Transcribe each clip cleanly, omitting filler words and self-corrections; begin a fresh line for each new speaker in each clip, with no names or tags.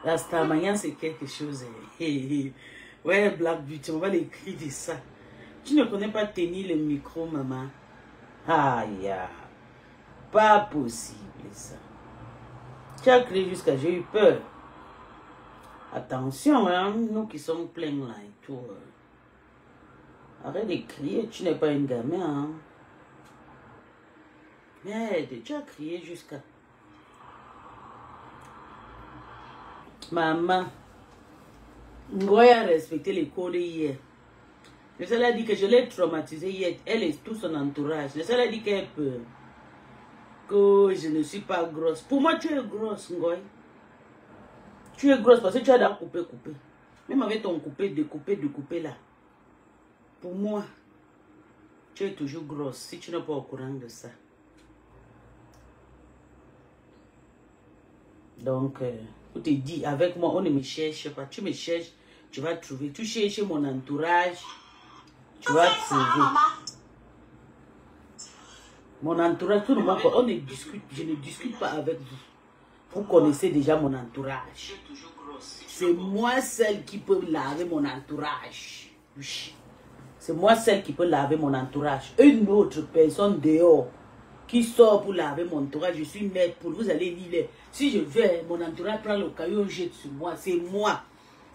La Starmania, c'est quelque chose. Ouais, Black Beauty, on va l'écrire de ça. Tu ne connais pas tenir le micro, maman. Aïe, pas possible ça. Tu as crié jusqu'à j'ai eu peur. Attention, hein, nous qui sommes pleins là et tout. Arrête de crier, tu n'es pas une gamin. Hein. Merde, tu as crié jusqu'à... Maman, Ngoya a respecté l'école hier. Le seul a dit que je l'ai traumatisée hier. Elle et tout son entourage. Le seul a dit qu'elle peut. Que je ne suis pas grosse. Pour moi, tu es grosse, Ngoya. Tu es grosse parce que tu as d'à couper. Même avec ton découpé là. Pour moi, tu es toujours grosse si tu n'es pas au courant de ça. Donc, on te dit, avec moi, on ne me cherche pas. Tu me cherches, tu vas trouver. Tu cherches mon entourage, tu vas trouver. Mon entourage, tout le monde, on ne discute, je ne discute pas avec vous. Vous connaissez déjà mon entourage. C'est moi seul qui peux laver mon entourage. C'est moi seul qui peut laver mon entourage. Une autre personne dehors qui sort pour laver mon entourage, je suis maître pour vous allez lire. Si je vais, mon entourage prend le caillou, jette sur moi. C'est moi.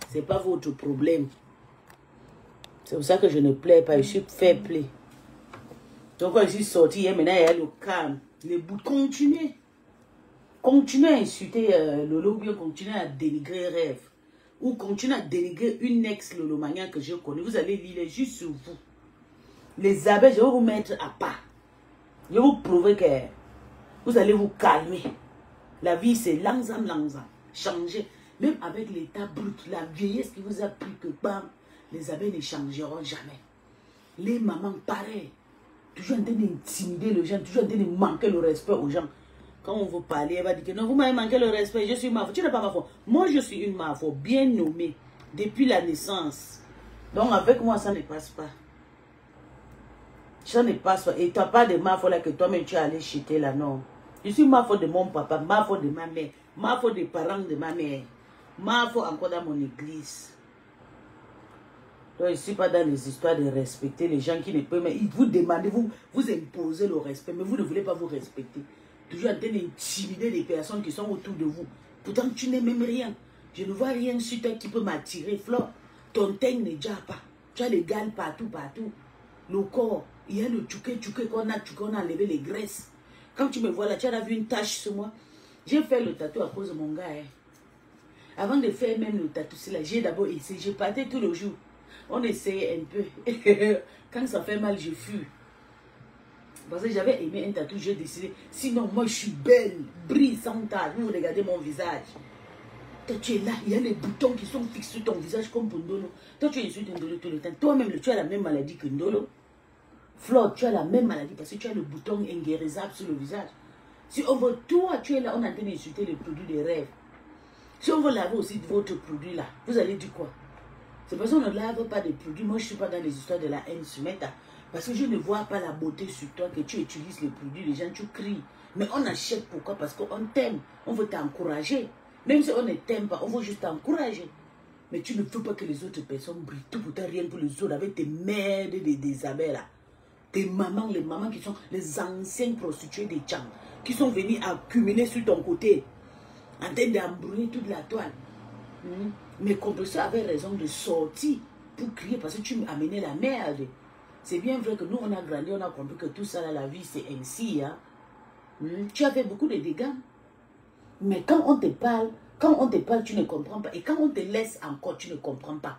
C'est pas votre problème. C'est pour ça que je ne plais pas. Je suis fair play. Donc quand je suis sorti, maintenant il y a le calme. Les bouts continuez. Continuez à insulter Lolo, ou bien continuez à dénigrer Rêve. Ou continuez à dénigrer une ex-Lolo Mania que je connais. Vous allez lire juste sur vous. Les abeilles, je vais vous mettre à part. Je vais vous prouver que vous allez vous calmer. La vie, c'est langsam. Changer. Même avec l'état brut, la vieillesse qui vous a pris que bam, les abeilles ne changeront jamais. Les mamans, pareil. Toujours en train d'intimider les gens, toujours en train de manquer le respect aux gens. Quand on veut parler, elle va dire que non, vous m'avez manqué le respect, je suis Mafo. Tu n'es pas Mafo. Moi, je suis une Mafo, bien nommée, depuis la naissance. Donc, avec moi, ça ne passe pas. Ça ne passe pas. Et tu n'as pas de Mafo là que toi-même tu es allé chuter là, non. Je suis Mafo de mon papa, Mafo de ma mère, Mafo des parents de ma mère, Mafo encore dans mon église. Donc, je ne suis pas dans les histoires de respecter les gens qui ne peuvent. Mais vous demandez, vous imposez le respect, mais vous ne voulez pas vous respecter. Toujours en train d'intimider les personnes qui sont autour de vous. Pourtant, tu n'es même rien. Je ne vois rien sur toi qui peut m'attirer. Flore, ton teint n'est déjà pas. Tu as les gales partout. Le corps, il y a le tchouké qu'on a enlevé les graisses. Quand tu me vois là, tu as vu une tache sur moi. J'ai fait le tatou à cause de mon gars. Hein. Avant de faire même le tatou, j'ai d'abord essayé. Je partais tous les jours. On essayait un peu. Quand ça fait mal, je fuis. Parce que j'avais aimé un tatou, j'ai décidé. Sinon, moi, je suis belle, brille sans tache. Vous regardez mon visage. Toi, tu es là, il y a les boutons qui sont fixés sur ton visage comme pour Ndolo. Toi, tu es sur Ndolo tout le temps. Toi-même, tu as la même maladie que Ndolo. Flore, tu as la même maladie parce que tu as le bouton inguérissable sur le visage. Si on veut, toi, tu es là, on est en train d'insulter les produits des rêves. Si on veut laver aussi votre produit là, vous allez dire quoi? C'est parce qu'on ne lave pas des produits. Moi, je ne suis pas dans les histoires de la haine sur Meta. Parce que je ne vois pas la beauté sur toi que tu utilises les produits. Les gens, tu cries. Mais on achète pourquoi? Parce qu'on t'aime. On veut t'encourager. Même si on ne t'aime pas, on veut juste t'encourager. Mais tu ne veux pas que les autres personnes brillent. Tout pour toi, rien pour les autres. Avec tes mères des abeilles là. Tes mamans, les mamans qui sont les anciennes prostituées des Tchang. Qui sont venues accumuler sur ton côté. En train d'embrouiller toute la toile. Mes compresseurs avaient raison de sortir pour crier parce que tu m'amenais la merde. C'est bien vrai que nous, on a grandi, on a compris que tout ça, là, la vie, c'est ainsi. Hein? Tu as fait beaucoup de dégâts. Mais quand on te parle, tu ne comprends pas. Et quand on te laisse encore, tu ne comprends pas.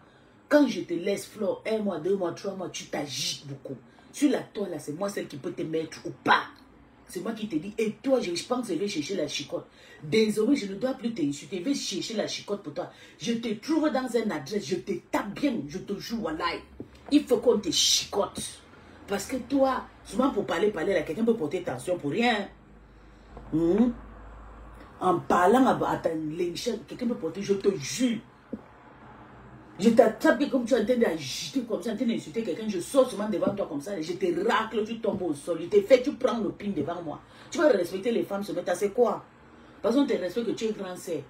Quand je te laisse, Flore, 1 mois, 2 mois, 3 mois, tu t'agites beaucoup. Sur la toile, là, c'est moi celle qui peut te mettre ou pas. C'est moi qui te dis. Et toi, je pense que je vais chercher la chicotte. Désolé, je ne dois plus t'insulter. Je vais chercher la chicotte pour toi. Je te trouve dans un adresse. Je te tape bien. Je te joue en live. Il faut qu'on te chicotte. Parce que toi, souvent pour parler, là, quelqu'un peut porter attention pour rien. En parlant à ta linchette, quelqu'un peut porter, je te jure. Je t'attrape comme tu es en train d'agiter comme ça, en train d'insulter quelqu'un, je sors souvent devant toi comme ça, je te racle, tu tombes au sol, je te fais, tu prends le pin devant moi. Tu vas respecter les femmes, se mettre à c'est quoi? Parce qu'on te respecte que tu es grand sœur.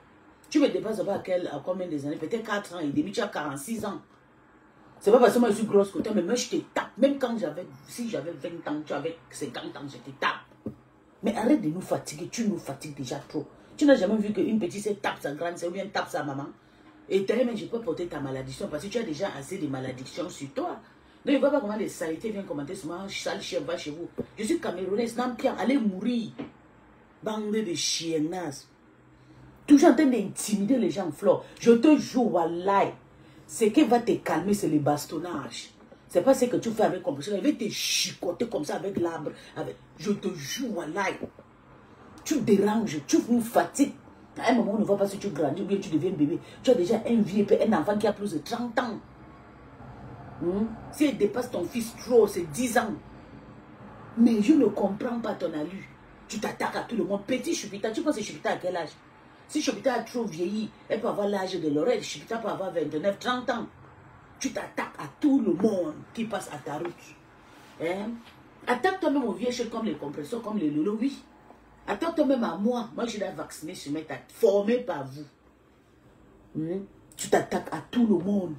Tu me dépasses pas à combien des années? Peut-être 4 ans et demi, tu as 46 ans. C'est pas parce que moi je suis grosse que toi, mais moi je te tape. Même quand si j'avais 20 ans, tu avais 50 ans, je te tape. Mais arrête de nous fatiguer, tu nous fatigues déjà trop. Tu n'as jamais vu qu'une petite sœur tape sa grande sœur ou bien tape sa maman? Et toi-même, je peux porter ta malédiction parce que tu as déjà assez de malédictions sur toi. Donc, je ne vois pas comment les saletés viennent commenter sur moi. Sale chien, va chez vous. Je suis camerounaise, Nampia, allez mourir. Bande de chiens nazes. Toujours en train d'intimider les gens, Flore. Je te jure, wallahi. Ce qui va te calmer, c'est le bastonnage. C'est pas ce que tu fais avec compassion. Il va te chicoter comme ça avec l'arbre. Je te jure, wallahi. Tu déranges, tu nous fatigues. À un moment, on ne voit pas si tu grandis ou bien tu deviens bébé. Tu as déjà un vieux, un enfant qui a plus de 30 ans. Si elle dépasse ton fils trop, c'est 10 ans. Mais je ne comprends pas ton allure. Tu t'attaques à tout le monde. Petit Chupita, tu penses que Chupita à quel âge? Si Chupita a trop vieilli, elle peut avoir l'âge de l'oreille. Chupita peut avoir 29, 30 ans. Tu t'attaques à tout le monde qui passe à ta route. Attaque toi-même aux vieux comme les compresseurs, comme les lolos, oui. Attends-toi même à moi. Moi, je l'ai vacciné sur mes têtes. Formé par vous. Tu t'attaques à tout le monde.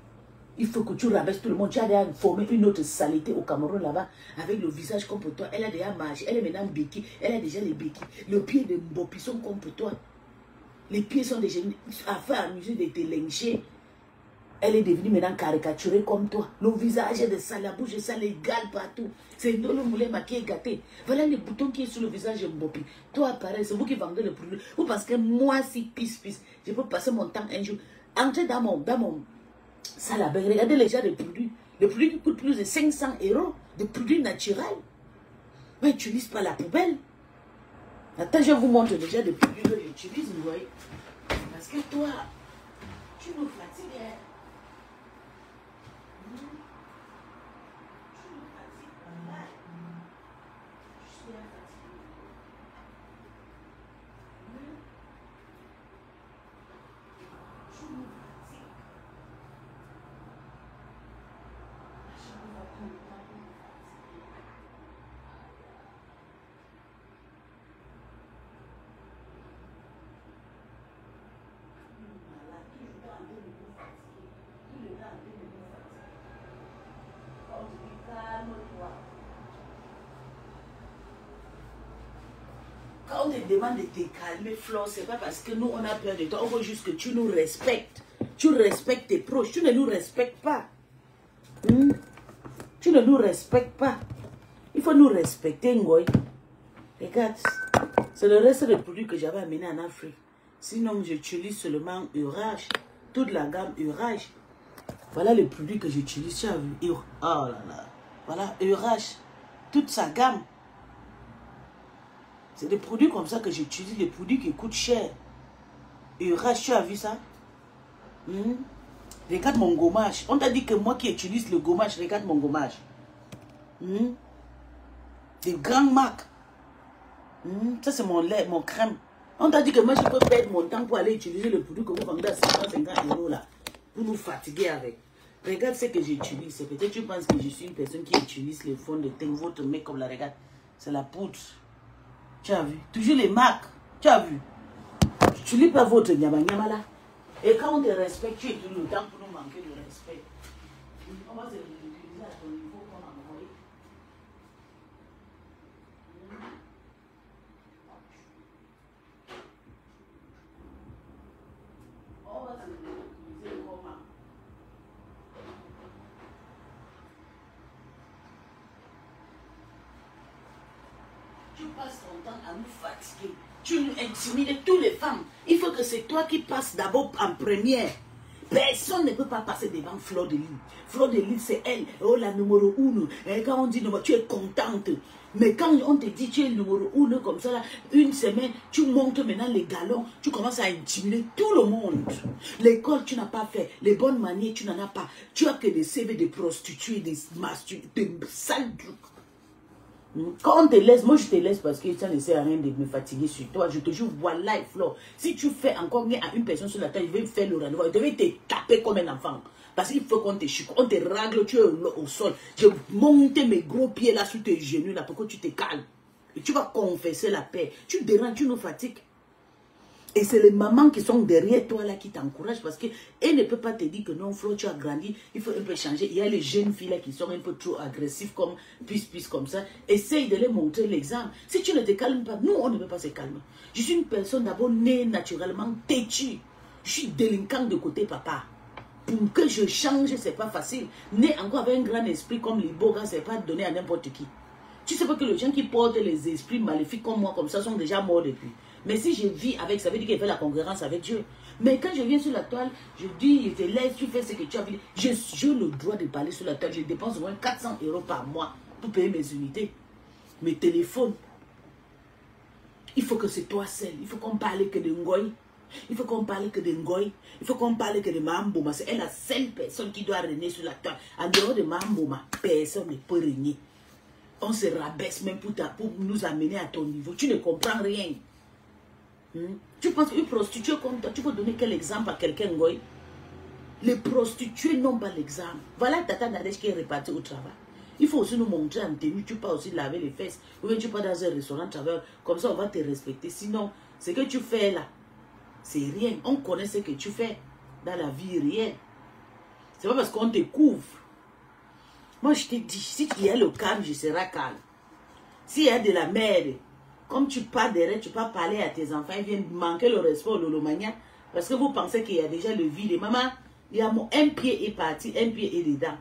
Il faut que tu rabaisses tout le monde. Tu as déjà formé une autre saleté au Cameroun là-bas. Avec le visage comme pour toi. Elle a déjà marché. Elle est maintenant béquille. Elle a déjà les béquilles. Le pied de Mbopi sont comme pour toi. Les pieds sont déjà à faire amuser de te lyncher. Elle est devenue maintenant caricaturée comme toi. Le visage est de ça, la bouche est ça, les gales partout. C'est le moulin qui est gâté. Voilà les boutons qui sont sur le visage de Mbopi. Toi, pareil, c'est vous qui vendez le produit. Ou parce que moi, si pisse, je peux passer mon temps un jour. Entrez dans mon salle à bain. Regardez les gens de produits. Les produits qui coûtent plus de 500 €. Des produits naturels. Mais n'utilise pas la poubelle. Attends, je vous montre déjà des produits que j'utilise, vous voyez. Parce que toi, tu nous fatigues. Quand on te demande de te calmer, Flore, c'est pas parce que nous, on a peur de toi. On veut juste que tu nous respectes. Tu respectes tes proches. Tu ne nous respectes pas. Tu ne nous respectes pas. Il faut nous respecter, Ngoy. Regarde, c'est le reste des produits que j'avais amené en Afrique. Sinon, j'utilise seulement Urage. Toute la gamme Urage. Voilà les produits que j'utilise. Tu as vu? Oh là là. Voilà, Urage. Toute sa gamme. C'est des produits comme ça que j'utilise, des produits qui coûtent cher. Urage, tu as vu ça? Regarde mon gommage. On t'a dit que moi qui utilise le gommage, regarde mon gommage. Des grandes marques. Ça, c'est mon lait, mon crème. On t'a dit que moi, je peux perdre mon temps pour aller utiliser le produit que vous vendez à 50 € là. Pour nous fatiguer avec. Regarde ce que j'utilise. Peut-être tu penses que je suis une personne qui utilise les fonds de teint. Votre make-up là, regarde. C'est la poudre. Tu as vu? Toujours les marques. Tu as vu? Tu lis pas votre nyama là. Et quand on te respecte, tu es tout le temps pour nous manquer de respect. On va se l'utiliser à ton niveau comme à moi. On va se l'utiliser comment? Tu passes ton temps à nous fatiguer. Tu nous intimides toutes les femmes. Il faut que c'est toi qui passes d'abord en première. Personne ne peut pas passer devant Fleur de Lys. Fleur de Lys, c'est elle. Oh, la numéro 1. Et quand on dit numéro, tu es contente. Mais quand on te dit tu es numéro 1 comme ça, là, une semaine, tu montes maintenant les galons, tu commences à intimider tout le monde. L'école, tu n'as pas fait. Les bonnes manières, tu n'en as pas. Tu as que des CV de prostituées, des sales trucs. Quand on te laisse, moi je te laisse parce que ça ne sert à rien de me fatiguer sur toi. Je te jure, voilà, Flo. Si tu fais encore bien à une personne sur la tête, je vais faire le rendez-vous. Je vais te taper comme un enfant. Parce qu'il faut qu'on te chute, on te règle, tu es au sol. Je monte mes gros pieds là sous tes genoux là pour que tu te calmes. Et tu vas confesser la paix. Tu déranges, tu nous fatigues. Et c'est les mamans qui sont derrière toi là qui t'encouragent parce qu'elles ne peuvent pas te dire que non, Flo, tu as grandi, il faut un peu changer. Il y a les jeunes filles là qui sont un peu trop agressives comme puis comme ça. Essaye de les montrer l'exemple. Si tu ne te calmes pas, nous on ne peut pas se calmer. Je suis une personne d'abord née naturellement têtue. Je suis délinquant de côté papa. Pour que je change, c'est pas facile. Né encore avec un grand esprit comme les beaux gars, c'est pas donné à n'importe qui. Tu sais pas que les gens qui portent les esprits maléfiques comme moi, comme ça, sont déjà morts depuis. Mais si je vis avec, ça veut dire qu'il fait la concurrence avec Dieu. Mais quand je viens sur la toile, je dis, je te laisse, tu fais ce que tu as vu. J'ai le droit de parler sur la toile. Je dépense au moins 400 € par mois pour payer mes unités, mes téléphones. Il faut que c'est toi seul. Il faut qu'on parle que de Ngoï. Il faut qu'on parle que de Ngoï. Il faut qu'on parle que de Mahambouma. C'est elle la seule personne qui doit régner sur la toile. En dehors de Mahambouma, personne ne peut régner. On se rabaisse même pour nous amener à ton niveau. Tu ne comprends rien. Tu penses qu'une prostituée comme toi, tu peux donner quel exemple à quelqu'un, Ngoï? Les prostituées n'ont pas l'exemple. Voilà Tata Nadège qui est répartie au travail. Il faut aussi nous montrer en tenue. Tu peux aussi laver les fesses. Ou bien tu peux dans un restaurant travailleur. Comme ça, on va te respecter. Sinon, ce que tu fais là, c'est rien. On connaît ce que tu fais dans la vie réelle. C'est pas parce qu'on te couvre. Moi, je te dis, si il y a le calme, je serai calme. S'il y a de la merde, comme tu pars derrière, tu peux parler à tes enfants, ils viennent manquer le respect au Lolomania. Parce que vous pensez qu'il y a déjà le vide. Maman, il y a un pied est parti, un pied est dedans.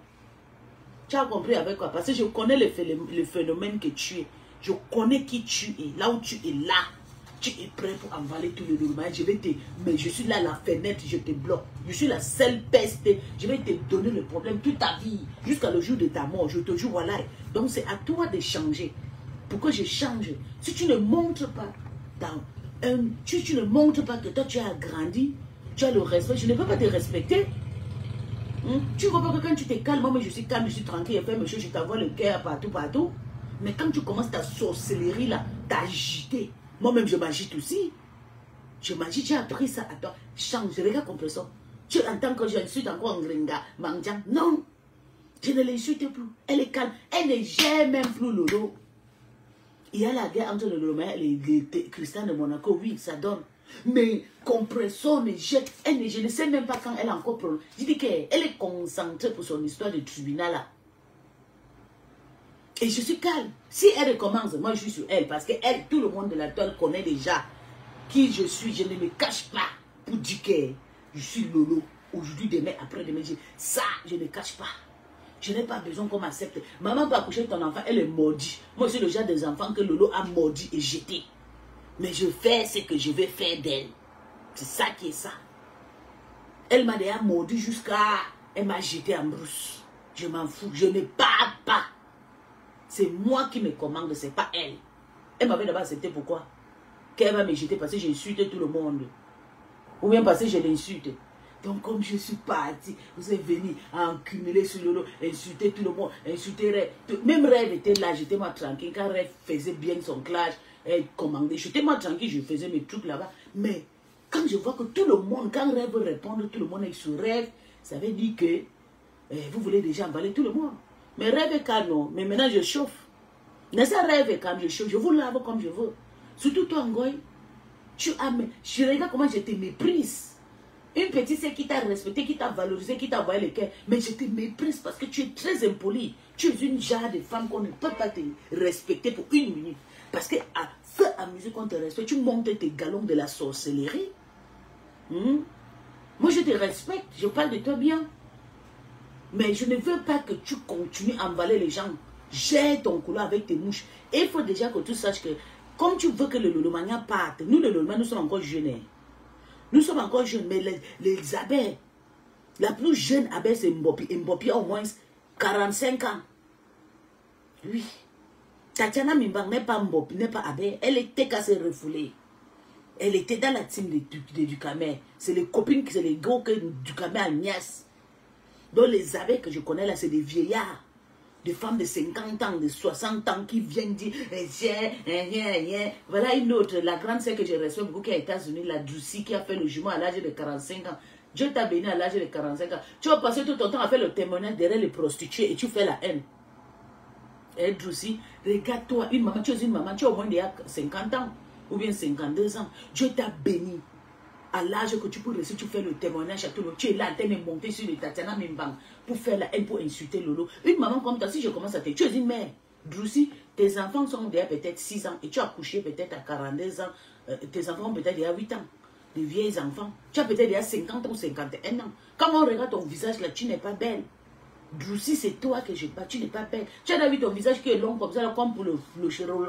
Tu as compris avec quoi? Parce que je connais le phénomène que tu es. Je connais qui tu es. Là où tu es là, tu es prêt pour avaler tout le Lolomania. Mais je suis là à la fenêtre, je te bloque. Je suis la seule peste. Je vais te donner le problème toute ta vie. Jusqu'à le jour de ta mort. Je te jure, voilà. Donc c'est à toi de changer. Pour que je change. Si tu ne montres pas tu ne montres pas que toi tu as grandi, tu as le respect, je ne peux pas te respecter. Tu vois pas que quand tu te calmes, moi je suis calme, je suis tranquille, je fais mes choses, je t'envoie le cœur partout. Mais quand tu commences ta sorcellerie là, t'agiter, moi-même je m'agite aussi. Je m'agite, j'ai appris ça à toi. Change, regarde comme ça. Tu entends que j'insulte encore en gringa, Mangjan. Non, je ne l'insulte plus. Elle est calme, elle ne gère même plus Lolo. Il y a la guerre entre le Lolomania et les Christians de Monaco, oui, ça donne. Mais compression, je ne sais même pas quand elle a encore prononcé. Je dis qu'elle est concentrée pour son histoire de tribunal là. Et je suis calme. Si elle recommence, moi je suis sur elle. Parce que elle, tout le monde de la toile connaît déjà qui je suis. Je ne me cache pas pour dire que je suis Lolo. Aujourd'hui, demain, après-demain, ça, je ne cache pas. Je n'ai pas besoin qu'on m'accepte. Maman peut accoucher ton enfant, elle est maudite. Moi, je suis le genre des enfants que Lolo a maudit et jeté. Mais je fais ce que je vais faire d'elle. C'est ça qui est ça. Elle m'a déjà maudit jusqu'à... Elle m'a jeté en brousse. Je m'en fous. Je ne parle pas. C'est moi qui me commande, c'est pas elle. Elle m'avait d'abord accepté pourquoi? Qu'elle va me jeter parce que j'ai insulté tout le monde. Ou bien parce que je l'insulte. Donc comme je suis parti, vous êtes venu accumuler sur Lolo, insulter tout le monde, insulter Rêve. Même Rêve était là, j'étais moi tranquille. Quand Rêve faisait bien son clash, elle commandait. J'étais moi tranquille, je faisais mes trucs là-bas. Mais quand je vois que tout le monde, quand Rêve veut répondre, tout le monde est sur Rêve, ça veut dire que vous voulez déjà emballer tout le monde. Mais Rêve est calme, non. Mais maintenant je chauffe. N'est-ce pas Rêve est calme, je chauffe. Je vous lave comme je veux. Surtout toi, Ngoï. Je regarde comment je te méprise. Une petite sœur qui t'a respecté, qui t'a valorisé, qui t'a envoyé le cœur. Mais je te méprise parce que tu es très impoli. Tu es une genre de femme qu'on ne peut pas te respecter pour une minute. Parce que à feu à mesure qu'on te respecte, tu montes tes galons de la sorcellerie. Moi je te respecte, je parle de toi bien. Mais je ne veux pas que tu continues à emballer les gens. Gère ton couloir avec tes mouches. Et il faut déjà que tu saches que, comme tu veux que le Lolomania parte, nous le Lolomania, nous sommes encore jeunes. Nous sommes encore jeunes, mais les abeilles, La plus jeune abeille, c'est Mbopi. Mbopi a au moins 45 ans. Oui. Tatiana Mimbang n'est pas Mbopi, n'est pas abeille. Elle était qu'à se refouler. Elle était dans la team de Ducamel. C'est les copines, c'est les gars que Ducamel a nièce. Donc les abeilles que je connais là, c'est des vieillards. Des femmes de 50 ans, de 60 ans qui viennent dire voilà une autre, la grande sœur que j'ai reçue beaucoup qui est aux États-Unis, la Dussi qui a fait le jumeau à l'âge de 45 ans. Dieu t'a béni à l'âge de 45 ans. Tu vas passer tout ton temps à faire le témoignage derrière les prostituées et tu fais la haine. Et Dussi, regarde-toi, une maman, tu es une maman, tu as au moins déjà 50 ans ou bien 52 ans. Dieu t'a béni. À l'âge que tu peux réussir, tu fais le témoignage à tout le monde. Tu es là en train de monter sur les Tatiana Mimbang pour faire la haine, pour insulter Lolo. Une maman comme toi, si je commence à te... Tu es une mère. Droussi, tes enfants sont déjà peut-être 6 ans et tu as couché peut-être à 42 ans. Tes enfants ont peut-être déjà 8 ans. Des vieilles enfants. Tu as peut-être déjà 50 ans ou 51 ans. Quand on regarde ton visage là, tu n'es pas belle. Droussi, c'est toi que je bats. Tu n'es pas belle. Tu as vu ton visage qui est long comme ça, là, comme pour le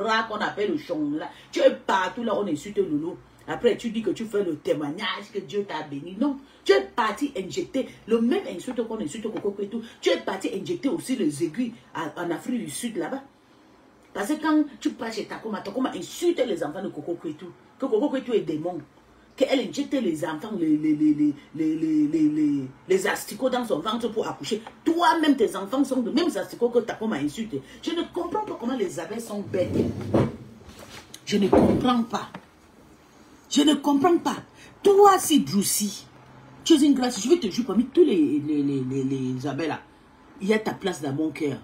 rat qu'on appelle le chon là. Tu es partout là, on insulte Lolo. Après, tu dis que tu fais le témoignage, que Dieu t'a béni. Non, tu es parti injecter le même insulte qu'on insulte Coco Kwetu. Tu es parti injecter aussi les aiguilles en Afrique du Sud là-bas. Parce que quand tu passes chez Takoma, Takoma insulte les enfants de Coco Kwetu. Que Coco Kwetu est démon. Qu'elle injecte les enfants, les asticots dans son ventre pour accoucher. Toi-même, tes enfants sont de mêmes asticots que Takoma insulte. Je ne comprends pas comment les abeilles sont bêtes. Je ne comprends pas. Je ne comprends pas. Toi, si Droussi, tu es une grâce. Je vais te jurer, parmi tous les abeilles là, il y a ta place dans mon cœur.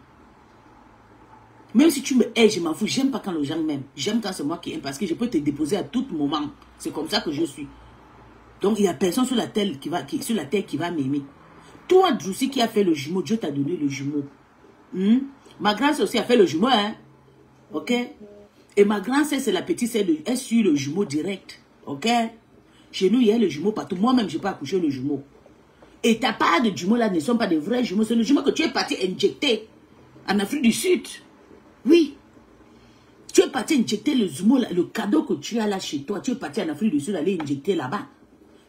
Même si tu me hais, je m'en fous. J'aime pas quand les gens m'aiment. J'aime quand c'est moi qui aime parce que je peux te déposer à tout moment. C'est comme ça que je suis. Donc, il n'y a personne sur la terre qui va m'aimer. Toi, Droussi, qui a fait le jumeau, Dieu t'a donné le jumeau. Ma grâce aussi a fait le jumeau, hein. Ok? Et ma grande sœur, c'est la petite sœur, elle suit le jumeau direct. Ok? Chez nous, il y a le jumeau partout. Moi-même, je peux accoucher le jumeau. Et ta part de jumeaux là ne sont pas des vrais jumeaux. C'est le jumeau que tu es parti injecter en Afrique du Sud. Oui. Tu es parti injecter le jumeau là, le cadeau que tu as là chez toi. Tu es parti en Afrique du Sud aller injecter là-bas.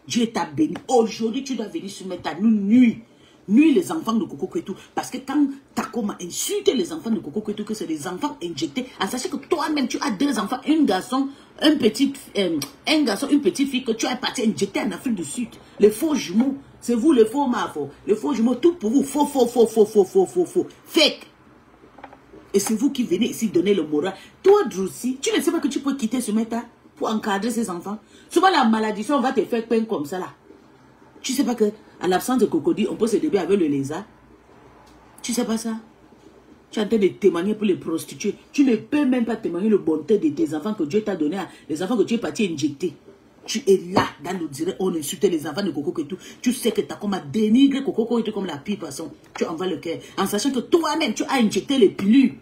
Dieu t'a béni. Aujourd'hui, tu dois venir soumettre à nous nuit. Nuit les enfants de Coco Kwetu. Parce que quand Takoma insulte les enfants de Coco Kwetu, que c'est des enfants injectés, en sachant que toi-même tu as 2 enfants, un garçon, une petite fille que tu as parti injecter en Afrique du Sud. Les faux jumeaux. C'est vous les faux mafos. Les faux jumeaux, tout pour vous. Faux. Fake. Et c'est vous qui venez ici donner le moral. Toi, Droussi, tu ne sais pas que tu peux quitter ce méta pour encadrer ces enfants. Souvent, la malédiction, on va te faire peine comme ça là. Tu sais pas que à l'absence de crocodile, on peut se débattre avec le lézard. Tu sais pas ça? Tu es en train de témoigner pour les prostituées. Tu ne peux même pas témoigner le bonté de tes enfants que Dieu t'a donné, les enfants que tu es parti injecter. Tu es là, dans le direct, on insulte les enfants de Coco Kwetu. Tu sais que tu as comme à dénigrer Coco Kwetu comme la pire façon. Tu envoies le cœur. En sachant que toi-même, tu as injecté les pilules.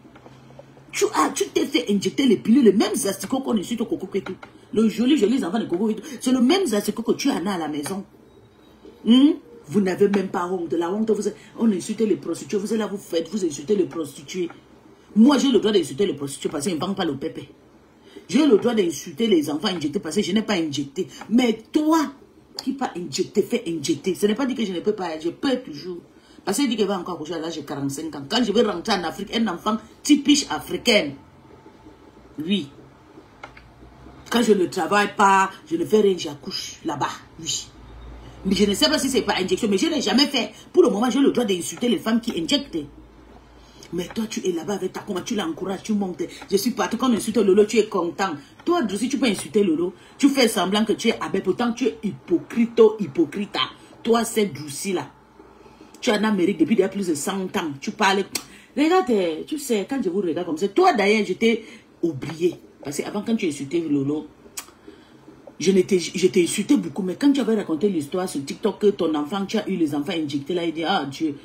Tu t'es fait injecter les pilules, les mêmes asticots qu'on insulte au Coco Kwetu. Le joli enfant de Coco Kwetu. C'est le même asticot que tu en as à la maison. Vous n'avez même pas honte. La honte, on insulte les prostituées. Vous êtes là, vous insultez les prostituées. Moi, j'ai le droit d'insulter les prostituées parce qu'ils ne vendent pas le pépé. J'ai le droit d'insulter les enfants injectés parce que je n'ai pas injecté. Mais toi, qui pas injecté, fais injecter. Ce n'est pas dit que je ne peux pas. Je peux toujours. Parce qu'il dit qu'il va encore coucher à l'âge de 45 ans. Quand je vais rentrer en Afrique, un enfant typique africain. Oui. Quand je ne travaille pas, je ne fais rien, j'accouche là-bas. Oui. Mais je ne sais pas si c'est pas injection, mais je n'ai jamais fait. Pour le moment, j'ai le droit d'insulter les femmes qui injectent. Mais toi, tu es là-bas avec ta comment tu l'encourages, tu montes. Je suis partout, quand on insulte Lolo, tu es content. Toi, si tu peux insulter Lolo, tu fais semblant que tu es abbé, pourtant tu es hypocrite. Toi, c'est Droussi là. Tu es en Amérique depuis déjà plus de 100 ans. Tu parles. Regarde, tu sais, quand je vous regarde comme ça, toi d'ailleurs, je t'ai oublié. Parce qu'avant, quand tu insultais Lolo, je t'ai insulté beaucoup, mais quand tu avais raconté l'histoire sur TikTok que ton enfant, tu as eu les enfants injectés là, il dit, ah Dieu,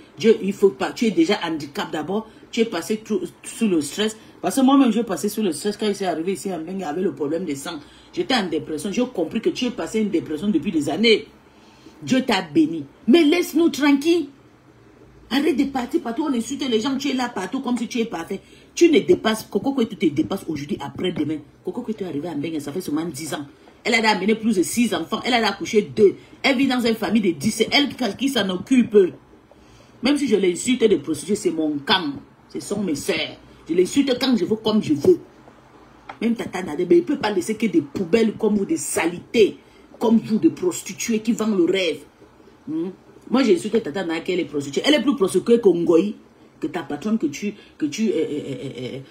il faut pas, tu es déjà handicap d'abord, tu es passé sous le stress. Parce que moi-même, je passé sous le stress quand il s'est arrivé ici à Mbengue avec le problème de sang. J'étais en dépression, j'ai compris que tu es passé une dépression depuis des années. Dieu t'a béni. Mais laisse-nous tranquilles. Arrête de partir partout, on insulte les gens, tu es là partout comme si tu es parfait. Tu ne dépasses, Coco Kwetu te dépasse aujourd'hui, après-demain. Coco Kwetu est arrivé à Mbengue, ça fait seulement 10 ans. Elle a amené plus de 6 enfants. Elle a accouché 2. Elle vit dans une famille de 10. C'est elle qui s'en occupe. Même si je l'insulte des prostituées, c'est mon camp. Ce sont mes soeurs. Je l'insulte quand je veux, comme je veux. Même Tata Nade, mais il ne peut pas laisser que des poubelles comme vous, des saletés, comme vous, des prostituées qui vendent le rêve. Moi, j'ai insulté Tata Nade qu'elle est prostituée. Elle est plus prostituée qu'Ongoï, que ta patronne que tu es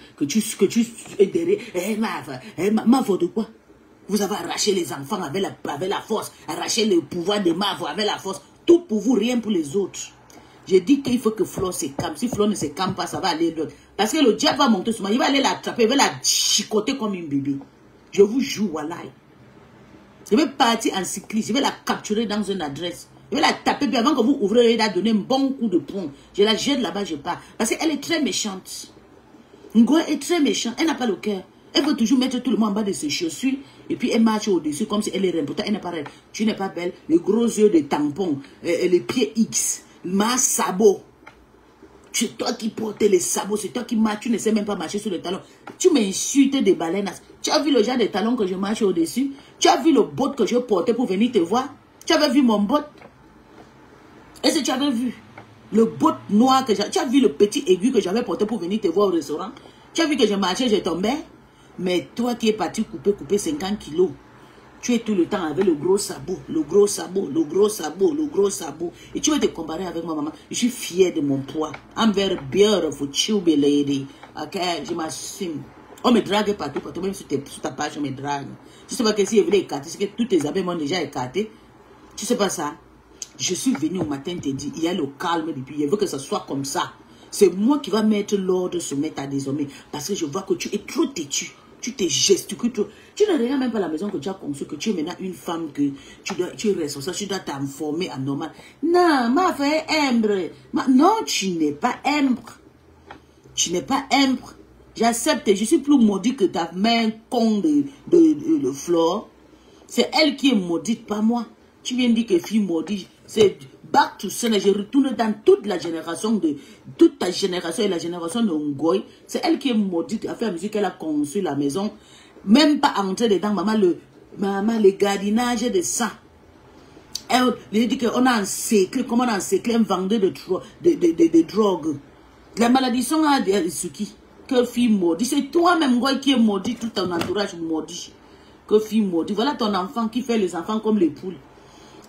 derrière. Ma faute de quoi? Vous avez arraché les enfants avec la force, arraché le pouvoir de Mavo avec la force. Tout pour vous, rien pour les autres. J'ai dit qu'il faut que Flo se calme. Si Flo ne se calme pas, ça va aller l'autre. Parce que le diable va monter sur moi. Il va aller l'attraper, il va la chicoter comme une bébé. Je vous jure, voilà. Je vais partir en cycliste. Je vais la capturer dans une adresse. Je vais la taper. Puis avant que vous ouvrez, elle a donné un bon coup de poing. Je la jette là-bas, je pars. Parce qu'elle est très méchante. Ngo est très méchante. Elle n'a pas le cœur. Elle veut toujours mettre tout le monde en bas de ses chaussures. Et puis elle marche au-dessus comme si elle est reine. Pourtant, elle n'est pas reine. Tu n'es pas belle. Les gros yeux de tampon. Les pieds X. Ma sabot. C'est toi qui portes les sabots. C'est toi qui marches. Tu ne sais même pas marcher sur les talons. Tu m'insultes des baleines. Tu as vu le genre de talons que je marche au-dessus? Tu as vu le bot que je portais pour venir te voir? Tu avais vu mon bot? Est-ce que tu avais vu le bot noir que j'avais? Tu as vu le petit aigu que j'avais porté pour venir te voir au restaurant? Tu as vu que je marchais, je tombais? Mais toi qui es parti couper 50 kilos. Tu es tout le temps avec le gros sabot, le gros sabot, le gros sabot, le gros sabot. Et tu veux te comparer avec ma maman. Je suis fière de mon poids. I'm very beautiful, chubby lady. Ok, je m'assume. On me drague partout, même sur ta page, on me drague. Tu sais pas que si je voulais écarter, c'est que tous tes amis m'ont déjà écarté. Tu sais pas ça? Je suis venu au matin te dire, il y a le calme depuis. Je veux que ça soit comme ça. C'est moi qui va mettre l'ordre sur ta désormais. Parce que je vois que tu es trop têtu. Tu te gesticules trop. Tu ne regardes même pas la maison que tu as conçue, que tu es maintenant une femme, que tu es responsable, tu dois t'informer à normal. Non, ma frère est non, tu n'es pas humble. Tu n'es pas humble. J'accepte, je suis plus maudit que ta mère con de Flore. C'est elle qui est maudite, pas moi. Tu viens de dire que fille maudite, c'est back to sender. Je retourne dans toute la génération toute ta génération et la génération de Ngoy. C'est elle qui est maudite. À faire musique, elle a conçu la maison. Même pas entrer dedans, maman, le gardinage de sang. Elle dit qu'on a encerclé, comment on a encerclé un vendeur de drogue. La maladie sont à ce qui? Que fille maudite. C'est toi-même, Ngoy, qui est maudit, tout ton entourage maudit. Que fille maudite. Voilà ton enfant qui fait les enfants comme les poules.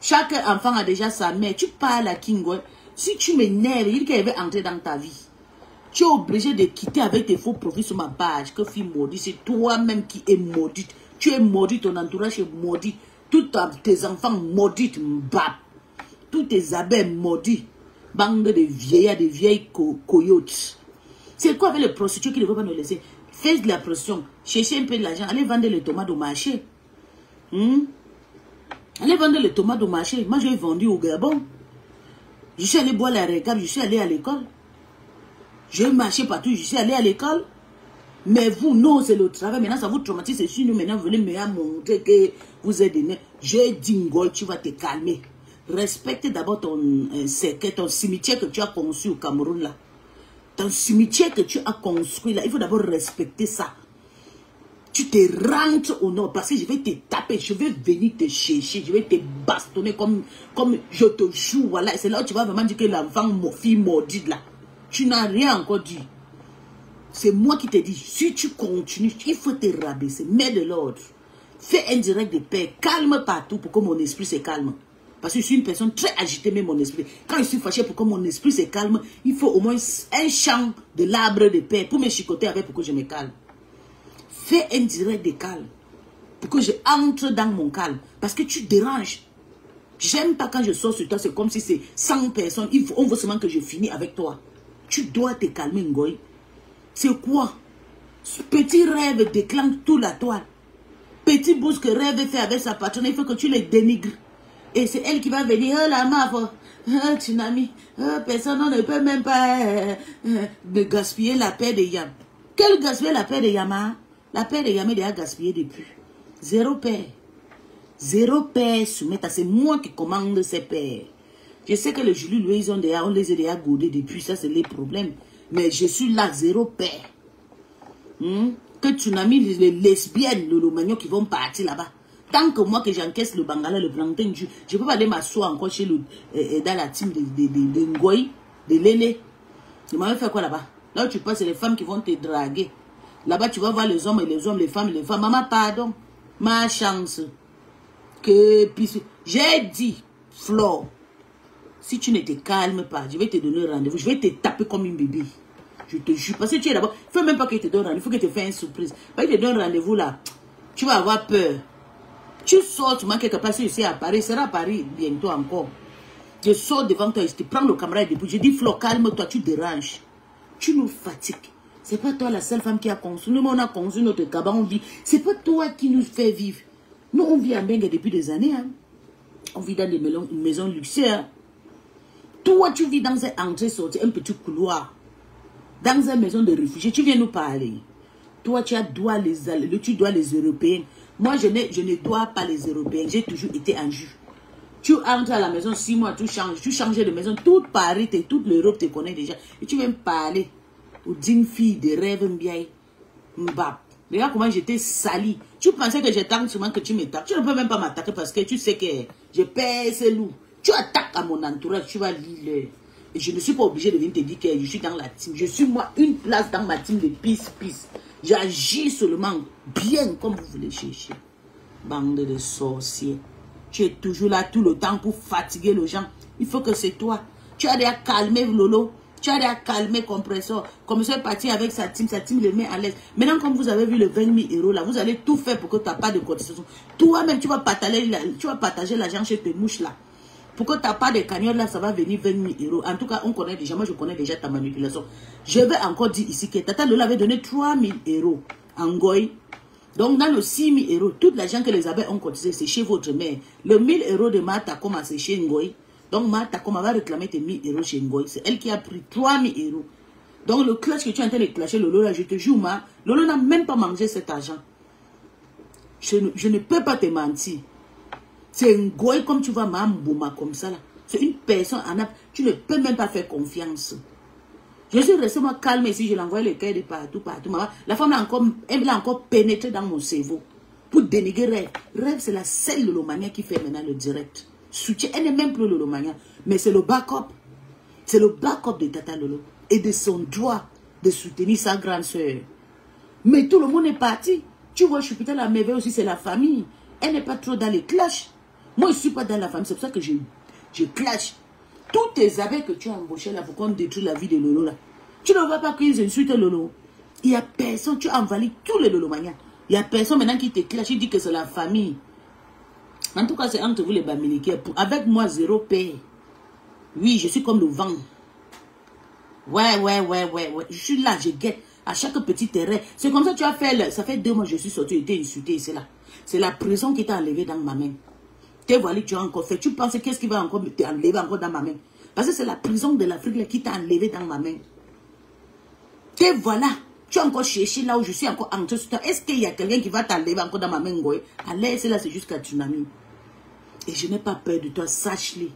Chaque enfant a déjà sa mère. Tu parles à Kingo. Si tu m'énerves, il dit qu'elle veut entrer dans ta vie. Tu es obligé de quitter avec tes faux profils sur ma page. Que fille maudite, c'est toi-même qui es maudite. Tu es maudit, ton entourage est maudit. Tous tes enfants maudits, mbap. Tous tes abeilles maudits. Bande de vieillards, de vieilles coyotes. C'est quoi avec les prostituées qui ne veulent pas nous laisser? Fais de la pression. Cherchez un peu de l'argent. Allez vendre les tomates au marché. Allez vendre les tomates au marché. Moi, j'ai vendu au Gabon. Je suis allé boire la récap. Je suis allé à l'école. J'ai marché partout. Je suis allé à l'école. Mais vous, non, c'est le travail. Maintenant, ça vous traumatise. C'est sûr, nous, maintenant, vous voulez me montrer que vous êtes donné. J'ai dit, Ngoy, tu vas te calmer. Respecte d'abord ton ton cimetière que tu as conçu au Cameroun, là. Ton cimetière que tu as construit, là. Il faut d'abord respecter ça. Tu te rentres au nord parce que je vais te taper, je vais venir te chercher, je vais te bastonner comme je te joue, voilà. C'est là où tu vas vraiment dire que l'enfant, fille maudite là. Tu n'as rien encore dit. C'est moi qui te dis, si tu continues, il faut te rabaisser, mets de l'ordre. Fais un direct de paix, calme partout pour que mon esprit se calme. Parce que je suis une personne très agitée, mais mon esprit. Quand je suis fâché pour que mon esprit se calme, il faut au moins un chant de l'arbre de paix pour me chicoter avec pour que je me calme. Fais un direct de calme. Pour que je entre dans mon calme. Parce que tu déranges. J'aime pas quand je sors sur toi. C'est comme si c'est 100 personnes. On veut seulement que je finis avec toi. Tu dois te calmer, Ngoy. C'est quoi? Ce petit rêve déclenche toute la toile. Petit bout que rêve fait avec sa patronne. Il faut que tu les dénigres. Et c'est elle qui va venir. Oh la meuf. Oh, Tsunami. Oh, personne ne peut même pas gaspiller la paix de Yam. Quel gaspiller la paix de Yama? La paix de Yamé est gaspillée depuis. Zéro paix. Zéro paix, Soumeta. C'est moi qui commande ces paix. Je sais que les Julie, lui, on les a déjà gourdés depuis. Ça, c'est les problèmes. Mais je suis là, zéro paix. Que Tsunami, les lesbiennes, le Lomagnon qui vont partir là-bas. Tant que moi, que j'encaisse le bangala, le plantain, je ne peux pas aller m'asseoir encore chez dans la team de Ngoy, de Lélé. Tu m'avais fait quoi là-bas? Là où tu passes, c'est les femmes qui vont te draguer. Là-bas, tu vas voir les hommes et les hommes, les femmes et les femmes. Maman, pardon. Ma chance. J'ai dit, Flore, si tu ne te calmes pas, je vais te donner rendez-vous. Je vais te taper comme une bébé. Je te jure. Parce que tu es d'abord. Il ne faut même pas qu'il te donne rendez-vous. Il faut qu'il te fasse une surprise. Parce qu'il te donne rendez-vous là. Tu vas avoir peur. Tu sors, tu manques quelque part ici à Paris. Ce sera à Paris bientôt encore. Je sors devant toi et je te prends le camarade depuis. Je dis, Flo, calme-toi, tu déranges. Tu nous fatigues. C'est pas toi la seule femme qui a construit. Nous, on a construit notre cabane, on vit. C'est pas toi qui nous fait vivre. Nous, on vit à Bengue depuis des années. Hein. On vit dans des maisons luxueuses. Toi, tu vis dans un entrée-sortie, un petit couloir. Dans une maison de réfugiés. Tu viens nous parler. Toi, tu dois les Européens. Moi, je ne dois pas les Européens. J'ai toujours été un juge. Tu entres à la maison 6 mois, tu changes de maison. Toute Paris, toute l'Europe te connaît déjà. Et tu viens me parler aux dignes filles de rêve bien. Mbap. Regarde comment j'étais sali. Tu pensais que j'attends seulement que tu m'attaques. Tu ne peux même pas m'attaquer parce que tu sais que je pèse ces loups. Tu attaques à mon entourage, tu vas lire. Et je ne suis pas obligé de venir te dire que je suis dans la team. Je suis moi une place dans ma team de peace. J'agis seulement bien comme vous voulez chercher. Bande de sorciers. Tu es toujours là tout le temps pour fatiguer les gens. Il faut que c'est toi. Tu as déjà calmé Lolo. Tu as déjà calmé Compressor. Compressor est parti avec sa team le met à l'aise. Maintenant, comme vous avez vu le 20 000 € là, vous allez tout faire pour que tu n'aies pas de cotisation. Toi-même, tu vas partager l'argent chez tes mouches là. Pour que tu n'aies pas de cagnotte là, ça va venir 20 000 €. En tout cas, on connaît déjà, moi je connais déjà ta manipulation. Je vais encore dire ici que Tata Lola avait donné 3 000 € en Ngoy. Donc, dans le 6 000 €, toute l'argent que les abeilles ont cotisé, c'est chez votre mère. Le 1 000 € de Martha Koma, c'est chez Ngoy. Donc, Martha Koma va réclamer tes 1 000 € chez Ngoy. C'est elle qui a pris 3 000 €. Donc, le clash que tu es en train de clasher, Lolo, là, je te jure, Lolo n'a même pas mangé cet argent. Je ne peux pas te mentir. C'est Ngoy comme tu vois, Mambouma, comme ça, là. C'est une personne, tu ne peux même pas faire confiance. Je suis resté moi calme ici, je l'envoie les cahiers de partout. Maman, la femme elle l'a encore pénétré dans mon cerveau pour dénigrer Rêve. Rêve, c'est la seule Lolomania qui fait maintenant le direct. Soutien, elle n'est même plus Lolomania, mais c'est le backup. C'est le backup de Tata Lolo et de son droit de soutenir sa grande soeur. Mais tout le monde est parti. Tu vois, je suis peut-être la merveille aussi, c'est la famille. Elle n'est pas trop dans les clashs. Moi, je ne suis pas dans la famille, c'est pour ça que je clash. Tous tes abeilles que tu as embauchées là pour qu'on détruise la vie de Lolo là. Tu ne vois pas qu'ils insultent Lolo. Il n'y a personne, tu envahis tous les Lolomaniens. Il n'y a personne maintenant qui te clash, il dit que c'est la famille. En tout cas, c'est entre vous les Bamileke. Avec moi, 0 paix. Oui, je suis comme le vent. Ouais. Je suis là, je guette à chaque petit terrain. C'est comme ça que tu as fait. Ça fait 2 mois que je suis sorti, j'étais insulté ici là. C'est la prison qui t'a enlevé dans ma main. Tes voilà, tu as encore fait. Tu penses qu'est-ce qui va encore t'enlever encore dans ma main? Parce que c'est la prison de l'Afrique qui t'a enlevé dans ma main. Tes voilà, tu as encore cherché là où je suis encore entré sur toi. Est-ce qu'il y a quelqu'un qui va t'enlever encore dans ma main? Allez, c'est là, c'est jusqu'à tsunami. Et je n'ai pas peur de toi, sache-le.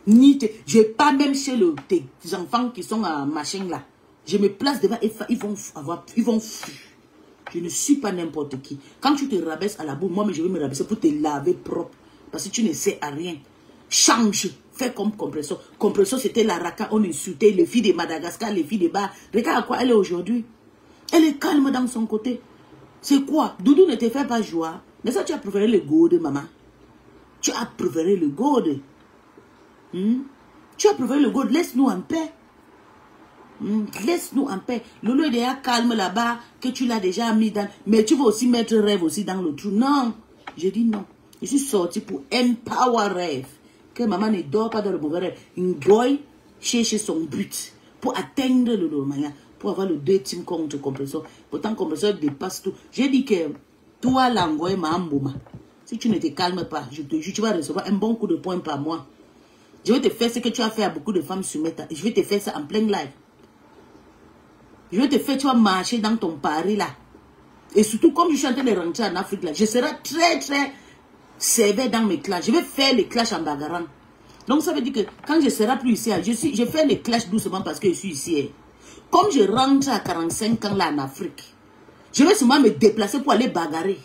Je n'ai pas même chez tes enfants qui sont à machin là. Je me place devant et ils vont fuir. Je ne suis pas n'importe qui. Quand tu te rabaisses à la boue, moi je vais me rabaisser pour te laver propre. Parce que tu ne sais à rien. Change. Fais comme Compressor. Compressor, c'était la raka. On insultait les filles de Madagascar, les filles de Bar. Regarde à quoi elle est aujourd'hui. Elle est calme dans son côté. C'est quoi? Doudou ne te fait pas joie. Mais ça, tu as préféré le gold, maman. Tu as préféré le gold. Tu as préféré le gold. Laisse-nous en paix. Laisse-nous en paix. Lolo est déjà calme là-bas, que tu l'as déjà mis dans... Mais tu vas aussi mettre Rêve aussi dans le trou. Non. Je dis non. Je suis sorti pour empower Rêve. Que maman ne dort pas dans le mauvais rêve. Une boy cherche son but pour atteindre le Lolomania, pour avoir le 2 teams contre Compressor. Pourtant, Compressor dépasse tout. J'ai dit que toi, l'angoisse m'a embouma. Si tu ne te calmes pas, je te jure, tu vas recevoir un bon coup de poing par mois. Je vais te faire ce que tu as fait à beaucoup de femmes sur Meta. Je vais te faire ça en plein live. Je vais te faire, tu vas marcher dans ton pari là. Et surtout, comme je suis en train de rentrer en Afrique là, je serai très sévère dans mes clashs. Je vais faire les clashs en bagarrant. Donc ça veut dire que quand je ne serai plus ici, je fais les clashs doucement parce que je suis ici. Comme je rentre à 45 ans là en Afrique, je vais sûrement me déplacer pour aller bagarrer.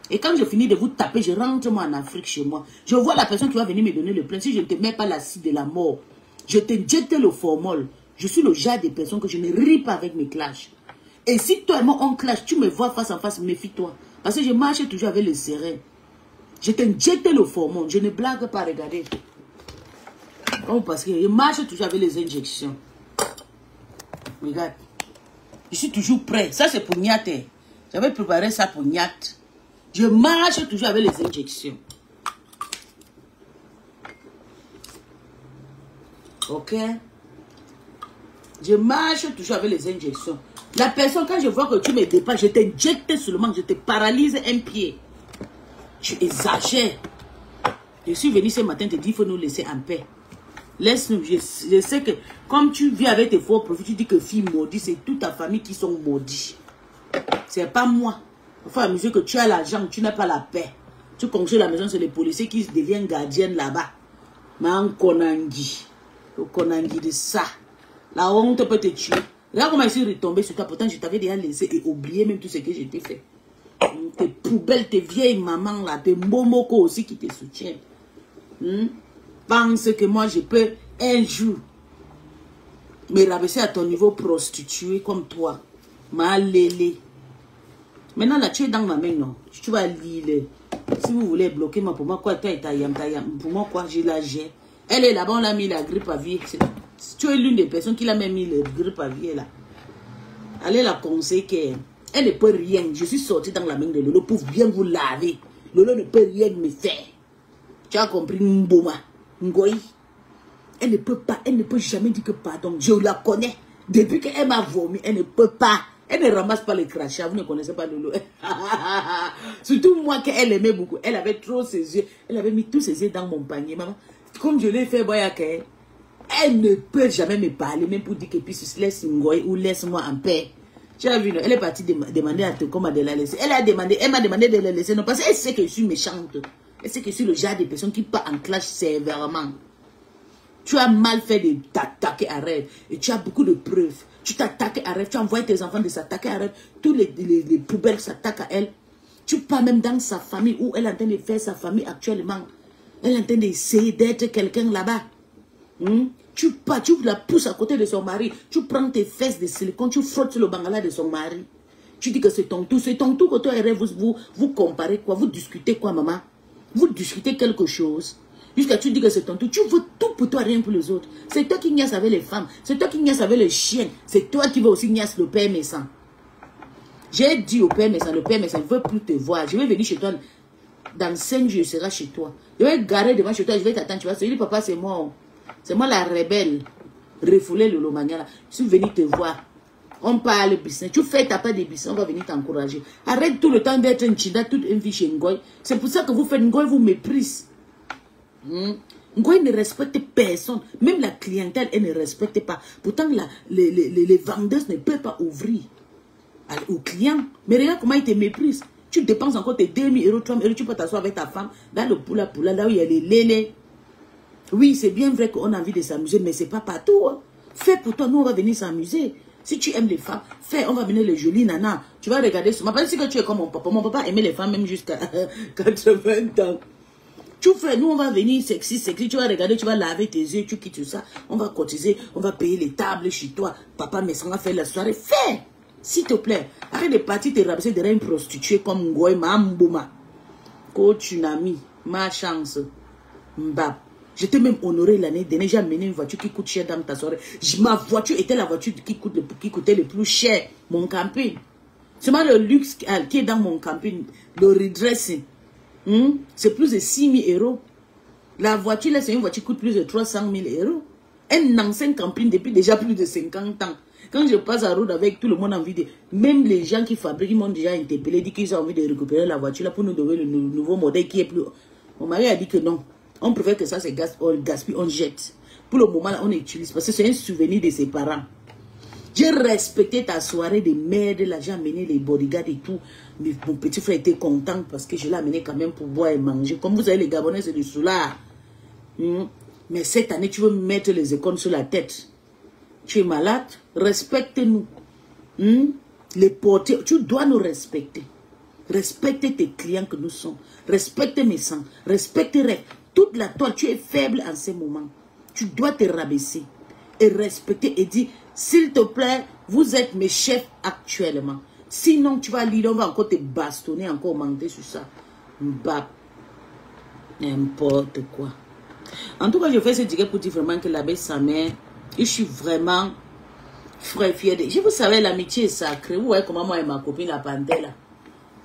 Et quand je finis de vous taper, je rentre moi en Afrique chez moi. Je vois la personne qui va venir me donner le plein. Si je ne te mets pas l'acide de la mort, je te jette le formol. Je suis le genre de personne que je ne ris pas avec mes clashs. Et si toi et moi on clash, tu me vois face en face, méfie-toi. Parce que je marche toujours avec le serein. Je te jette le formol. Je ne blague pas, regardez. Parce que je marche toujours avec les injections. Regarde. Je suis toujours prêt. Ça, c'est pour Niat. J'avais préparé ça pour Niat. Je marche toujours avec les injections. Ok? Je marche toujours avec les injections. La personne, quand je vois que tu me dépasses, je t'injecte seulement, je te paralyse un pied. Tu exagères. Je suis venu ce matin te dire, il faut nous laisser en paix. Laisse-nous. Je sais que, comme tu vis avec tes faux profits, tu dis que fille maudite, c'est toute ta famille qui sont maudits. C'est pas moi. Il faut amuser que tu as l'argent, tu n'as pas la paix. Tu construis la maison, c'est les policiers qui deviennent gardiens là-bas. Mais en Konangi. Le Konangi de ça. La honte peut te tuer. Regarde comment je suis retombé sur toi. Pourtant, je t'avais déjà laissé et oublié même tout ce que je t'ai fait. Tes poubelles, tes vieilles mamans là, tes momoko aussi qui te soutiennent. Pense que moi, je peux un jour me rabaisser à ton niveau prostitué comme toi. Ma lélé. Maintenant, là, tu es dans ma main, non? Tu vas lire. Si vous voulez bloquer moi, pour moi, quoi, toi, pour moi, quoi, j'ai la gère. Elle est là-bas, on l'a mis la grippe à vie. Tu es l'une des personnes qui l'a même mis la grippe à vie, là. Allez la conseiller qu'elle ne peut rien. Je suis sortie dans la main de Lolo pour bien vous laver. Lolo ne peut rien me faire. Tu as compris, Mboma, Ngoï. Elle ne peut pas, elle ne peut jamais dire que pardon. Je la connais. Depuis qu'elle m'a vomi, elle ne peut pas. Elle ne ramasse pas les crachats. Vous ne connaissez pas Lolo. Surtout moi qu'elle aimait beaucoup. Elle avait trop ses yeux. Elle avait mis tous ses yeux dans mon panier. Maman, comme je l'ai fait, elle ne peut jamais me parler, même pour dire que puis laisse Ngoï ou laisse-moi en paix. Tu as vu, elle est partie demander à Tokoma de la laisser. Elle m'a demandé de la laisser. Non, parce qu'elle sait que je suis méchante. Elle sait que je suis le genre de personne qui part en clash sévèrement. Tu as mal fait de t'attaquer à rêve. Et tu as beaucoup de preuves. Tu t'attaques à rêve. Tu envoies tes enfants de s'attaquer à rêve. Tous les poubelles s'attaquent à elle. Tu pars même dans sa famille où elle est en train de faire sa famille actuellement. Elle est en train d'essayer d'être quelqu'un là-bas. Tu pars, tu la pousses à côté de son mari. Tu prends tes fesses de silicone, tu frottes sur le bangala de son mari. Tu dis que c'est ton tout. C'est ton tout que toi et rêve, vous comparez quoi? Vous discutez quoi, maman? Vous discutez quelque chose. Jusqu'à tu dis que c'est ton tout. Tu veux tout pour toi, rien pour les autres. C'est toi qui niasse avec les femmes. C'est toi qui niasse avec les chiens. C'est toi qui veux aussi niasse le père méchant. J'ai dit au père méchant, le père méchant ne veut plus te voir. Je vais venir chez toi. Dans 5 jours, je serai chez toi. Je vais garer devant chez toi. Je vais t'attendre. Tu vas se dire, papa, c'est moi. C'est moi la rebelle. Refoulée le Lomagna. Je suis venu te voir. On parle business. Tu fais ta part de business. On va venir t'encourager. Arrête tout le temps d'être un chida, toute une fille chez Ngoï. C'est pour ça que vous faites Ngoï, vous méprise. Ngoï ne respecte personne. Même la clientèle, elle ne respecte pas. Pourtant, les vendeuses ne peuvent pas ouvrir aux clients. Mais regarde comment ils te méprisent. Tu dépenses encore tes 2000 euros, 3000 euros. Tu peux t'asseoir avec ta femme dans le poula, là où il y a les lélés. Oui, c'est bien vrai qu'on a envie de s'amuser, mais c'est pas partout. Hein. Fais pour toi, nous on va venir s'amuser. Si tu aimes les femmes, fais, on va venir les jolies nanas. Tu vas regarder sur moi. Parce que tu es comme mon papa. Mon papa aimait les femmes même jusqu'à 80 ans. Tu fais, nous on va venir sexy. Tu vas regarder, tu vas laver tes yeux, tu quittes tout ça. On va cotiser, on va payer les tables chez toi. Papa, mais ça va faire la soirée. Fais, s'il te plaît. Arrête de partir te rabaisser derrière une prostituée comme Ngoï, Mambouma. Coach Nami, ma chance. Mbap. Je t'ai même honoré l'année dernière. J'ai amené une voiture qui coûte cher dans ta soirée. Ma voiture était la voiture qui coûtait le plus cher. Mon camping. C'est moi le luxe qui est dans mon camping. Le redressing. C'est plus de 6 000 euros. La voiture là, c'est une voiture qui coûte plus de 300 000 euros. Un ancien camping depuis déjà plus de 50 ans. Quand je passe à route avec tout le monde a envie de... Même les gens qui fabriquent, ils m'ont déjà interpellé, dit qu'ils ont envie de récupérer la voiture là pour nous donner le nouveau modèle qui est plus... Mon mari a dit que non. On préfère que ça se gaspille, on jette. Pour le moment, là, on utilise. Parce que c'est un souvenir de ses parents. J'ai respecté ta soirée de merde. Là, j'ai amené les bodyguards et tout. Mais mon petit frère était content parce que je l'ai amené quand même pour boire et manger. Comme vous savez, les Gabonais, c'est du soulard. Mais cette année, tu veux mettre les écoles sur la tête. Tu es malade. Respecte-nous. Les portiers, tu dois nous respecter. Respecte tes clients que nous sommes. Respecte mes sangs. Respecte tes rêves. Toute la toi, tu es faible en ces moments. Tu dois te rabaisser. Et respecter et dire, s'il te plaît, vous êtes mes chefs actuellement. Sinon, tu vas lire, on va encore te bastonner, encore monter sur ça. Bah, n'importe quoi. En tout cas, je fais ce direct pour dire vraiment que l'abbé Samer, je suis vraiment très fière de... Vous savez, l'amitié est sacrée. Vous voyez comment moi et ma copine, la panthère, là.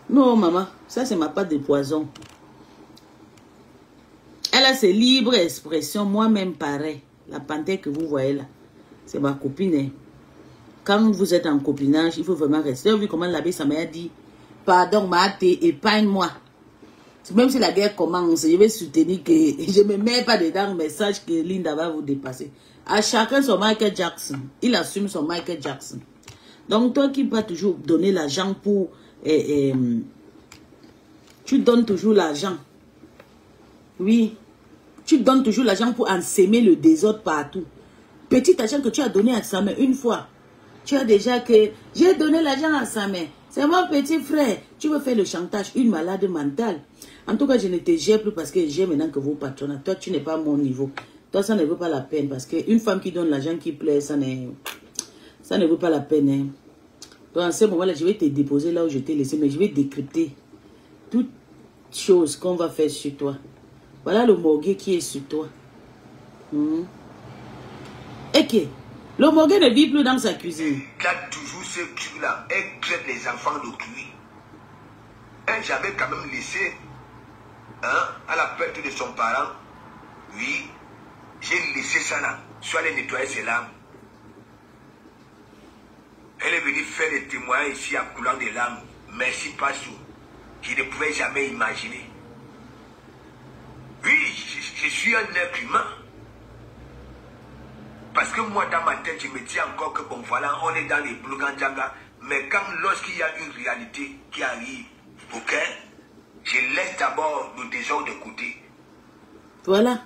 Non, maman, ça, c'est ma pâte de poison. Elle a ses libres expressions, moi-même pareil. La panthère que vous voyez là, c'est ma copine. Hein. Quand vous êtes en copinage, il faut vraiment rester. Vous avez vu comment l'abbé Samer a dit, pardon, Maté, épargne-moi. Même si la guerre commence, je vais soutenir que je ne me mets pas dedans le message que Linda va vous dépasser. À chacun son Michael Jackson. Il assume son Michael Jackson. Donc toi qui vas toujours donner l'argent pour... tu donnes toujours l'argent. Oui. Tu donnes toujours l'argent pour enseimer le désordre partout. Petit argent que tu as donné à sa mère une fois. Tu as déjà que... J'ai donné l'argent à sa mère. C'est mon petit frère. Tu veux faire le chantage, une malade mentale. En tout cas, je ne te gère plus parce que j'ai maintenant que vos patrons. Toi, tu n'es pas à mon niveau. Toi, ça ne vaut pas la peine. Parce qu'une femme qui donne l'argent qui plaît, ça ne vaut pas la peine. Hein. Donc, en ce moment-là, je vais te déposer là où je t'ai laissé. Mais je vais décrypter toutes choses qu'on va faire sur toi. Voilà le morgue qui est sur toi. Et que le morgue ne vit plus dans sa cuisine.
Il a toujours ce truc-là. Elle traite les enfants de cuit. J'avais quand même laissé, à la perte de son parent, oui, j'ai laissé ça là. Soit aller nettoyer ses larmes. Elle est venue faire des témoignages ici en coulant des larmes. Merci, Passou. Je ne pouvais jamais imaginer. Oui, je suis un être humain. Parce que moi, dans ma tête, je me dis encore que bon, voilà, on est dans les Blogandjanga. Mais quand lorsqu'il y a une réalité qui arrive, ok, je laisse d'abord le désordre de côté.
Voilà.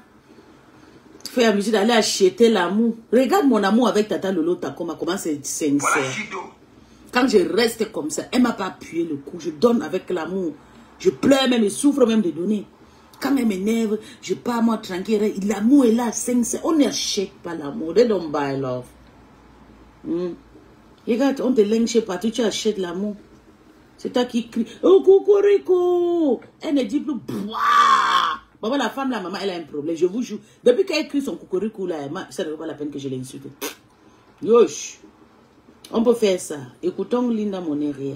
Fais la musique d'aller acheter l'amour. Regarde mon amour avec Tata Lolo Takoma, comment c'est sincère.
Voilà, Sido.
Quand je reste comme ça, elle ne m'a pas appuyé le coup. Je donne avec l'amour. Je pleure même, je souffre même de donner. Quand elle m'énerve, je pars moi tranquille. L'amour est là, sincère. On n'achète pas l'amour. They don't buy love. Regarde, on te lynche partout, tu achètes l'amour. C'est toi qui crie. Oh, Cocorico! Elle ne dit plus. Bon, la femme, la maman, elle a un problème. Je vous jure. Depuis qu'elle crie son Cocorico, là, ça ne vaut pas la peine que je l'insulte. Yosh. On peut faire ça. Écoutons Linda Monéria.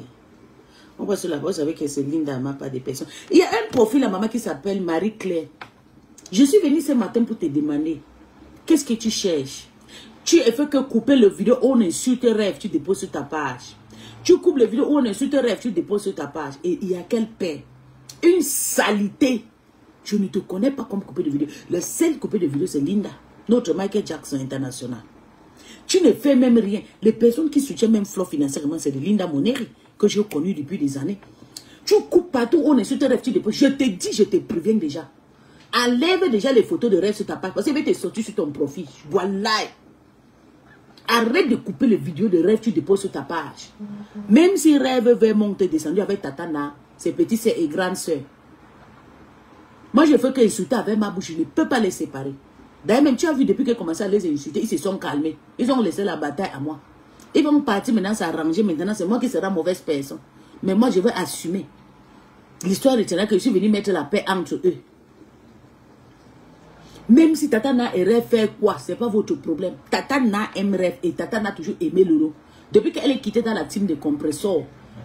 On va sur la base avec c'est Linda, ma pas de personne. Il y a un profil à maman qui s'appelle Marie-Claire. Je suis venue ce matin pour te demander. Qu'est-ce que tu cherches? Tu as fait que couper le vidéo, on insulte rêve, tu déposes sur ta page. Tu coupes le vidéo, on insulte rêve, tu déposes sur ta page. Et il y a quel paix? Une saleté. Je ne te connais pas comme couper de vidéo. Le seul coupé de vidéo, c'est Linda. Notre Michael Jackson international. Tu ne fais même rien. Les personnes qui soutiennent même Flo financièrement, c'est de Linda Moneri, que j'ai connu depuis des années. Tu coupes partout, on insulte rêve, tu déposes. Je te dis, je te préviens déjà. Enlève déjà les photos de rêve sur ta page. Parce qu'il va te sortir sur ton profil. Voilà. Arrête de couper les vidéos de rêve, tu déposes sur ta page. Même si rêve veut monter, descendre avec Tatana, ses petites sœurs et grandes sœurs. Moi, je fais que insulter avec ma bouche, je ne peux pas les séparer. D'ailleurs, même tu as vu, depuis qu'ils ont commencé à les insulter, ils se sont calmés. Ils ont laissé la bataille à moi. Ils vont partir maintenant, s'arranger. Maintenant, c'est moi qui serai mauvaise personne. Mais moi, je vais assumer. L'histoire retiendra que je suis venu mettre la paix entre eux. Même si Tatana et Rêve fait quoi, c'est pas votre problème. Tatana aime Rêve et Tatana a toujours aimé Lolo. Depuis qu'elle est quittée dans la team de compresseur,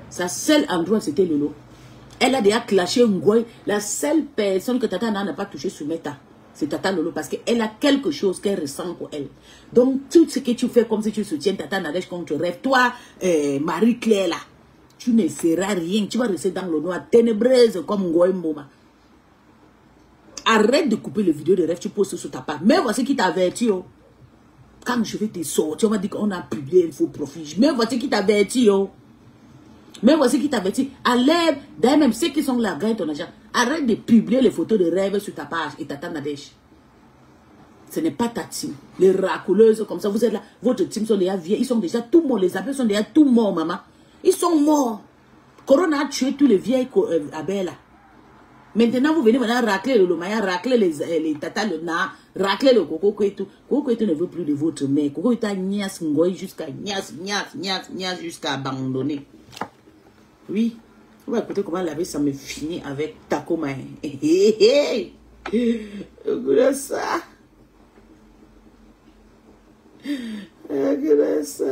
sa seul endroit c'était Lolo. Elle a déjà clashé Ngoy. La seule personne que Tatana n'a pas touché sur Meta, c'est Tata Lolo parce qu'elle a quelque chose qu'elle ressent pour elle. Donc tout ce que tu fais comme si tu soutiens Tata Nadège contre Rêve, toi, Marie-Claire là, tu ne feras rien. Tu vas rester dans le noir ténébreuse comme Ngoy Mboma. Arrête de couper les vidéos de Rêve, tu postes sur ta page. Mais voici qui t'avertit. Oh. Quand je vais te sortir, on va dire qu'on a publié un faux profil. Mais voici qui t'avertit. Oh. Mais voici qui t'avertit. Enlève, d'ailleurs même ceux qui sont là, gagne ton argent. Arrête de publier les photos de Rêve sur ta page et Tata Nadège. Ce n'est pas ta team. Les racoleuses comme ça, vous êtes là. Votre team sont déjà vieux. Ils sont déjà tout morts. Les appels sont déjà tout morts, maman. Ils sont morts. Corona a tué tous les vieilles abeilles là. Maintenant, vous venez maintenant racler le lomaya, racler les tatas, le na, racler le coco Kwetu. Coco Kwetu ne veut plus de votre mère. Coco Kwetu a nias ngoy jusqu'à nias jusqu'à abandonner. Oui. On va écouter comment la vie ça me finit avec Takoma. Regarde ça. Regarde ça.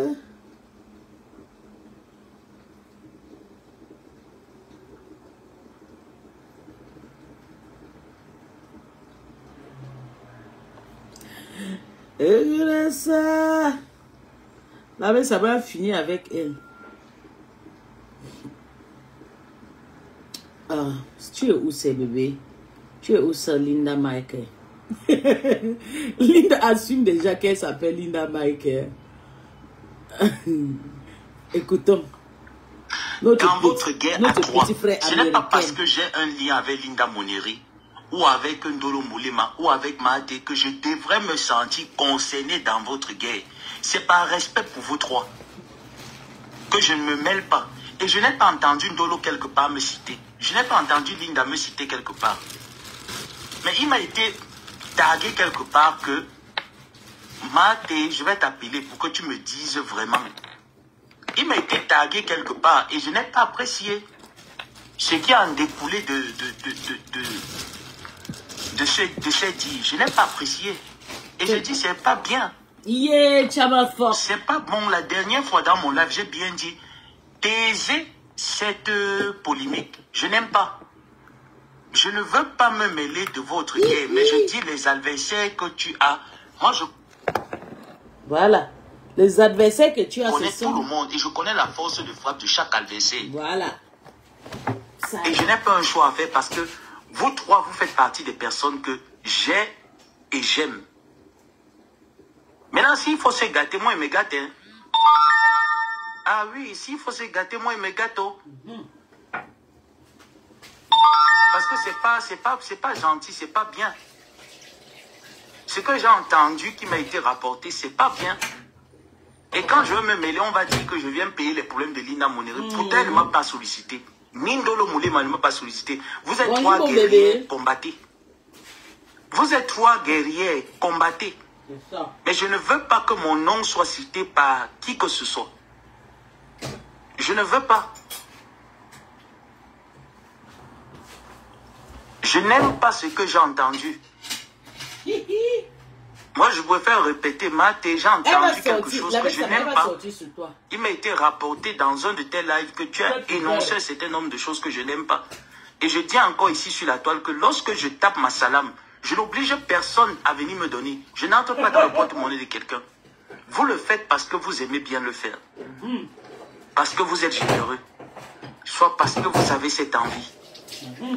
Regarde ça. La vie ça va finir avec elle. Ah, tu es où c'est bébé? Tu es où ça, Linda Michael? Linda assume déjà qu'elle s'appelle Linda Michael. Écoutons.
Dans votre guerre à trois, ce n'est pas parce que j'ai un lien avec Linda Moneri ou avec Ndolo Moulema ou avec Mahate que je devrais me sentir concerné dans votre guerre. C'est par respect pour vous trois que je ne me mêle pas. Et je n'ai pas entendu Ndolo quelque part me citer. Je n'ai pas entendu Linda me citer quelque part. Mais il m'a été tagué quelque part que Mahate, je vais t'appeler pour que tu me dises vraiment. Il m'a été tagué quelque part et je n'ai pas apprécié ce qui a en découlé de ces dits. Je n'ai pas apprécié. Et je dis, c'est pas bien. C'est pas bon. La dernière fois dans mon live, j'ai bien dit, taisez cette polémique. Je n'aime pas. Je ne veux pas me mêler de votre guerre, mais je dis les adversaires que tu as. Moi, je...
Voilà. Les adversaires que tu as,
je connais tout le monde et je connais la force de frappe de chaque adversaire.
Voilà. Ça...
Et je n'ai pas un choix à faire parce que vous trois, vous faites partie des personnes que j'ai et j'aime. Maintenant, s'il faut se gâter, moi, il me gâte. Hein. Ah oui, s'il faut se gâter, moi, il me gâte. Parce que c'est pas gentil, c'est pas bien. Ce que j'ai entendu qui m'a été rapporté, c'est pas bien. Et quand je veux me mêler, on va dire que je viens payer les problèmes de Linda Moneri. Pourtant, elle ne m'a pas sollicité. Mindolo Moulema ne m'a pas sollicité. Vous êtes trois guerriers, combattez. Vous êtes trois guerriers, combattez. Mais je ne veux pas que mon nom soit cité par qui que ce soit. Je ne veux pas. Je n'aime pas ce que j'ai entendu. Moi, je préfère répéter, Mahate, j'ai entendu quelque chose que je n'aime pas. Il m'a été rapporté dans un de tes lives que tu as énoncé un certain nombre de choses que je n'aime pas. Et je dis encore ici sur la toile que lorsque je tape ma salam, je n'oblige personne à venir me donner. Je n'entre pas dans le porte-monnaie de quelqu'un. Vous le faites parce que vous aimez bien le faire. Parce que vous êtes généreux. Soit parce que vous avez cette envie.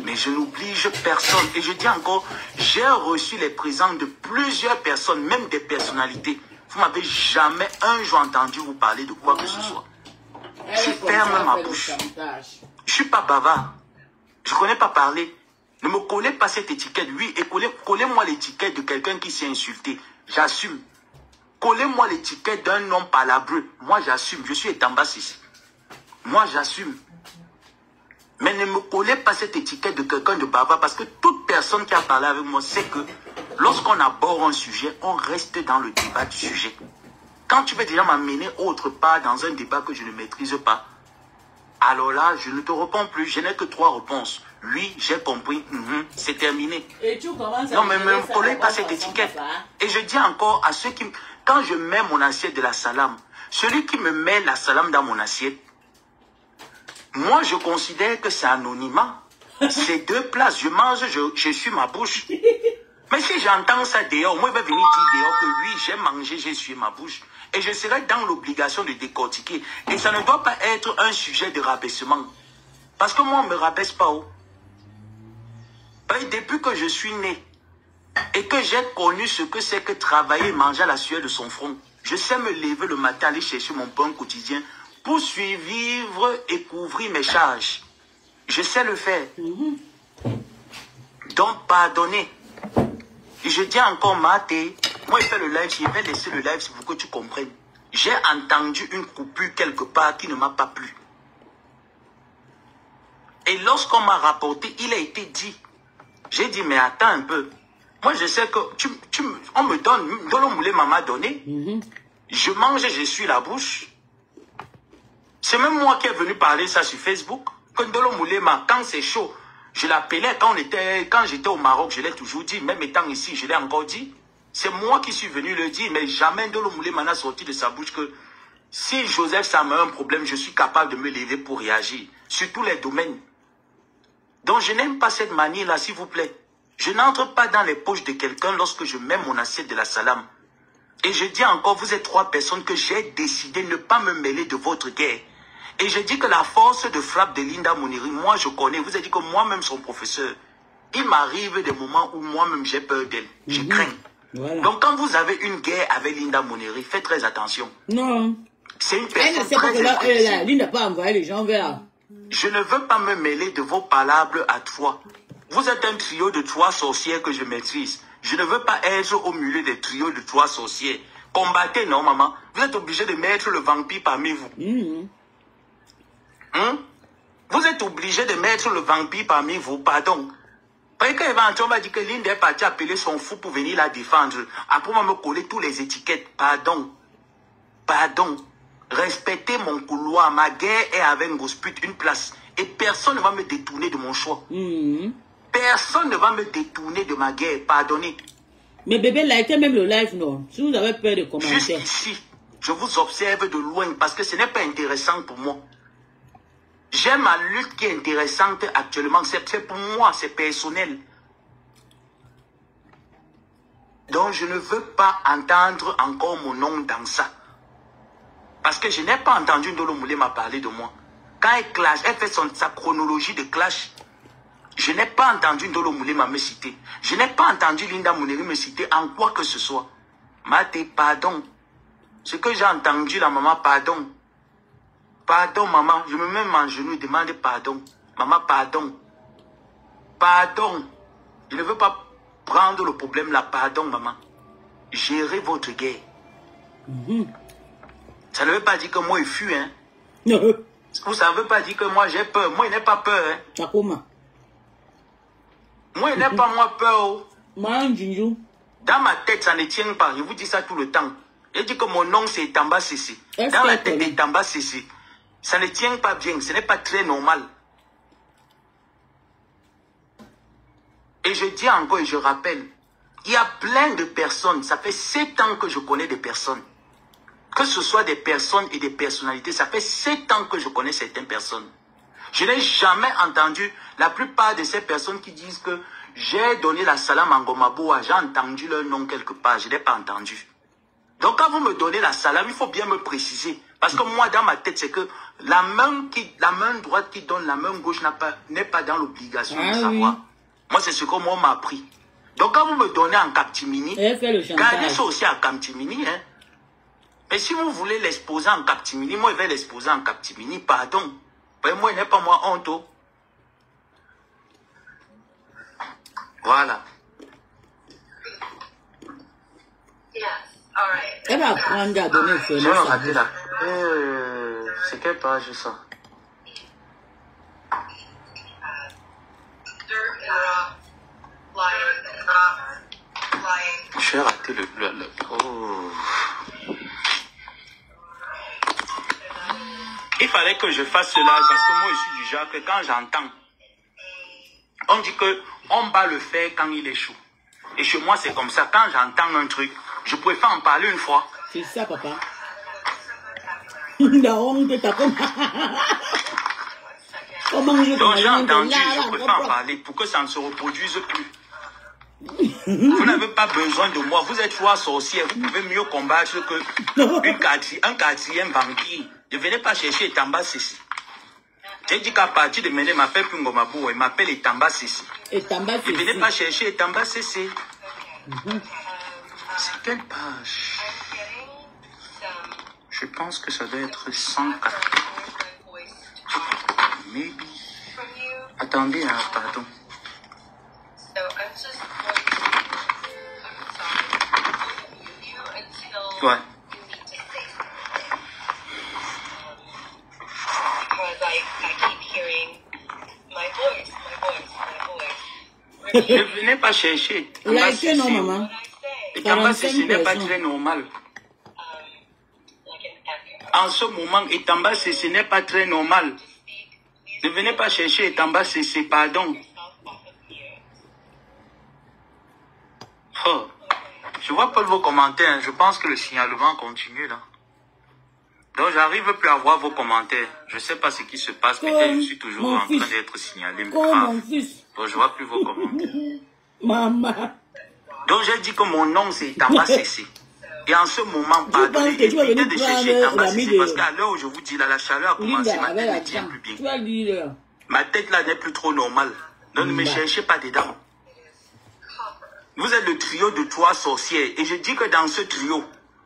Mais je n'oblige personne. Et je dis encore, j'ai reçu les présents de plusieurs personnes, même des personnalités. Vous m'avez jamais un jour entendu vous parler de quoi que ce soit. Je ferme ma bouche. Je suis pas bavard. Je connais pas parler. Ne me collez pas cette étiquette. Oui, et collez-moi l'étiquette de quelqu'un qui s'est insulté. J'assume. Collez-moi l'étiquette d'un homme palabreux. Moi, j'assume. Je suis étambassiste. Moi, j'assume. Mais ne me collez pas cette étiquette de quelqu'un de bavard parce que toute personne qui a parlé avec moi sait que lorsqu'on aborde un sujet, on reste dans le débat du sujet. Quand tu veux déjà m'amener autre part dans un débat que je ne maîtrise pas, alors là, je ne te réponds plus. Je n'ai que 3 réponses. Oui, j'ai compris. C'est terminé.
Et tu commences à
non, mais ne me collez pas cette étiquette. Et je dis encore à ceux qui... Quand je mets mon assiette de la salam, celui qui me met la salam dans mon assiette, moi, je considère que c'est anonymat. C'est 2 places. Je mange, je suis ma bouche. Mais si j'entends ça dehors, moi, il va venir dire dehors que oui, j'ai mangé, j'ai sué ma bouche. Et je serai dans l'obligation de décortiquer. Et ça ne doit pas être un sujet de rabaissement. Parce que moi, on ne me rabaisse pas. Depuis que je suis né et que j'ai connu ce que c'est que travailler et manger à la sueur de son front, je sais me lever le matin, aller chercher mon pain quotidien pour suivre et couvrir mes charges. Je sais le faire. Donc, pardonnez. Et je dis encore, Mahate, moi, il fait le live, je vais laisser le live, c'est pour que tu comprennes. J'ai entendu une coupure quelque part qui ne m'a pas plu. Et lorsqu'on m'a rapporté, il a été dit. J'ai dit, mais attends un peu. Moi, je sais que on me donne, Ndolo Moulema m'a donné. Je mange et je suis la bouche. C'est même moi qui est venu parler ça sur Facebook. Que Ndolo Moulema, quand c'est chaud, je l'appelais quand j'étais au Maroc, je l'ai toujours dit. Même étant ici, je l'ai encore dit. C'est moi qui suis venu le dire, mais jamais Ndolo Moulema n'a sorti de sa bouche que si Joseph ça m'a un problème, je suis capable de me lever pour réagir. Sur tous les domaines. Donc je n'aime pas cette manie-là, s'il vous plaît. Je n'entre pas dans les poches de quelqu'un lorsque je mets mon assiette de la salam. Et je dis encore, vous êtes 3 personnes que j'ai décidé de ne pas me mêler de votre guerre. Et je dis que la force de frappe de Linda Mouniri, moi je connais. Vous avez dit que moi-même son professeur, il m'arrive des moments où moi-même j'ai peur d'elle. Je crains. Voilà. Donc quand vous avez une guerre avec Linda Mouniri, faites très attention. Non. C'est une personne
elle ne sait pas que Linda n'a pas envoyé les gens vers.
Je ne veux pas me mêler de vos palabres à 3. Vous êtes un trio de 3 sorcières que je maîtrise. Je ne veux pas être au milieu des trios de 3 sorcières. Combattez, non, maman. Vous êtes obligé de mettre le vampire parmi vous. Vous êtes obligé de mettre le vampire parmi vous, pardon. Parce qu'éventuellement, on va dire que Linda est partie appeler son fou pour venir la défendre. Après, on va me coller toutes les étiquettes. Pardon. Pardon. Respectez mon couloir. Ma guerre est avec Ngosput, une place. Et personne ne va me détourner de mon choix. Personne ne va me détourner de ma guerre. Pardonnez.
Mais bébé, likez même le live, non? Si vous avez peur de commenter.
Juste ici, je vous observe de loin parce que ce n'est pas intéressant pour moi. J'ai ma lutte qui est intéressante actuellement. C'est pour moi, c'est personnel. Donc, je ne veux pas entendre encore mon nom dans ça. Parce que je n'ai pas entendu Ndolo Moulema parler de moi. Quand elle clash, elle fait sa chronologie de clash. Je n'ai pas entendu Ndolo Moulema me citer. Je n'ai pas entendu Linda Mouniri me citer en quoi que ce soit. Maté, pardon. Ce que j'ai entendu, la maman, pardon. Pardon, maman. Je me mets en genou et demande pardon. Maman, pardon. Pardon. Je ne veux pas prendre le problème là. Pardon, maman. Gérez votre guerre. Ça ne veut pas dire que moi, je fuis, hein. Ou ça ne veut pas dire que moi, j'ai peur. Moi, il n'ai pas peur, hein. Moi, il n'ai pas moi peur. Dans ma tête, ça ne tient pas. Je vous dis ça tout le temps. Je dis que mon nom, c'est Tamba Sissi. Dans la tête de Tamba Sissi, ça ne tient pas bien. Ce n'est pas très normal. Et je dis encore et je rappelle, il y a plein de personnes. Ça fait 7 ans que je connais des personnes. Que ce soit des personnes et des personnalités, ça fait 7 ans que je connais certaines personnes. Je n'ai jamais entendu la plupart de ces personnes qui disent que j'ai donné la salam à Ngomaboua, j'ai entendu leur nom quelque part, je n'ai pas entendu. Donc quand vous me donnez la salam, il faut bien me préciser. Parce que moi, dans ma tête, c'est que la main droite qui donne, la main gauche n'est pas dans l'obligation de savoir. Moi, c'est ce que moi m'a appris. Donc quand vous me donnez en Captimini, gardez ça aussi en Captimini, hein. Mais si vous voulez l'exposer en Captimini, moi, je vais l'exposer en Captimini, pardon. Moi, il n'est pas moi honte. Voilà.
Elle va apprendre à donner
je vais regarder là. C'est quelle page ça? Je vais rater le... Oh. Il fallait que je fasse cela parce que moi je suis du genre que quand j'entends, on dit que on bat le fer quand il est chaud. Et chez moi c'est comme ça, quand j'entends un truc, je préfère en parler une fois.
C'est ça papa. La honte t'as comme...
Donc j'ai entendu, je préfère en parler pour que ça ne se reproduise plus. Vous n'avez pas besoin de moi, vous êtes 3 sorcières, vous pouvez mieux combattre un 4e vampire. Ne venez pas chercher Tamba Sissi. J'ai dit qu'à partir de maintenant, il m'appelle plus Ngomabou, il m'appelle Tamba Sissi. Ne venez pas chercher Tamba Sissi. C'est quelle page? Je pense que ça doit être 104. Maybe. Attendez, hein, pardon. Ouais. Ne venez pas chercher.
Like, non, maman.
Et Tamba, ce n'est pas très normal. En ce moment, Etamba, ce n'est pas très normal. Ne venez pas chercher Etamba, c'est pardon. Oh, je vois pas vos commentaires. Je pense que le signalement continue là. Donc, j'arrive plus à voir vos commentaires. Je sais pas ce qui se passe. Peut-être je suis toujours en train d'être signalé.
Mon fils.
Donc, je vois plus vos commentaires.
Maman.
Donc, j'ai dit que mon nom, c'est Etamba CC. Et en ce moment, pardon, évitez de chercher Etamba CC. Parce qu'à l'heure où je vous dis, là, la chaleur a commencé. Ma tête ne tient plus bien. Ma tête, là, n'est plus trop normale. Donc, ne me cherchez pas dedans. Vous êtes le trio de 3 sorcières. Et je dis que dans ce trio,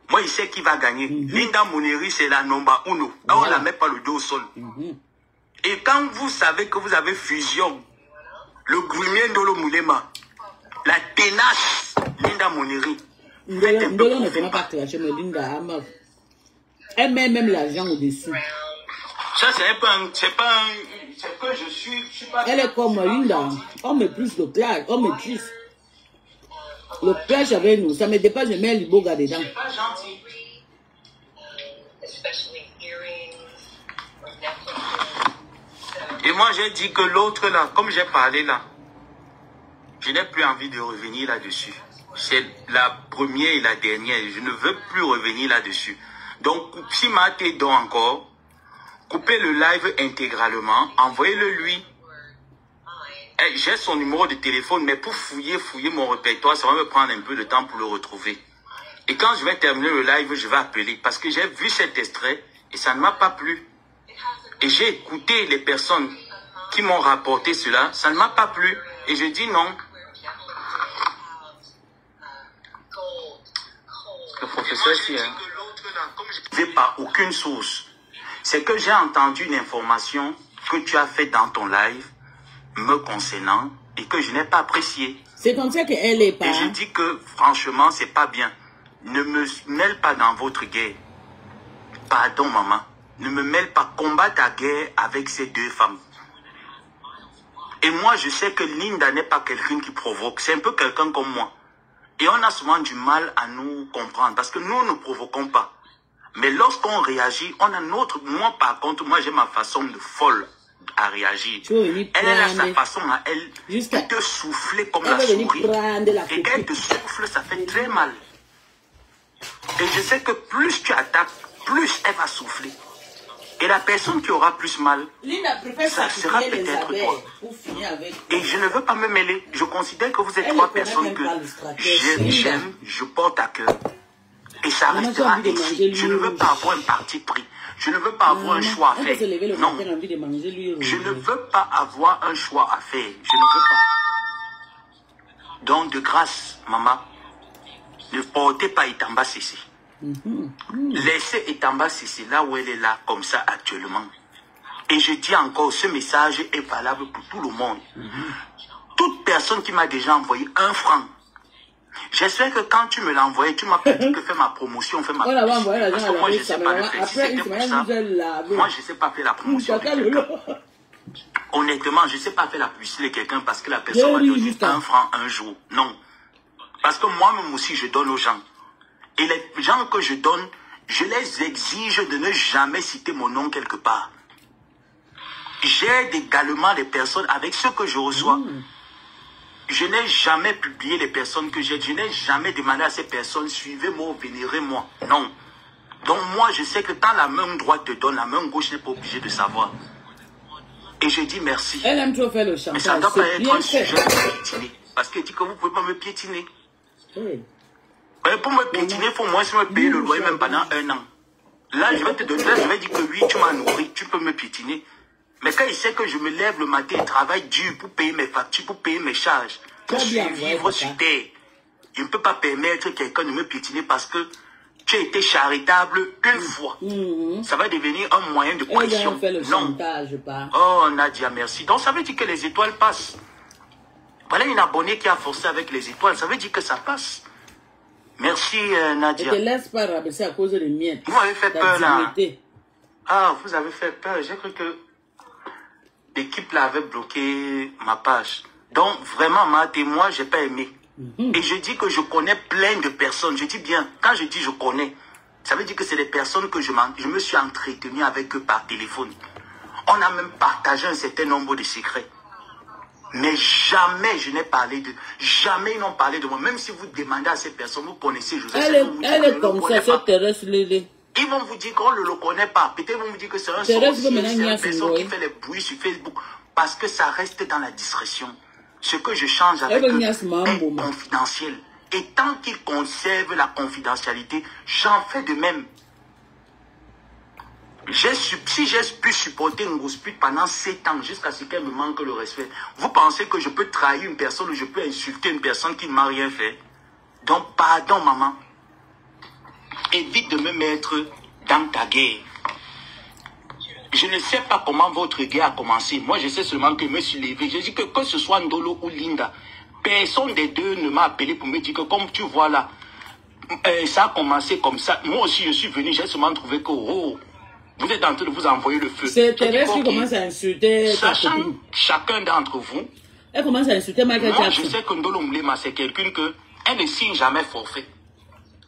moi, il sait qui va gagner. Linda Moneri, c'est la number 1. On ne la met pas le dos au sol. Et quand vous savez que vous avez fusion, le grumien de l'Omulema, la tenace Linda Moneri,
Ndolo ne peut pas cracher, mais Linda, elle met même l'argent au-dessus.
Ça, c'est pas c'est que je suis pas...
Elle est comme Linda. On met plus de classe, on met plus. Le clash avec nous, ça me dépasse, je mets l'iboga dedans.
C'est pas gentil. Et moi, j'ai dit que l'autre là, comme j'ai parlé là, je n'ai plus envie de revenir là-dessus. C'est la première et la dernière. Je ne veux plus revenir là-dessus. Donc, si Maté donne encore, coupez le live intégralement, envoyez-le lui. J'ai son numéro de téléphone, mais pour fouiller mon répertoire, ça va me prendre un peu de temps pour le retrouver. Et quand je vais terminer le live, je vais appeler. Parce que j'ai vu cet extrait et ça ne m'a pas plu. Et j'ai écouté les personnes qui m'ont rapporté cela, ça ne m'a pas plu. Et je dis non. Le professeur ici, je n'ai pas aucune source. C'est que j'ai entendu une information que tu as faite dans ton live me concernant et que je n'ai pas apprécié.
C'est comme ça qu'elle est pas.
Et je dis que franchement, c'est pas bien. Ne me mêle pas dans votre guerre. Pardon, maman. Ne me mêle pas. Combat ta guerre avec ces 2 femmes. Et moi, je sais que Linda n'est pas quelqu'un qui provoque. C'est un peu quelqu'un comme moi. Et on a souvent du mal à nous comprendre parce que nous ne provoquons pas. Mais lorsqu'on réagit, on a notre... Moi, par contre, moi, j'ai ma façon de folle à réagir. Elle a sa façon à elle de te souffler comme la souris. Et quand elle te souffle, ça fait très mal. Et je sais que plus tu attaques, plus elle va souffler. Et la personne qui aura plus mal, ça sera peut-être toi. Et je ne veux pas me mêler. Je considère que vous êtes 3 personnes que j'aime, je porte à cœur. Et ça restera ainsi. Je ne veux pas avoir un parti pris. Je ne veux pas avoir un choix à faire. Non. Je ne veux pas avoir un choix à faire. Je ne veux pas. Donc, de grâce, maman, ne portez pas Etamba CC. Laissez Etamba CC là où elle est là, comme ça, actuellement. Et je dis encore, ce message est valable pour tout le monde. Toute personne qui m'a déjà envoyé 1 franc, j'espère que quand tu me l'as envoyé, tu m'as pas dit que fais ma promotion, fais ma promotion. Parce que moi, je ne sais pas le faire. Si c'était pour ça, moi, je ne sais pas faire la promotion de quelqu'un. Honnêtement, je ne sais pas faire la publicité de quelqu'un parce que la personne m'a donné 1 franc un jour. Non. Parce que moi-même aussi, je donne aux gens. Et les gens que je donne, je les exige de ne jamais citer mon nom quelque part. J'aide également les personnes avec ce que je reçois. Je n'ai jamais publié les personnes que j'aide. Je n'ai jamais demandé à ces personnes, suivez-moi, vénérez-moi. Non. Donc moi, je sais que quand la main droite te donne, la main gauche n'est pas obligée de savoir. Et je dis merci.
Elle aime trop faire le chantage.
Mais ça ne doit pas être un sujet de piétiner. Parce qu'elle dit que vous ne pouvez pas me piétiner. Pour me piétiner, il faut moins me payer le loyer même pendant 1 an. Là, je vais te donner, je vais dire que oui, tu m'as nourri, tu peux me piétiner. Mais quand il sait que je me lève le matin et travaille dur pour payer mes factures, pour payer mes charges, pour vivre sur terre, je ne peux pas permettre quelqu'un de me piétiner parce que tu as été charitable une fois. Ça va devenir un moyen de pression. Non. Oh, Nadia, merci. Donc, ça veut dire que les étoiles passent. Voilà une abonnée qui a forcé avec les étoiles. Ça veut dire que ça passe. Merci, Nadia.
Ne te laisse pas rabaisser à cause des miettes.
Vous m'avez fait peur, là. Ah, vous avez fait peur. J'ai cru que l'équipe là avait bloqué ma page. Donc, vraiment, Maté, moi, je n'ai pas aimé. Et je dis que je connais plein de personnes. Je dis bien, quand je dis je connais, ça veut dire que c'est des personnes que je me suis entretenu avec eux par téléphone. On a même partagé un certain nombre de secrets. Mais jamais je n'ai parlé d'eux. Jamais ils n'ont parlé de moi. Même si vous demandez à ces personnes, vous connaissez Joseph.
Elle est comme ça, cette Thérèse Lélé.
Ils vont vous dire qu'on ne le connaît pas. Peut-être ils vont vous dire que c'est un sorcier, c'est une personne qui fait les bruits sur Facebook. Parce que ça reste dans la discrétion. Ce que je change avec eux est confidentiel. Et tant qu'ils conservent la confidentialité, j'en fais de même. Si j'ai pu supporter une grosse pute pendant 7 ans, jusqu'à ce qu'elle me manque le respect, vous pensez que je peux trahir une personne ou je peux insulter une personne qui ne m'a rien fait? Donc, pardon, maman. Évite de me mettre dans ta guerre. Je ne sais pas comment votre guerre a commencé. Moi, je sais seulement que je me suis levé. Je dis que ce soit Ndolo ou Linda, personne des deux ne m'a appelé pour me dire que, comme tu vois là, ça a commencé comme ça. Moi aussi, je suis venu, j'ai seulement trouvé que, oh, vous êtes en train de vous envoyer le feu.
C'est Thérèse qui commence à insulter.
Sachant chacun d'entre vous,
elle commence à insulter Michael Jackson.
Je sais que Ndolo Moulema, c'est quelqu'un que elle ne signe jamais forfait.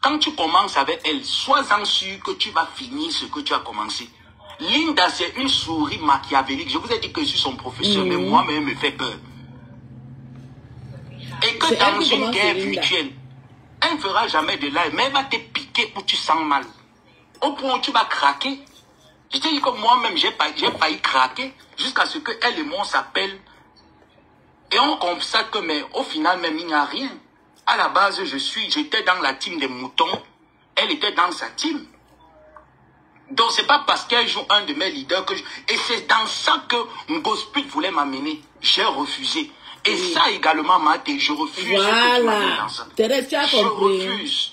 Quand tu commences avec elle, sois-en sûr que tu vas finir ce que tu as commencé. Linda, c'est une souris machiavélique. Je vous ai dit que je suis son professeur, mais moi-même, elle me fait peur. Et que dans une guerre virtuelle, elle ne fera jamais de live, mais elle va te piquer où tu sens mal. Au point où tu vas craquer. Je te dis que moi-même, j'ai failli craquer jusqu'à ce qu'elle et moi s'appellent. Et on constate que, mais au final, même, il n'y a rien. À la base, j'étais dans la team des moutons. Elle était dans sa team. Donc, c'est pas parce qu'elle joue un de mes leaders que et c'est dans ça que Ngospit voulait m'amener. J'ai refusé. Et ça également, Maté, je refuse que tu m'amènes dans ça.
Thérèse, tu as compris.
Je refuse.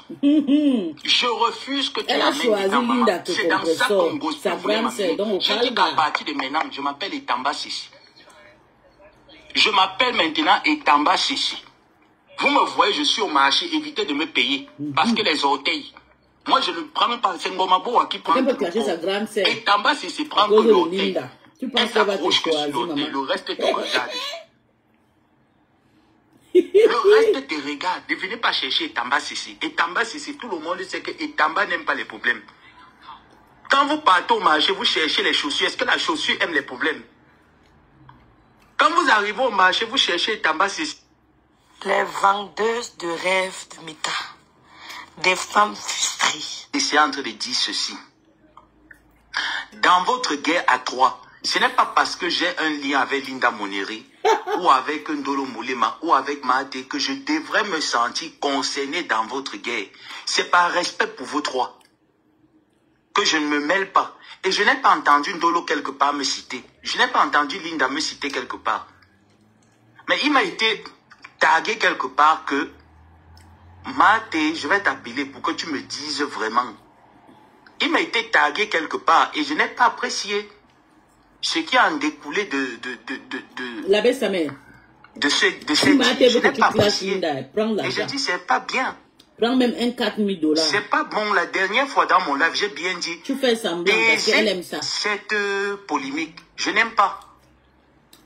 Je refuse que tu m'amènes dans maman. C'est dans ça que Ngospit voulait m'amener. Je dis qu'à partir de maintenant, je m'appelle Etamba Sissi. Je m'appelle maintenant Etamba Sissi. Vous me voyez, je suis au marché, évitez de me payer. Parce que les orteils. Moi, je ne prends pas. C'est Ngomabo qui prend.
Elle peut cacher sa grande sœur.
Et Tamba, c'est prendre que l'orteil.
Tu penses qu'elle va te choisir, maman.
Le reste te regarde. Le reste te regarde. Ne venez pas chercher Etamba Sissi. Etamba Sissi, tout le monde sait que Etamba n'aime pas les problèmes. Quand vous partez au marché, vous cherchez les chaussures. Est-ce que la chaussure aime les problèmes? Quand vous arrivez au marché, vous cherchez Etamba Sissi.
Les vendeuses de rêves de Mita. Des femmes frustrées.
Je suis en train de dire ceci. Dans votre guerre à 3, ce n'est pas parce que j'ai un lien avec Linda Moneri ou avec Ndolo Moulema ou avec Maté que je devrais me sentir concerné dans votre guerre. C'est par respect pour vous trois que je ne me mêle pas. Et je n'ai pas entendu Ndolo quelque part me citer. Je n'ai pas entendu Linda me citer quelque part. Mais il m'a été tagué quelque part que Maté, je vais t'appeler pour que tu me dises vraiment. Il m'a été tagué quelque part et je n'ai pas apprécié ce qui a en découlé de
l'abbé sa mère.
De cette je n'ai pas apprécié. Et je dis, c'est pas bien.
Prends même un 4 000 $.
C'est pas bon. La dernière fois dans mon live, j'ai bien dit.
Tu fais semblant parce qu'elle aime ça.
Cette polémique, je n'aime pas.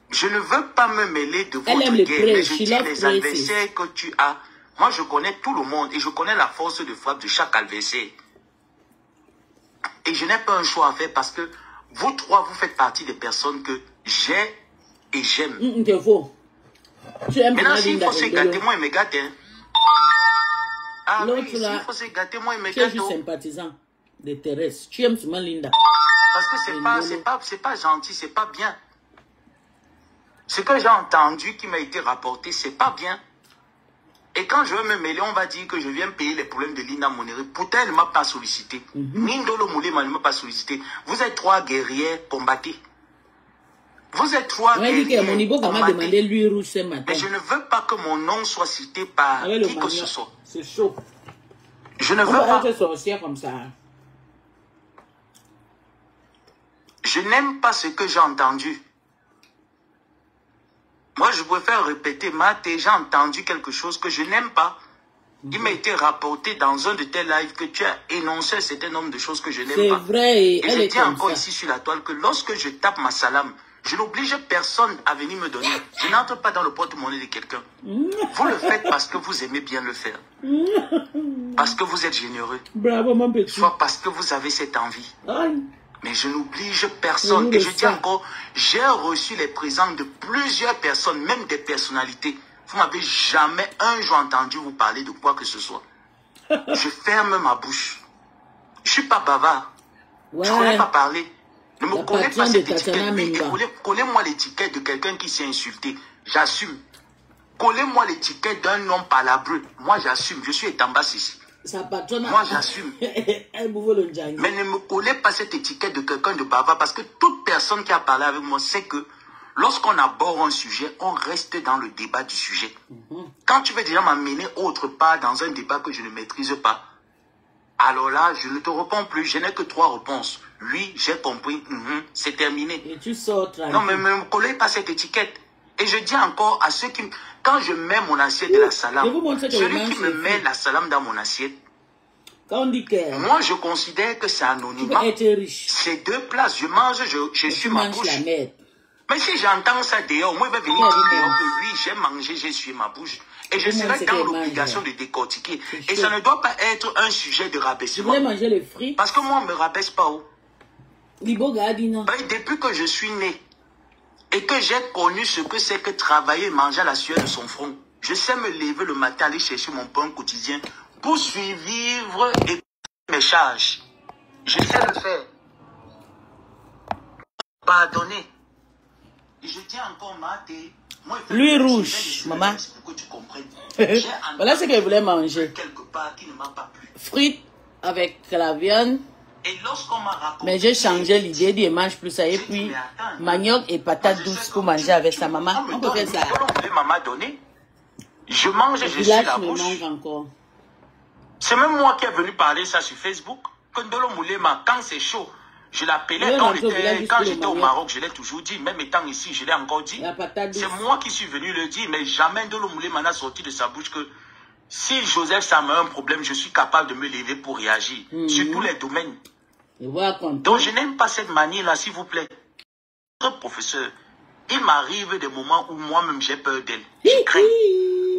Je ne veux pas me mêler de votre
guerre,
mais je dis les adversaires que tu as. Moi, je connais tout le monde et je connais la force de frappe de chaque adversaire. Et je n'ai pas un choix à faire parce que vous trois, vous faites partie des personnes que j'ai et j'aime. Maintenant, s'il faut se gâter, moi, il me gâte. Hein. Ah oui, s'il faut se gâter, moi, il me gâte.
Tu es sympathisant de Thérèse. Tu aimes seulement Linda.
Parce que c'est pas gentil, c'est pas bien. Ce que j'ai entendu qui m'a été rapporté, c'est pas bien. Et quand je veux me mêler, on va dire que je viens payer les problèmes de Linda Moneri. Pourtant, elle ne m'a pas sollicité. Ndolo Moulema ne m'a pas sollicité. Vous êtes trois guerrières, combattez. Vous êtes trois guerrières, combattez.
Lui rouge ce matin.
Mais je ne veux pas que mon nom soit cité par qui que ce soit.
C'est chaud.
Je ne veux pas.
Comme ça.
Je n'aime pas ce que j'ai entendu. Moi, je préfère répéter, Maté, j'ai entendu quelque chose que je n'aime pas. Il m'a été rapporté dans un de tes lives que tu as énoncé un certain nombre de choses que je n'aime pas.
C'est vrai.
Et je dis encore ici sur la toile que lorsque je tape ma salam, Je n'oblige personne à venir me donner. Je n'entre pas dans le porte-monnaie de quelqu'un. Vous le faites parce que vous aimez bien le faire. Parce que vous êtes généreux.
Bravo, mon petit.
Soit parce que vous avez cette envie.
Aïe.
Mais je n'oblige personne. Et je dis encore, j'ai reçu les présents de plusieurs personnes, même des personnalités. Vous m'avez jamais un jour entendu vous parler de quoi que ce soit. Je ferme ma bouche. Je ne suis pas bavard.
Ouais.
Je ne connais pas parler. Ne me collez pas cette
Tatiana
étiquette. Collez-moi l'étiquette de quelqu'un qui s'est insulté. J'assume. Collez-moi l'étiquette d'un homme palabreux. Moi, j'assume. Je suis Etamba Sissi. Moi, j'assume. Mais ne me collez pas cette étiquette de quelqu'un de bavard parce que toute personne qui a parlé avec moi sait que lorsqu'on aborde un sujet, on reste dans le débat du sujet. Quand tu veux déjà m'amener autre part dans un débat que je ne maîtrise pas, alors là, je ne te réponds plus. Je n'ai que 3 réponses. Oui, j'ai compris. C'est terminé.
Et tu sors tranquille.
Non, mais ne me collez pas cette étiquette. Et je dis encore à ceux qui... Quand je mets mon assiette de la salame, celui qui me met la salame dans mon assiette,
quand on dit que...
moi, je considère que c'est anonymat. C'est 2 places. Je mange, je suis ma bouche.
La merde.
Mais si j'entends ça dehors, moi, il va venir dire dehors que oui, j'ai mangé, j'ai sué ma bouche. Et je serai dans l'obligation de décortiquer. Et ça ne doit pas être un sujet de rabaissement.
Tu voulais manger les fruits?
Parce que moi, on ne me rabaisse pas.
Non.
Depuis que je suis né et que j'ai connu ce que c'est que travailler et manger à la sueur de son front, je sais me lever le matin, aller chercher mon pain quotidien pour survivre et mes charges. Je sais le faire. Pardonnez. Et je dis encore, Maté, moi,
lui rouge, maman.
Pour que tu comprennes.
Voilà ce qu'elle voulait manger.
Quelque part qui ne m'a pas plu.
Frites avec la viande.
Et lorsqu'on m'a raconté...
Mais j'ai changé l'idée de manger plus ça. Et puis, manioc et patates douces pour manger avec sa maman. On peut faire ça.
Maman donné. Je mange et je suis la bouche. C'est même moi qui est venu parler ça sur Facebook. Que Ndolo Moulema, quand c'est chaud, je l'appelais quand j'étais au Maroc, je l'ai toujours dit. Même étant ici, je l'ai encore dit. C'est moi qui suis venu le dire. Mais jamais Ndolo Moulema n'a sorti de sa bouche que si Joseph ça m'a un problème, je suis capable de me lever pour réagir. Sur tous les domaines. Donc je n'aime pas cette manière-là, s'il vous plaît. Notre professeur, il m'arrive des moments où moi-même j'ai peur d'elle. Je crains.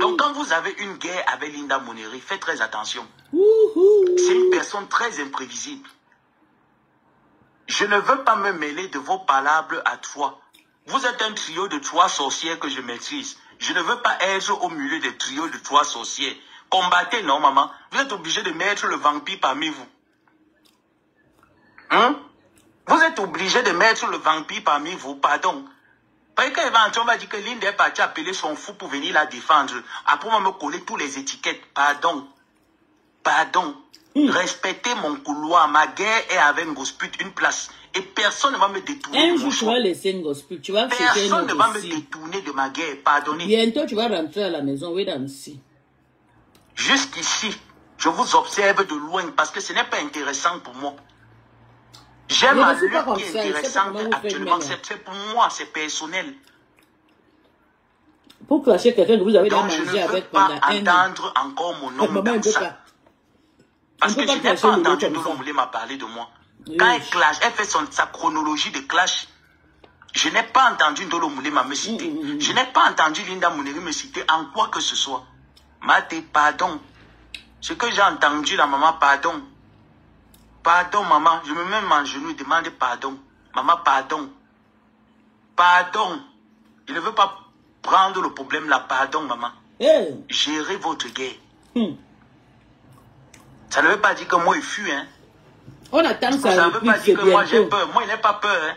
Donc quand vous avez une guerre avec Linda Moneri, faites très attention. C'est une personne très imprévisible. Je ne veux pas me mêler de vos palabres à 3. Vous êtes un trio de 3 sorcières que je maîtrise. Je ne veux pas être au milieu des trios de 3 sorcières. Combattez, non, maman. Vous êtes obligé de mettre le vampire parmi vous. Vous êtes obligé de mettre le vampire parmi vous, pardon. Parce qu'éventuellement, on va dire que Linda est partie appeler son fou pour venir la défendre. Après, on va me coller tous les étiquettes. Pardon. Pardon. Respectez mon couloir. Ma guerre est avec Ngosput, une place. Et personne ne va me détourner
un
de mon
jour, tu vas laisser Ngosput. Tu vas
personne ne va me détourner de ma guerre. Pardonnez.
Bientôt, tu vas rentrer à la maison. Oui, ici.
Jusqu'ici, je vous observe de loin parce que ce n'est pas intéressant pour moi. J'aime ma lutte qui est intéressante actuellement. C'est pour moi, c'est personnel.
Pour clasher quelqu'un que vous avez déjà mangé avec pendant un an.
Je ne veux pas entendre encore mon nom dans ça. Parce que je n'ai pas entendu Ndolo Moulema parler de moi. Quand elle clash, elle fait sa chronologie de clash. Je n'ai pas entendu Ndolo Moulema me citer. Je n'ai pas entendu Linda Moneri me citer en quoi que ce soit. Maté, pardon. Ce que j'ai entendu, la maman, pardon. Pardon, maman. Je me mets en genou et demande pardon. Maman, pardon. Pardon. Je ne veux pas prendre le problème là. Pardon, maman. Gérez votre guerre. Ça ne veut pas dire que moi, il fuit, hein.
On attend ça.
Ça ne veut pas dire que moi, j'ai peur. Moi, il n'a pas peur, hein.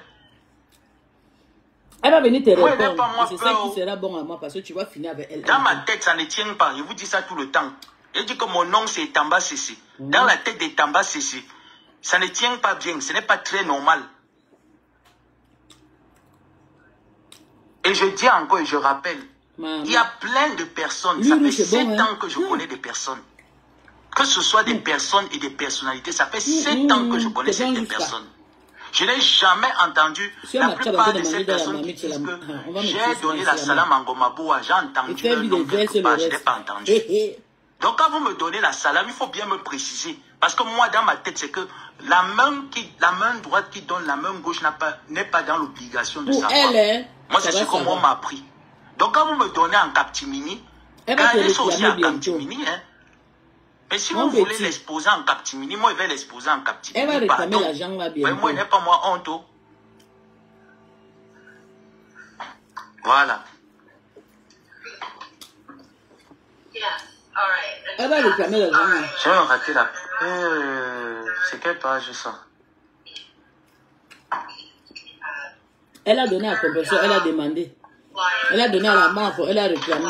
Elle va venir te répondre.
C'est
ça qui sera bon à moi parce que tu vas finir avec elle.
Dans ma tête, ça ne tient pas. Je vous dis ça tout le temps. Je dis que mon nom, c'est Etamba Sissi. Dans la tête d'Etamba Sissi, ça ne tient pas bien. Ce n'est pas très normal. Et je dis encore et je rappelle, il y a plein de personnes. Ça fait 7 ans que je connais des personnes. Que ce soit des personnes et des personnalités, ça fait 7 ans que je connais ces personnes. Je n'ai jamais entendu la plupart de ces personnes qui disent que j'ai donné la salame en Gomaboua, j'ai entendu le nom quelque part, je n'ai pas entendu. Donc quand vous me donnez la salame, il faut bien me préciser. Parce que moi, dans ma tête, c'est que la main droite qui donne, la main gauche n'est pas dans l'obligation de savoir.
Elle,
moi, c'est ce qu'on m'a appris. Donc, quand vous me donnez en captimini, gardez ça aussi en captimini, hein. Mais si vous voulez l'exposer en captimini, moi, je vais l'exposer en captimini.
Elle va réclamer l'argent là bientôt.
Moi, il n'est pas moi honte. Voilà.
Elle va réclamer l'argent.
J'ai raté la... c'est quelle page ça?
Elle a donné à Compression, elle a demandé. Elle a donné à la marque, elle a réclamé.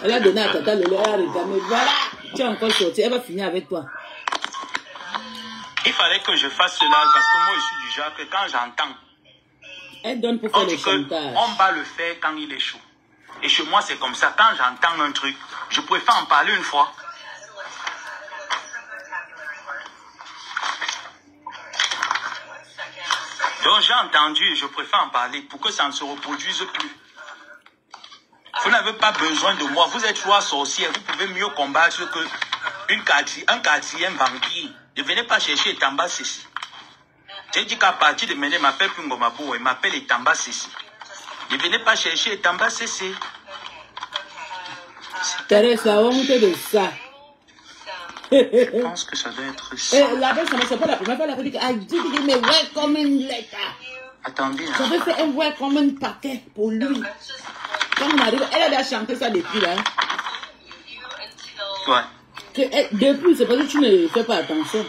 Elle a donné à Tata Lolo, elle a réclamé. Voilà, tu es encore sorti, elle va finir avec toi.
Il fallait que je fasse cela parce que moi je suis du genre que quand j'entends,
elle donne pour faire le chantage.
On va le faire quand il est chaud. Et chez moi c'est comme ça, quand j'entends un truc, je préfère en parler une fois. Donc j'ai entendu et je préfère en parler pour que ça ne se reproduise plus. Vous n'avez pas besoin de moi, vous êtes trois sorcières, vous pouvez mieux combattre un quatrième vampire. Ne venez pas chercher Etamba Sessi. J'ai dit qu'à partir de maintenant, il m'appelle Pungomabo, il m'appelle Etamba Sessi. Ne venez pas chercher Etamba Sessi.
Thérèse, la honte de ça.
Je pense que ça doit être ça.
La personne, c'est pas la première fois, la politique a dit qu'il me welcome letter.
Attendez.
J'avais fait un welcome paquet pour lui. Quand on arrive, elle a déjà chanté ça depuis là.
Ouais.
Depuis, c'est parce que tu ne fais pas attention.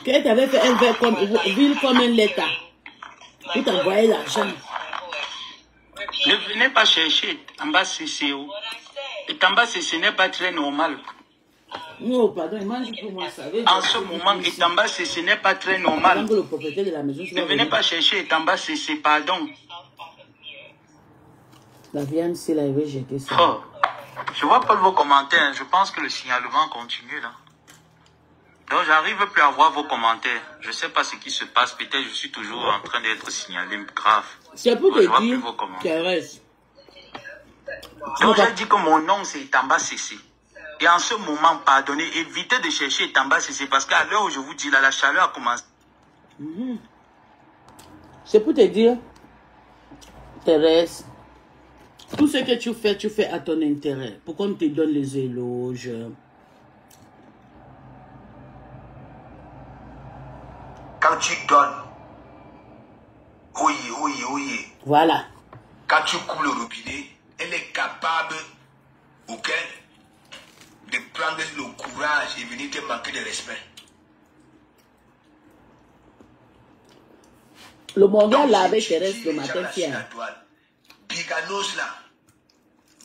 Qu'elle t'avait fait un welcome letter. Pour t'envoyer l'argent.
Ne venez pas chercher Etamba Sessi. Etamba Sessi n'est pas très normal.
Non, pardon, mange pour moi ça.
En ce moment, Etamba Sessi n'est pas très normal.
Le propriétaire de la maison,
ne venez pas chercher Etamba Sessi, pardon.
La viande, c'est là, il veut jeter ça.
Oh, je vois pas vos commentaires. Je pense que le signalement continue là. Donc, j'arrive plus à voir vos commentaires. Je sais pas ce qui se passe. Peut-être je suis toujours en train d'être signalé grave.
C'est pour te dire, Thérèse.
Donc, j'ai dit que mon nom, c'est Etamba Sessi. Et en ce moment, pardonnez, évitez de chercher Etamba Sessi parce qu'à l'heure où je vous dis là, la chaleur a commencé.
C'est pour te dire, Thérèse, tout ce que tu fais à ton intérêt. Pourquoi on te donne les éloges?
Quand tu donnes, oui.
Voilà.
Quand tu coupes le robinet, elle est capable, ok, de prendre le courage et venir te manquer de respect.
Le mondial là avec Thérèse le matin fier.
Biganos là,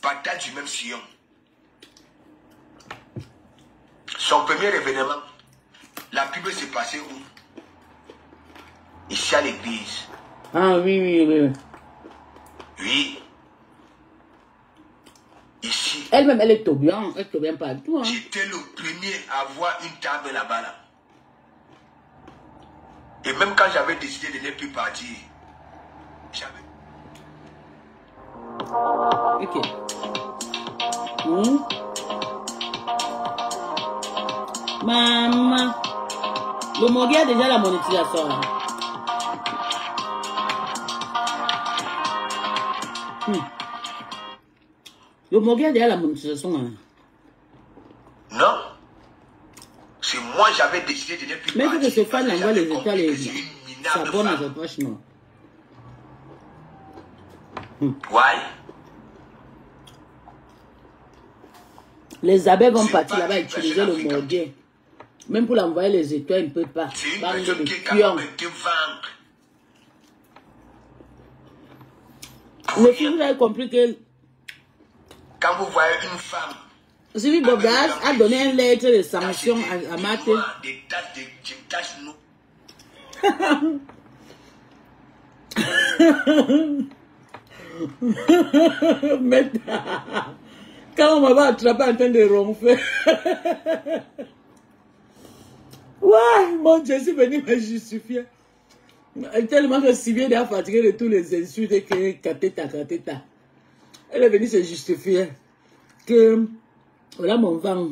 partage du même sillon. Son premier événement, la pub s'est passée où? Ici à l'église.
Ah oui.
Oui. Ici.
Elle-même, elle est bien partout. Hein.
J'étais le premier à voir une table là-bas. Là. Et même quand j'avais décidé de ne plus partir, j'avais...
Ok. Maman. Le Mogui a déjà la monétisation. Là. Le Mogui a déjà la monétisation. Hein.
Non. C'est moi j'avais décidé de ne plus
mais
partir.
Mais que ce fan envoie les étoiles et s'abonne à cette page, non.
Ouais.
Les abeilles vont partir là-bas utiliser le Mogui. Même pour l'envoyer les étoiles, il ne peut pas.
C'est une personne qui est capable de te vendre.
Le film, vous avez compris que...
Quand vous voyez une femme...
Sylvie Bobdas a donné une lettre de sanction à Maté.
Des taches noires.
Mais quand on m'avait attrapé en train de ronfler. Ouais, mon Dieu, je suis venu me justifier. Tellement que Sylvie est fatiguée de tous les insultes que Kateta. Elle est venue se justifier que voilà mon vent,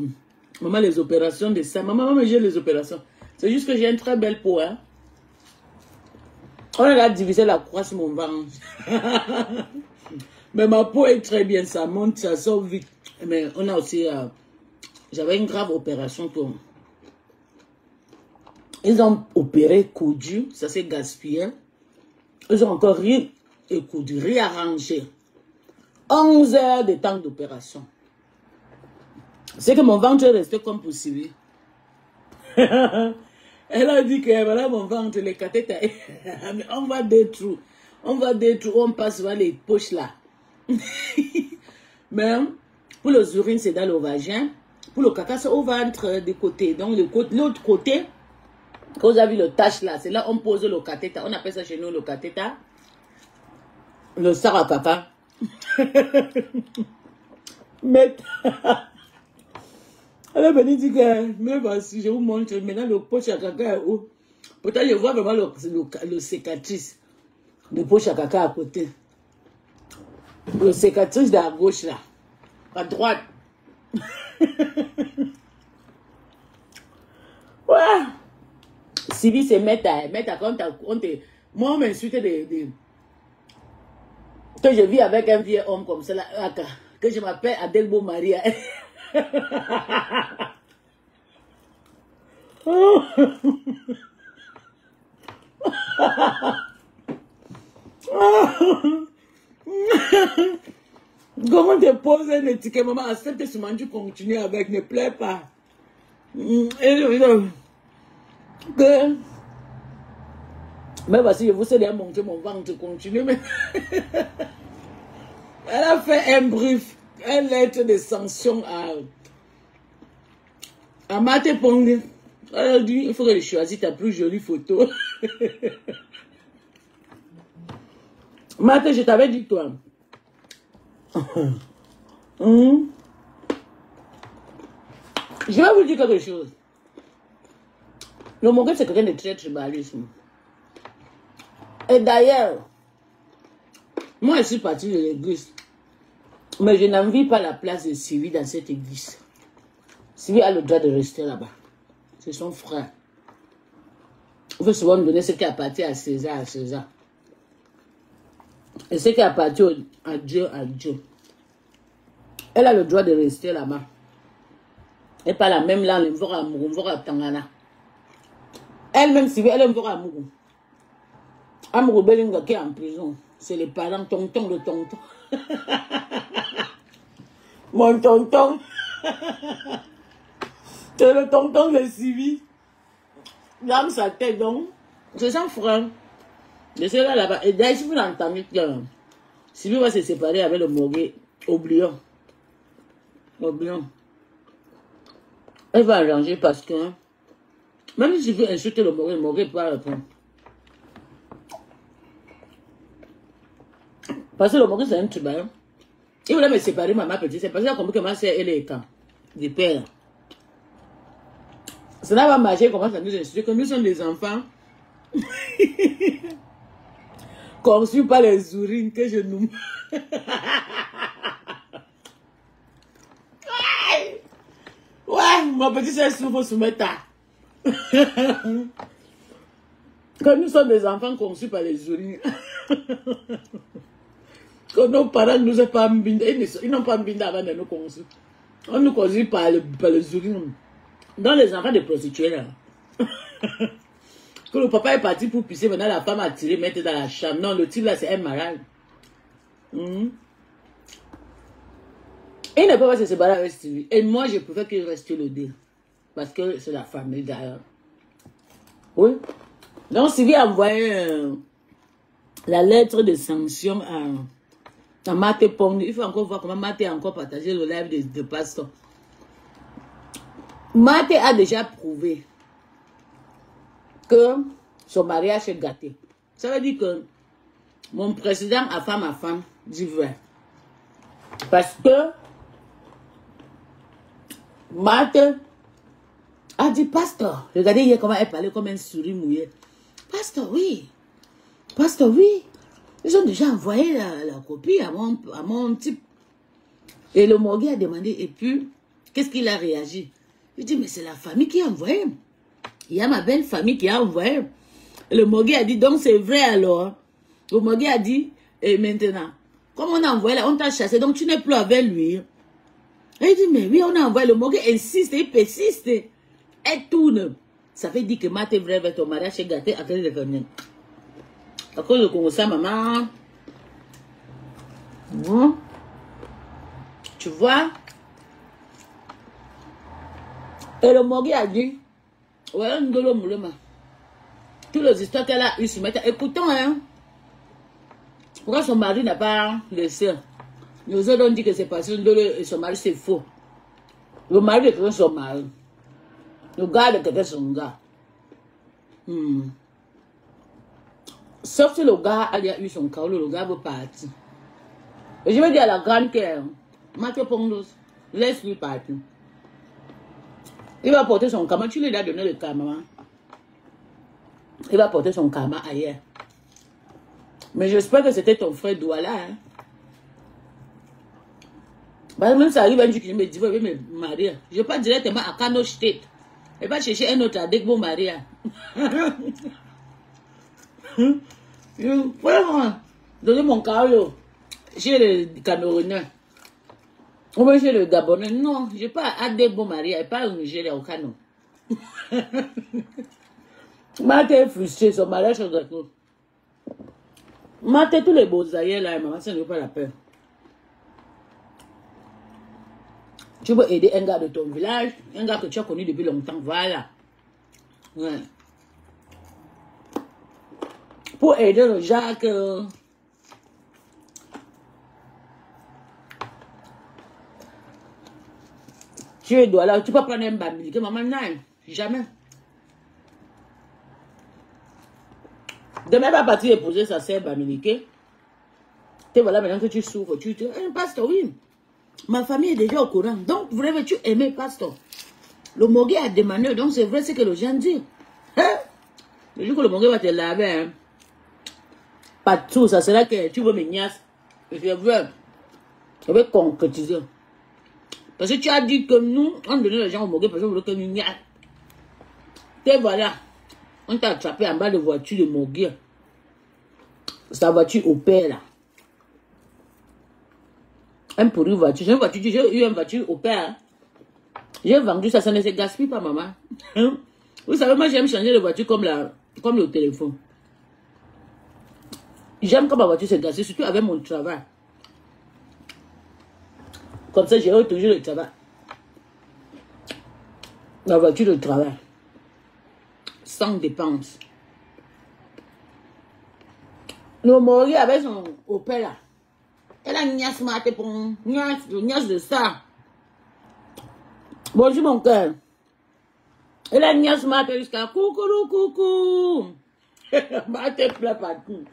maman les opérations de ça, maman j'ai les opérations. C'est juste que j'ai une très belle peau. Hein. On a divisé la croix sur mon ventre. Mais ma peau est très bien. Ça monte, ça sort vite. Mais on a aussi... j'avais une grave opération. Ils ont opéré, coudu. Ça s'est gaspillé. Ils ont encore coudu, réarrangé. 11 heures de temps d'opération. C'est que mon ventre est resté comme pour Sylvie. Elle a dit que voilà mon ventre, les cathéters. Mais on va détruire. On va détruire, on passe vers les poches là. Mais pour les urines, c'est dans le vagin. Pour le caca, c'est au ventre des côtés. Donc l'autre côté, quand vous avez le tache là, c'est là on pose le cathéter. On appelle ça chez nous le cathéter. Le sac à caca. Mais elle a venu dire que, mais voici, je vous montre, maintenant le poche à caca est haut. Peut-être je vois vraiment le cicatrice de poche à caca à côté. Le cicatrice de la gauche là, à droite. Ouais. Sylvie se met à compte. Moi, on m'insulte que je vis avec un vieux homme comme ça, là, que je m'appelle Adelbo Maria. Comment te poses un étiquette, maman, accepte seulement, tu continues avec, ne pleure pas. Mais voici, je vous ai déjà montré mon ventre, continue. Mais elle a fait un brief, une lettre de sanction à Mate Pong. Elle a dit, il faut que je choisisse ta plus jolie photo. Mate, je t'avais dit toi. Je vais vous dire quelque chose. Le Mogul, c'est quelqu'un de très tribalisme. Et d'ailleurs, moi, je suis partie de l'église. Mais je n'envie pas la place de Sylvie dans cette église. Sylvie a le droit de rester là-bas. C'est son frère. Il faut souvent me donner ce qui appartient à César, Et ce qui appartient à Dieu, Elle a le droit de rester là-bas. Et pas la même langue, elle va à Mougou, elle va à Tangana. Elle-même, Sylvie, elle aime voir Amougou. Amougou Belinga qui est en prison. C'est les parents, tonton, le tonton. Mon tonton. C'est le tonton de Sylvie. Dans sa tête, donc. C'est son frère. Je suis là-bas. Et d'ailleurs, si vous l'entendez, Sylvie va se séparer avec le Mogué. Oublions. Elle va arranger parce que même si je veux insulter le Mogué peut pas répondre. Parce que le Mogué c'est un tribal. Il voulait me séparer, ma petite. C'est parce qu'il a compris que ma soeur, elle est quand du père. Cela va marcher, il commence à nous insulter que nous sommes des enfants conçus par les urines que je nomme. Ouais, ma petite soeur souffre sous mes tas. Que nous sommes des enfants conçus par les urines. Que nos parents ne nous ont pas mbinda, ils n'ont pas mbinda avant de nous conçus. On nous conçut par les urines. Dans les enfants de prostituées là. Que le papa est parti pour pisser, maintenant la femme a tiré, mettre dans la chambre. Non, le type là c'est un malade. Il ne peut pas se séparer avec Sylvie. Et moi je préfère qu'il reste le dé. Parce que c'est la famille d'ailleurs. Oui. Donc Sylvie a envoyé la lettre de sanction à Mate Pong. Il faut encore voir comment Mate a encore partagé le live de Pasteur. Mate a déjà prouvé que son mariage est gâté. Ça veut dire que mon président a femme dit vrai. Parce que Mate a dit, Pasteur, regardez hier comment elle parlait comme un souris mouillé. Pasteur, oui. Ils ont déjà envoyé la copie à mon type. Et le Mogué a demandé, et puis, qu'est-ce qu'il a réagi? Il dit, mais c'est la famille qui a envoyé. Il y a ma belle famille qui a envoyé. Le Mogui a dit, donc c'est vrai alors. Le Mogui a dit, et maintenant, comme on a envoyé là, on t'a chassé, donc tu n'es plus avec lui. Et il dit, mais oui, on a envoyé. Le Mogui insiste, il persiste. Elle tourne. Ça veut dire que ma t'es vrai avec ton mariage, c'est gâté à quel événement. À cause de commencer, maman. Bon. Tu vois? Et le Mogui a dit, ouais, Ndolo Moulema. Toutes les histoires qu'elle a eues sur Meta. Écoutons, hein. Pourquoi son mari n'a pas laissé? Nous autres, on dit que c'est parce que Ndolo et son mari, c'est faux. Le mari est quelqu'un son mari. Le gars est quelqu'un son gars. Sauf si le gars a eu son cas, le gars veut partir. Et je vais dire à la grande qu'elle, Mathieu Pondos, laisse-lui partir. Il va porter son karma. Tu lui as donné le karma. Il va porter son karma ailleurs. Mais j'espère que c'était ton frère Douala. Hein? Bah, même ça arrive un jour qu'il me dit, je vais me marier. Je ne vais pas directement à Kano State. Je vais pas chercher un autre avec mon mari. Vraiment, donner mon carreau chez le Camerounais. Ou bien chez le Gabonais. Non, je n'ai pas à des bons maris. Je pas au Nigeria, au Kano. Maté frustré, son mariage au gâteau. Maté tous les beaux aïeux là, maman, ça ne vaut pas la peine. Tu peux aider un gars de ton village, un gars que tu as connu depuis longtemps, voilà. Ouais. Pour aider le Jacques. Tu dois là, tu peux prendre un bamili, que maman n'a jamais. Demain, va partir épouser sa sœur bamilique. Et voilà, maintenant que tu souffres, tu dis, pasteur, oui. Ma famille est déjà au courant. Donc, vraiment, tu aimes pasteur. Le Mogui a demandé, donc c'est vrai ce que les gens disent. Hein? Le jour que le Mogui va te laver, hein? Pas tout, ça sera que tu veux me niasse. Je veux concrétiser. Parce que tu as dit que nous, on donnait les gens au Mogui parce qu'on voulait que nous niasse. Et voilà. On t'a attrapé en bas de voiture de Mogui. Sa voiture au père là. Un pourri voiture. J'ai eu une voiture au père. J'ai vendu ça, ça ne se gaspille pas, maman. Hein? Vous savez, moi j'aime changer de voiture comme le téléphone. J'aime quand ma voiture se gaspille, surtout avec mon travail. Comme ça, j'ai toujours le travail. La voiture de travail. Sans dépense. Le Mogui avec son opère là. Elle a niasse maté pour niasse de ça. Bonjour mon cœur. Elle a niasse maté jusqu'à coucou coucou. Maté plein partout.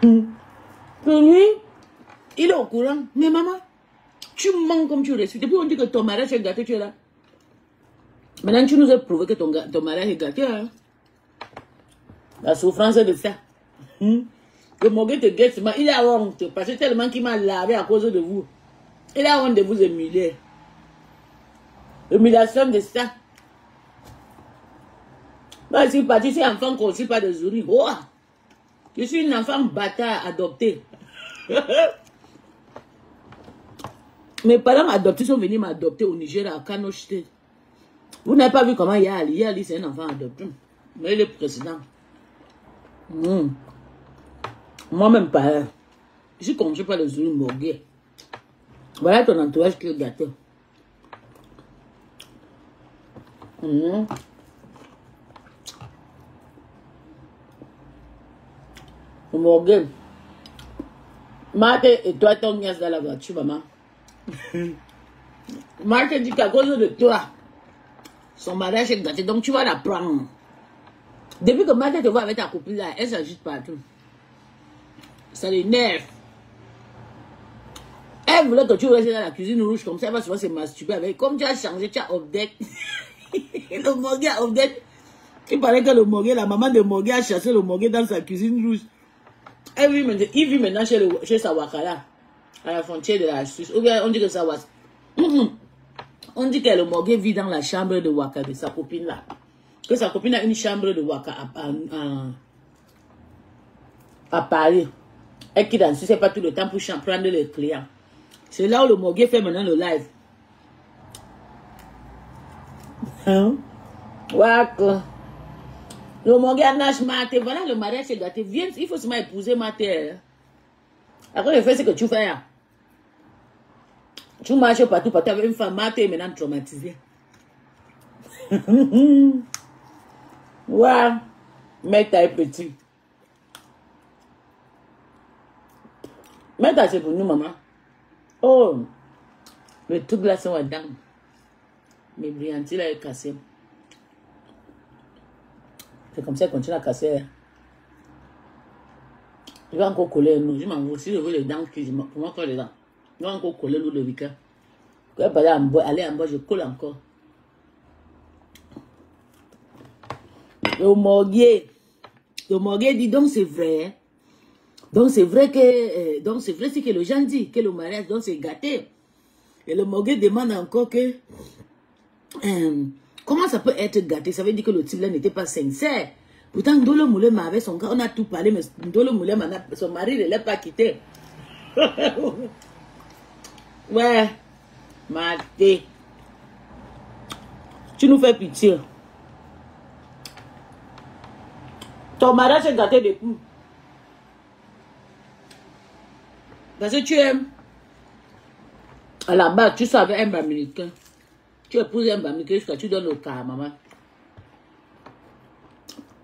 Pour lui, il est au courant. Mais maman, tu mens comme tu restes. Depuis on dit que ton mariage est gâté, tu es là. Maintenant tu nous as prouvé que ton mariage est gâté. Hein? La souffrance de ça. Le Mogui te guette, il a honte. Parce que tellement qu'il m'a lavé à cause de vous. Il a honte de vous humilier. Humiliation de ça. Moi, je suis partie, je suis enfant conçu par des souris. Oh, je suis une enfant bâtard adoptée. Mes parents adoptés sont venus m'adopter au Nigeria, à Kano State. Vous n'avez pas vu comment Yali. Yali, c'est un enfant adopté. Mais il est président. Moi-même, pas. Je suis conçu par les souris Mogui. Voilà ton entourage qui est gâté. Mogui. Marthe et toi, ton niasse dans la voiture, maman. Marthe dit qu'à cause de toi, son mariage est gâté, donc tu vas la prendre. Depuis que Marthe te voit avec ta copine là, elle s'agite partout. Ça l'énerve. Elle voulait que tu restes dans la cuisine rouge comme ça, elle va souvent se masturber avec. Comme tu as changé, tu as update. Le Mogui a update. Il paraît que le Mogui, la maman de Mogui a chassé le Mogui dans sa cuisine rouge. Il vit maintenant chez sa Wakala, à la frontière de la Suisse. Ou bien on dit que ça was. On dit que le Mogui vit dans la chambre de Wakala, de sa copine là. que sa copine a une chambre de Waka à Paris. Et qui danse, c'est pas tout le temps pour prendre les clients. C'est là où le Mogué fait maintenant le live. Hein? Waka. Le Mogué a nage maté. Voilà, le mariage est gâté. Viens, il faut seulement épouser maté. Après, je fais ce que tu fais. Tu marches partout avec une femme maté et maintenant traumatisée. Ouais, mais t'as petit. Mais t'as c'est pour nous, maman. Oh, le tout glaçon est dedans. Mes brillantis là est cassé. C'est comme ça qu'elle continue à casser. Je vais encore coller nous. Je m'en vais aussi, je veux les dents qui pour moi, encore les dents. Je vais encore coller l'eau de week-end. Quand je vais aller en bas, je colle encore. Le Mogué dit donc c'est vrai. Donc c'est vrai que donc c'est vrai ce que le gens dit que le mariage donc c'est gâté. Et le Mogué demande encore que comment ça peut être gâté? Ça veut dire que le type là n'était pas sincère. Pourtant Ndolo Moulema avec son gars, on a tout parlé, mais Ndolo Moulema, son mari ne l'a pas quitté. Ouais, Maté, tu nous fais pitié. Ton mariage est gâté depuis. Parce que tu aimes. À la base, tu savais un américain. Tu épouses un américain jusqu'à tu donnes le cas à maman.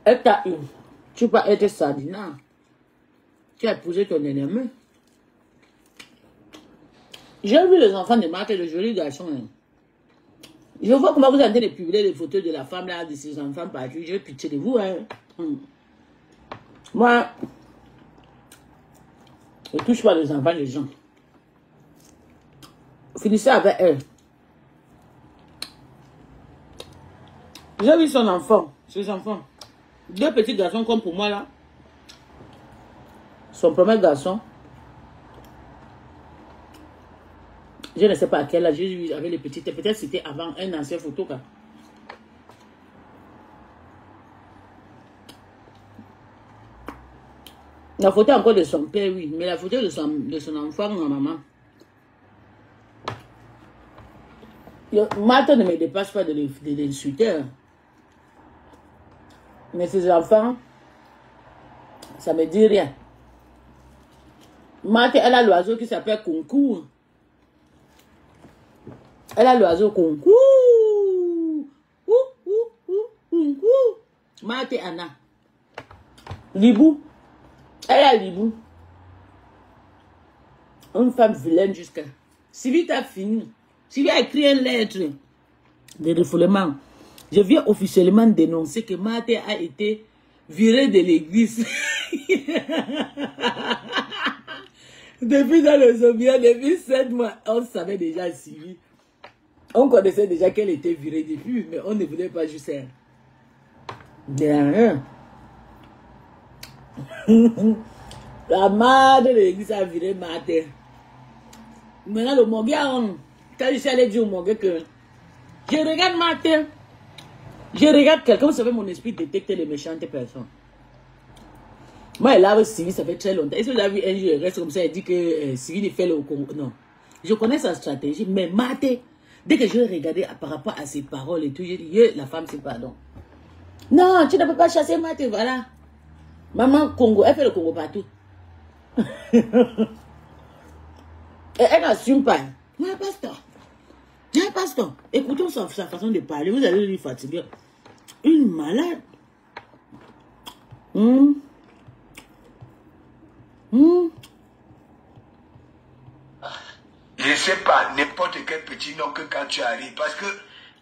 Et t'as eu. Tu peux être sardinant. Tu as épousé ton ennemi. J'ai vu les enfants de Marthe et de jolis garçons. Hein. Je vois comment vous êtes en train de publier les photos de la femme là, de ses enfants partout. J'ai pitié de vous. Hein. Moi, je ne touche pas les enfants des gens. Finissez avec elle. J'ai vu son enfant, ses enfants. Deux petits garçons comme pour moi là. Son premier garçon. Je ne sais pas à quel âge j'ai vu avec les petites. Peut-être c'était avant un ancien photo. Quoi. La photo encore de son père, oui. Mais la photo de son enfant, ma maman. Marthe ne me dépasse pas de l'insulter. Mais ses enfants, ça me dit rien. Marthe, elle a l'oiseau qui s'appelle concours. Elle a l'oiseau concours. Marthe Anna. Libou. Elle a Libou. Une femme vilaine jusqu'à. Sylvie t'a fini. Sylvie a écrit une lettre de refoulement. Je viens officiellement dénoncer que Marthe a été virée de l'église. Depuis dans le Zobia, depuis 7 mois, on savait déjà Sylvie. On connaissait déjà qu'elle était virée depuis, mais on ne voulait pas juste elle. Derrière. La mère de l'église a viré Marthe. Maintenant, le Moguia, quand je suis allé dire au Moguia que je regarde Marthe, je regarde quelqu'un, vous savez, mon esprit détecte les méchantes personnes. Moi, elle a Sylvie, ça fait très longtemps. Est-ce que vous avez vu un jour, elle reste comme ça, elle dit que Sylvie fait le Congo. Non. Je connais sa stratégie, mais Marthe, dès que je regardais par rapport à ses paroles et tout, j'ai dit, la femme, c'est pardon. Non, tu ne peux pas chasser Marthe, voilà. Maman Congo, elle fait le Congo partout. Et elle n'assume pas. Mais pasteur, écoutons sa façon de parler, vous allez lui fatiguer. Une malade.
Je ne sais pas, n'importe quel petit nom que quand tu arrives, parce que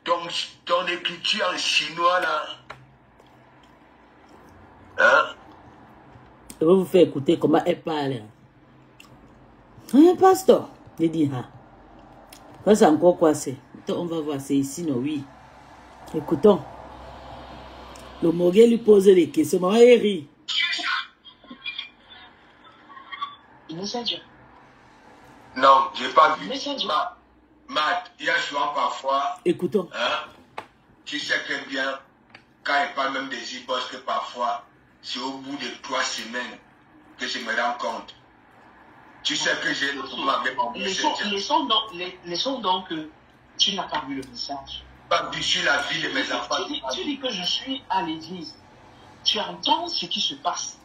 ton écriture en chinois là, hein?
Je vais vous faire écouter comment elle parle. Hein, pasteur? Je dis, ah. Ça, c'est encore quoi c'est? On va voir, c'est ici, non, oui. Écoutons. Le Mogué lui pose des questions. Maman, elle rit.
Non, je n'ai pas vu. Matt, il y a souvent parfois.
Écoutons.
Hein, tu sais très bien quand il parle même des e-boss, que parfois, c'est au bout de 3 semaines que je me rends compte. Tu sais que j'ai le problème avec mon messenger.
Laissons donc que tu n'as pas vu le message.
Pas sur la vie de mes enfants.
Tu dis que je suis à l'église. Tu entends ce qui se passe.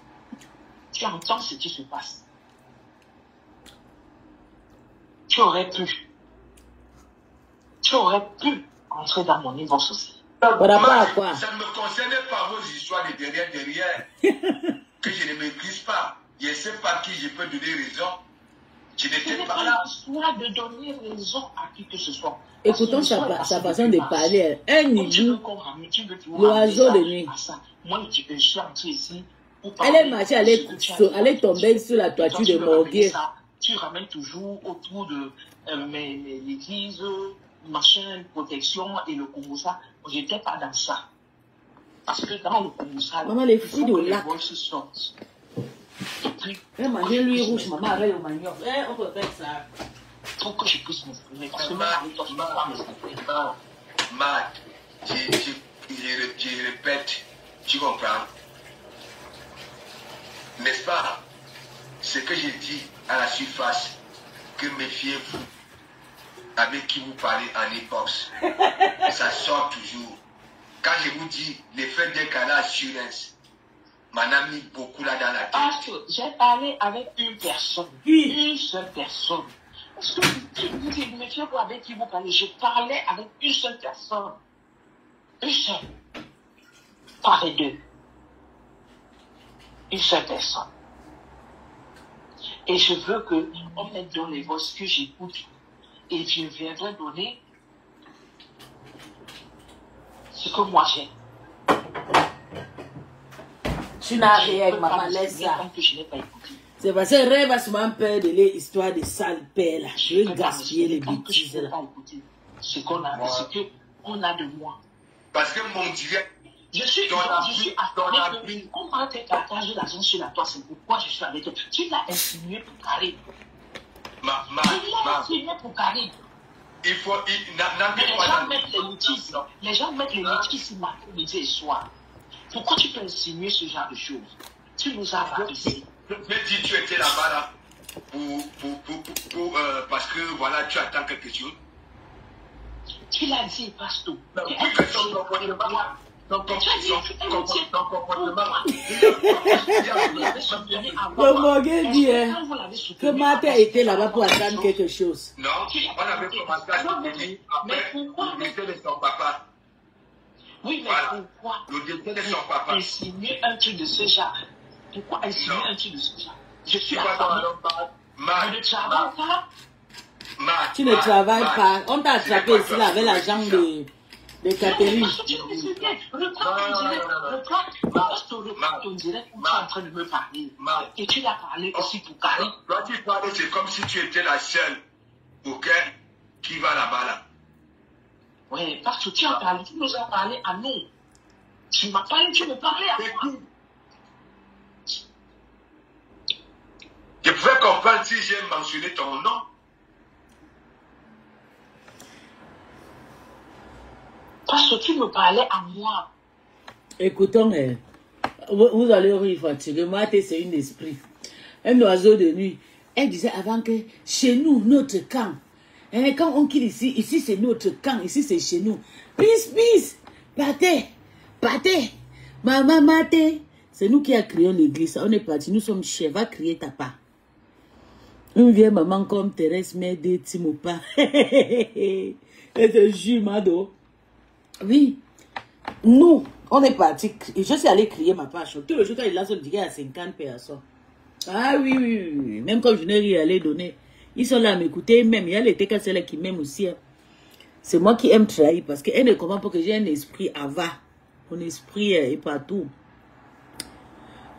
Tu entends ce qui se passe. Tu aurais pu entrer dans mon niveau aussi.
Quoi?
Ça ne me concerne pas vos histoires de derrière que je ne maîtrise pas. Je ne sais pas qui je peux donner raison. Je n'étais pas là.
Soit de donner raison à qui que ce soit.
Écoutons sa façon de parler. Un niveau, l'oiseau de nuit.
Moi, je suis entré ici.
Elle est marchée, elle est tombée sur la toiture de Morguet.
Tu ramènes toujours autour de l'église, machin, protection et le Kouroussa. Je n'étais pas dans ça. Parce que dans le Kouroussa,
maman, les filles de lac.
Elle
mangeait l'huile rouge, maman, avec le manioc. On peut faire ça.
Pour que je puisse m'exprimer. Parce que
Matt, je répète, tu comprends? N'est-ce pas? Ce que j'ai dit à la surface, que méfiez-vous avec qui vous parlez en e-box. Ça sort toujours. Quand je vous dis l'effet d'un canal assurance, m'en a mis beaucoup là dans la tête.
Parce que j'ai parlé avec une personne. Une seule personne. Parce que vous dites, méfiez-vous avec qui vous parlez. Je parlais avec une seule personne. Une seule. Pas les deux. Une seule personne. Et je veux qu'on mette dans les voix ce que j'écoute. Et je viendrai donner ce que moi j'ai.
Tu n'as rien, maman, laisse ça. C'est parce que rêve a souvent peur de l'histoire de sale père là. Je vais gaspiller les bêtises là.
Ce qu'on a, ce qu'on a de moi.
Parce que mon direct.
Je suis affamé. Comment tu partages l'argent sur la toi? C'est pourquoi je suis avec toi. Tu l'as insinué pour Karim. Tu l'as insinué pour Karim.
Il faut.
Les gens mettent les notices matin, midi et soir. Pourquoi tu peux insinuer ce genre de choses? Tu nous as pas ici.
Mais dis, tu étais là-bas là, parce que voilà, tu attends quelque chose.
Tu l'as dit, Pasteur.
Le Morguet dit que Martin était là-bas pour attendre quelque chose.
Non, on avait commencé à dire après le décès de son papa.
Oui, mais pourquoi
le décès de son papa.
Insinuer un truc de ce genre? Pourquoi insinuer un truc de ce genre? Je suis affamé. Je ne travaille pas.
Tu ne travailles pas. On t'a attrapé ici là avec la jambe de Catherine.
Reprends ton direct où tu es en train de me parler. Et tu l'as parlé aussi pour Karim.
Quand tu parles, c'est comme si tu étais la seule, ok, qui va là-bas là.
Oui, parce que tu as parlé, tu nous as parlé à nous. Tu m'as parlé, tu me parlais à moi.
Je pouvais comprendre si j'ai mentionné ton nom.
Parce que tu me parlais à moi.
Écoutons, vous allez rire fatigué. Moi, c'est une esprit. Un oiseau de nuit. Elle disait avant que chez nous, notre camp. Et quand on quitte ici c'est notre camp, ici c'est chez nous. Peace, partez. Maman, partez. C'est nous qui a créé l'église. On est parti, nous sommes chefs. Va crier ta part. Une vieille maman comme Thérèse m'aide, Timopa. Et te jure, Mado. Oui, nous, on est parti. Je suis allé crier ma page. Tout le jour, quand il a son ticket à 50 personnes. Ah oui. Même quand je n'ai rien à les donner, ils sont là à m'écouter. Même, il y a les TKCL qui m'aiment aussi. C'est moi qui aime trahir parce qu'elle ne comprend pas que j'ai un esprit ava. Mon esprit est partout.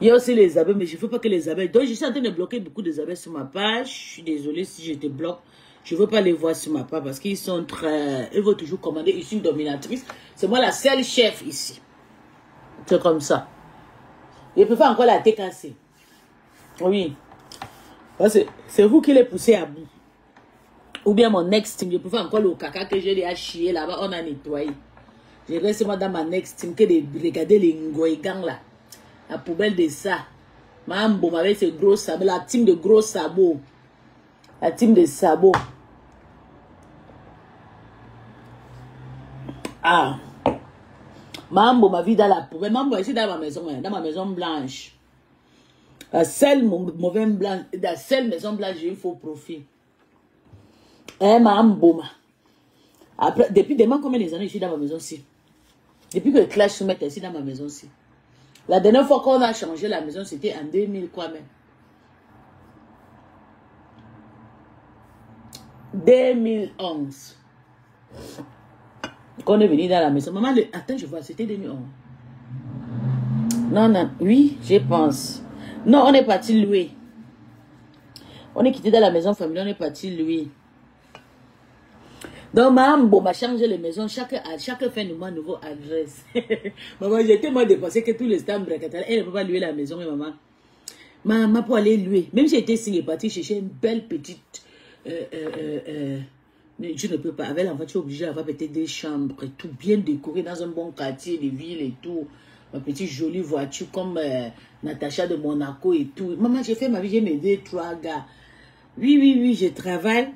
Il y a aussi les abeilles, mais je ne veux pas que les abeilles. Donc, je suis en train de bloquer beaucoup des abeilles sur ma page. Je suis désolée si je te bloque. Je ne veux pas les voir sur ma page parce qu'ils sont très... Ils vont toujours commander. Je suis une dominatrice. C'est moi la seule chef ici. C'est comme ça. Je peux faire encore la TKC. Oui. C'est vous qui les poussez à bout. Ou bien mon ex-team. Je peux faire encore le caca que j'ai déjà chié là-bas. On a nettoyé. Je reste moi dans ma next team que de regarder les ngoïgangs là. La poubelle de ça. Mambo avec ses gros sabots. La team de gros sabots. La team de sabots. Ah. Mambo ma vie dans la poubelle. Mambo ici dans ma maison blanche. La seule mauvaise blanche, la seule maison blanche, j'ai eu faux profil. Eh, Mambo. Après, depuis demain, combien d'années je suis dans ma maison-ci? Depuis que le clash se met ici dans ma maison-ci. La dernière fois qu'on a changé la maison, c'était en 2000 quoi même. 2011. Quand on est venu dans la maison. Maman, attends, je vois, c'était 2011. Non, non, oui, je pense. Non, on est parti louer. On est quitté dans la maison familiale, on est parti louer. Donc, maman, bon, m'a changé les maisons, chaque fin de mois, nouveau adresse. Maman, j'ai tellement dépensé que tous les temps, elle ne peut pas louer la maison, mais maman. Maman, pour aller louer, même si j'étais signe parti chercher une belle petite. Mais je ne peux pas. Avec l'enfant, tu es obligé d'avoir peut-être des chambres et tout, bien décoré dans un bon quartier de ville et tout. Ma petite jolie voiture comme Natacha de Monaco et tout. Maman, j'ai fait ma vie, j'ai mes 2-3 gars. Oui, je travaille.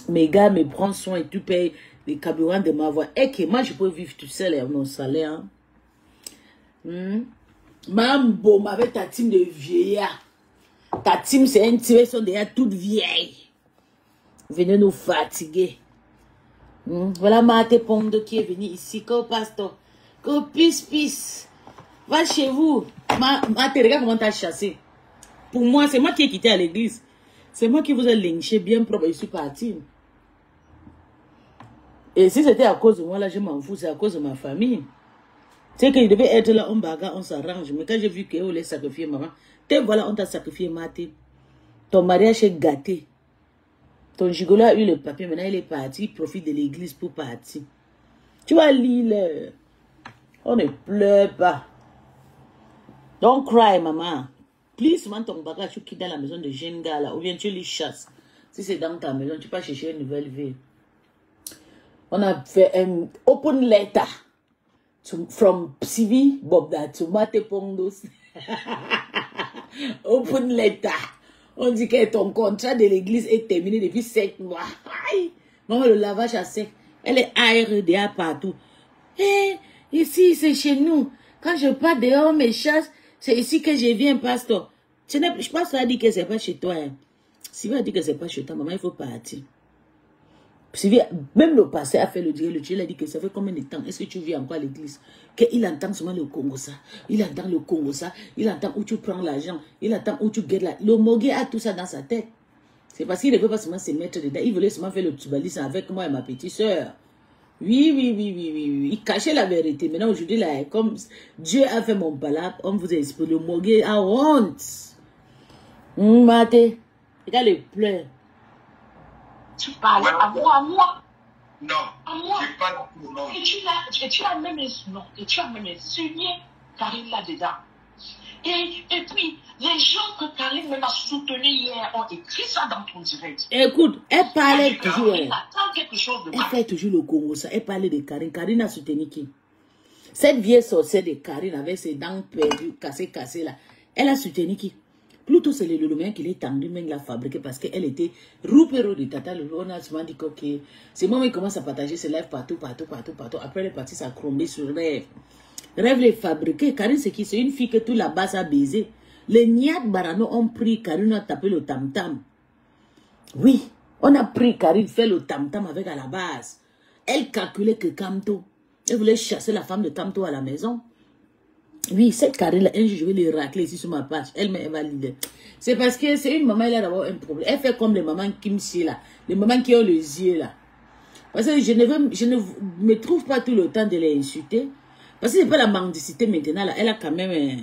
Mes gars me prennent soin et tout, paye les carburants de ma voix. Et que moi, je peux vivre tout seul avec mon salaire. Mambo, avec ta team de vieillards. Ta team, c'est une team, elles sont déjà toutes vieilles. Venez nous fatiguer. Voilà Mate Pondo qui est venu ici. Go pasteur. Go peace. Va chez vous. Mate, regarde comment t'as chassé. Pour moi, c'est moi qui ai quitté à l'église. C'est moi qui vous ai lynché bien propre et je suis parti. Et si c'était à cause de moi, là, je m'en fous. C'est à cause de ma famille. C'est qu'il devait être là, on bagarre, on s'arrange. Mais quand j'ai vu qu'on les sacrifié, maman, voilà, on t'a sacrifié, Mate. Ton mariage est gâté. Ton gigolo a eu le papier, maintenant il est parti, il profite de l'église pour partir. Tu vas lire, on ne pleure pas. Don't cry, maman. Please, man, ton bagage, tu quittes dans la maison de jeune gars là, ou bien tu les chasses. Si c'est dans ta maison, tu peux chercher une nouvelle vie. On a fait un open letter from CV Bobda to Mate Pondos. Open letter. On dit que ton contrat de l'église est terminé depuis 7 mois. Aïe. Maman, le lavage à sec. Elle est aérodéa partout. Eh, ici, c'est chez nous. Quand je pars dehors, mes chasses, c'est ici que je viens, pasteur. Je pense que ça dit que c'est pas chez toi. Hein. Si vous dit que c'est pas chez toi, maman, il faut partir. Même le passé a fait le Dieu a dit que ça fait combien de temps est-ce que tu vis encore à l'église? Qu'il entend seulement le Congo ça, il entend le Congo ça, il entend où tu prends l'argent, il entend où tu guettes la... Le Mogué a tout ça dans sa tête. C'est parce qu'il ne veut pas seulement se mettre dedans, il voulait seulement faire le tubalisme avec moi et ma petite soeur. Oui. Il cachait la vérité. Maintenant, aujourd'hui, là, comme Dieu a fait mon balade, on vous a expliqué, le Mogué a honte. Mate, regarde les pleurs.
Tu parles à moi.
Non,
à moi.
j'ai pas de nom.
Et tu as même insulté Karine là-dedans. Et puis, les gens que Karine m'a soutenu hier ont écrit ça dans ton direct.
Écoute, elle parlait toujours.
Elle attend quelque chose de
elle fait toujours le Congo, ça. Elle parlait de Karine. Karine a soutenu qui? Cette vieille sorcière de Karine avec ses dents perdues, cassées là. Elle a soutenu qui? Plutôt c'est le Lolomien qui l'a tendu, même l'a fabriqué parce qu'elle était roupero de Tata Lolo. On a souvent dit que c'est moi qui commence à partager ses lives partout. Après elle est partie s'accrombrer sur Rêve. Rêve les fabriqué. Karine c'est qui? C'est une fille que tout la base a baisé. Les Niak Barano ont pris Karine, a tapé le tam-tam. Oui, on a pris Karine, fait le tam-tam avec à la base. Elle calculait que Kamto. Elle voulait chasser la femme de Kamto à la maison. Oui, cette Karine-là, un jour, je vais les racler ici sur ma page. Elle m'a invalidé. C'est parce que c'est une maman, elle a d'abord un problème. Elle fait comme les mamans Kimchi, là. Les mamans qui ont les yeux, là. Parce que je ne me trouve pas tout le temps de les insulter. Parce que c'est pas la mendicité maintenant, là. Elle a quand même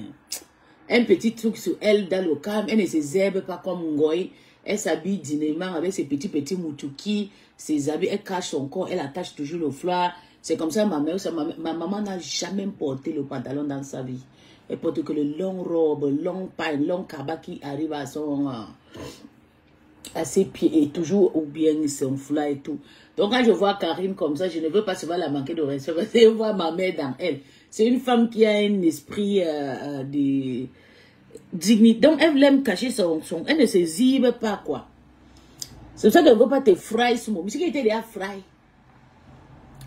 un petit truc sur elle dans le calme. Elle ne se zèbre pas comme Ngoï. Elle s'habille dignement avec ses petits moutouki, ses habits. Elle cache son corps. Elle attache toujours le foulard. C'est comme ça, ma maman n'a jamais porté le pantalon dans sa vie. Elle porte que le long robe, long pain, long cabas qui arrive à son... à ses pieds et toujours ou bien son fly et tout. Donc quand je vois Karine comme ça, je ne veux pas seulement la manquer de respect parce que je vois ma mère dans elle. C'est une femme qui a un esprit de dignité. Donc elle aime cacher son... Elle ne se zibe pas quoi. C'est pour ça qu'elle ne veut pas te fry sur moi. Mais c'est qu'elle était déjà fry.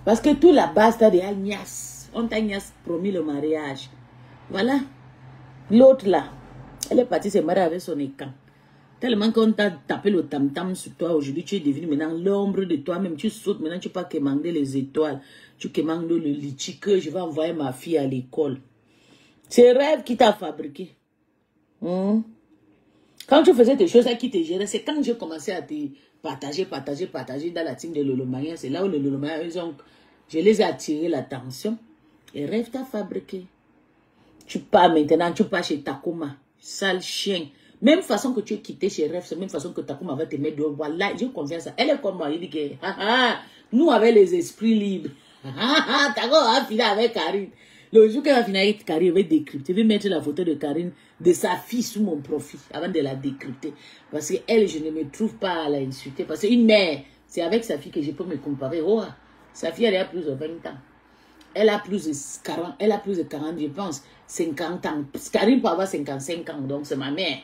Parce que tout la base t'as déjà niasse. On t'a niasse promis le mariage. Voilà. L'autre là, elle est partie se marier avec son écan. Tellement qu'on t'a tapé le tam-tam sur toi aujourd'hui, tu es devenu maintenant l'ombre de toi-même. Tu sautes maintenant, tu ne peux pas quémander les étoiles. Tu quémandes le litchi que je vais envoyer ma fille à l'école. C'est rêve qui t'a fabriqué. Quand tu faisais des choses qui te géraient, c'est quand j'ai commencé à te partager dans la team de Lolomaya. C'est là où le Lolomaya, je les ai attiré l'attention. Et rêve t'a fabriqué. Tu pars maintenant, tu pars chez Takuma. Sale chien. Même façon que tu es quitté chez Rêve, c'est la même façon que Takuma va te mettre dehors. Voilà, j'ai confiance. Elle est comme moi. Il dit que, nous avec les esprits libres. Takuma va finir avec Karine. Le jour qu'elle va finir avec Karine, elle va décrypter. Je vais mettre la photo de Karine, de sa fille sous mon profil, avant de la décrypter. Parce qu'elle, je ne me trouve pas à la insulter. Parce qu'une mère, c'est avec sa fille que je peux me comparer. Oh, sa fille, elle a plus de 20 ans. Elle a plus de 40, je pense, 50 ans. Karine peut avoir 55 ans, donc c'est ma mère.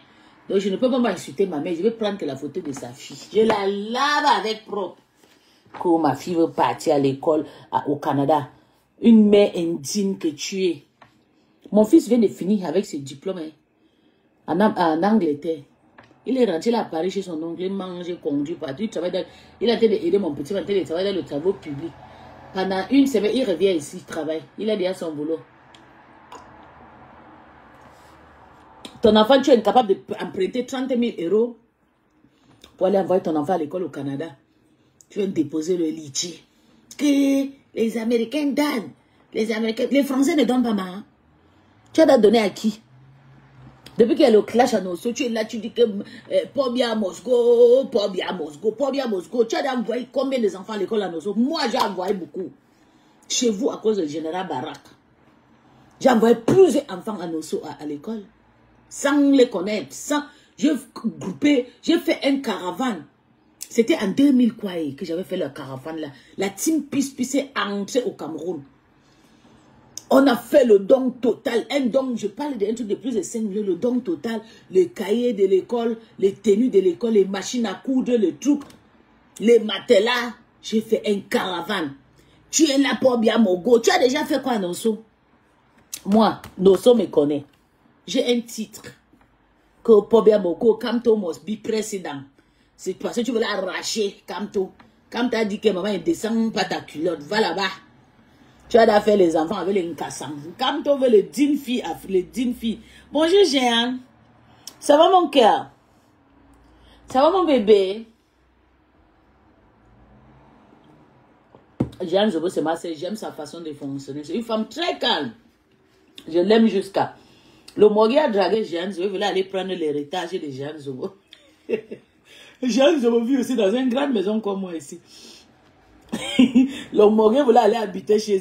Donc je ne peux pas m'insulter ma mère, je vais prendre que la photo de sa fille. Je la lave avec propre. Quand ma fille veut partir à l'école au Canada, une mère indigne que tu es. Mon fils vient de finir avec ses diplômes en Angleterre. Il est rentré à Paris chez son oncle, il mange, il conduit partout. Il a été d'aider mon petit, il travaille dans le travail public. Pendant une semaine, il revient ici, il travaille. Il a déjà son boulot. Ton enfant, tu es incapable d'emprunter 30 000 € pour aller envoyer ton enfant à l'école au Canada. Tu viens déposer le litchi. Que les Américains donnent. Les Français ne donnent pas mal. Tu as donné à qui? Depuis qu'il y a le clash à Nosso, tu es là, tu dis que pas bien à Moscou, pas bien à Moscou, pas bien à Moscou. Tu as envoyé combien d'enfants à l'école à Nosso? Moi, j'ai envoyé beaucoup. Chez vous, à cause du général Barak. J'ai envoyé plusieurs enfants à Nosso à l'école. Sans les connaître. J'ai groupé, j'ai fait un caravane. C'était en 2000 quoi que j'avais fait la caravane là. La team Peace est entrée au Cameroun. On a fait le don total. Un don, je parle d'un truc de plus de 5 millions. Le don total, les cahiers de l'école, les tenues de l'école, les machines à coudre, les trucs, les matelas. J'ai fait un caravane. Tu es là pour bien Mogo. Tu as déjà fait quoi, Nosso? Moi, Nosso me connaît. J'ai un titre. Que Pobia Mogo, Kamto must be président. C'est parce que tu veux l'arracher, Kamto. Kamto a dit que maman, il descend pas ta culotte. Va là-bas. Tu as fait les enfants avec les Nkassam. Kamto veut les dînes filles, Bonjour, Jean. Ça va, mon cœur? Ça va, mon bébé? Jeanne Zobo, c'est ma sœur. J'aime sa façon de fonctionner. C'est une femme très calme. Je l'aime jusqu'à. Le Mogui a dragué Jeanne Zobo. Il voulait aller prendre l'héritage de Jeanne Zobo. Jeanne Zobo vit aussi dans une grande maison comme moi ici. Le Mogui voulait aller habiter chez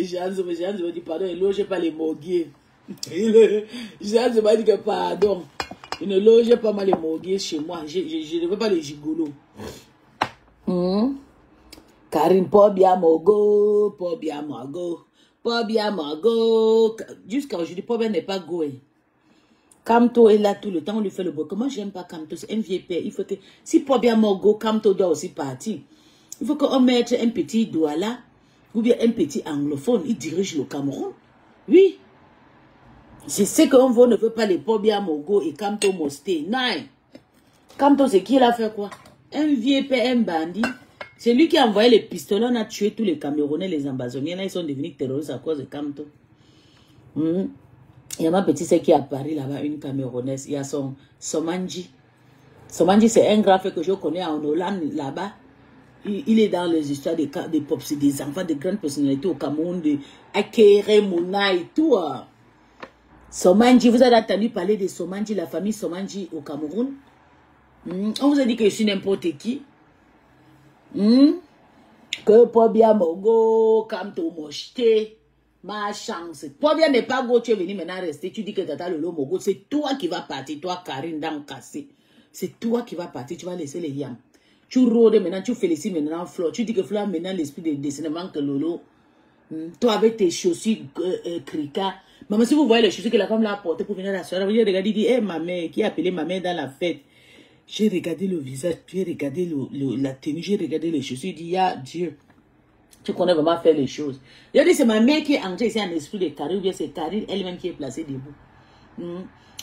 Jeanne Zobo. Jeanne Zobo dit pardon, il ne loge pas les Mogui. Jeanne Zobo dit que pardon, il ne loge pas mal les Mogui chez moi. Je ne veux pas les gigolos. Karine, pas bien Mogo, pas bien Mogo, pas bien Mogo. Jusqu'à aujourd'hui, pas bien n'est pas goé. Kamto est là tout le temps, on lui fait le beau. Comment j'aime pas Kamto, c'est un vieux père. Il faut que, si pas bien Mogo, Kamto doit aussi partir. Il faut qu'on mette un petit douala ou bien un petit anglophone. Il dirige le Cameroun. Oui. C'est ce qu'on veut, ne veut pas les pas bien Mogo et Kamto Mosté. Non. Kamto, c'est qui il a fait quoi? Un vieux père, un bandit. C'est lui qui a envoyé les pistolets, on a tué tous les Camerounais, les Ambazoniens. Là, ils sont devenus terroristes à cause de Kamto. Il y a ma petite sœur qui est à Paris là-bas, une Camerounaise. Il y a son Somanji. Somanji, c'est un grand frère que je connais en Hollande là-bas. Il est dans les histoires des pops, des enfants, de grandes personnalités au Cameroun, de Akere, Mouna et tout. Somanji, vous avez entendu parler de Somanji, la famille Somanji au Cameroun? On vous a dit que je suis n'importe qui. Que pas bien Mogo, Kamto Moshte, ma chance. Pas bien n'est pas go, tu es venu maintenant rester, tu dis que tata Lolo Mogo, c'est toi qui vas partir, toi Karine dans cassé. C'est toi qui vas partir, tu vas laisser les yams. Tu rôdes maintenant, tu félicites maintenant Flo. Tu dis que Flo a maintenant l'esprit de décinement que Lolo. Toi avec tes chaussures crica. Maman, si vous voyez les chaussures que la femme l'a apportées pour venir à la soirée, vous regardez, dit, hé, ma mère, qui a appelé ma mère dans la fête. J'ai regardé le visage, j'ai regardé la tenue, j'ai regardé les chaussures. Il dit, ya Dieu, tu connais vraiment faire les choses. Il a dit, c'est ma mère qui est entrée ici en esprit de Karine, ou bien c'est Karine elle-même qui est placée debout.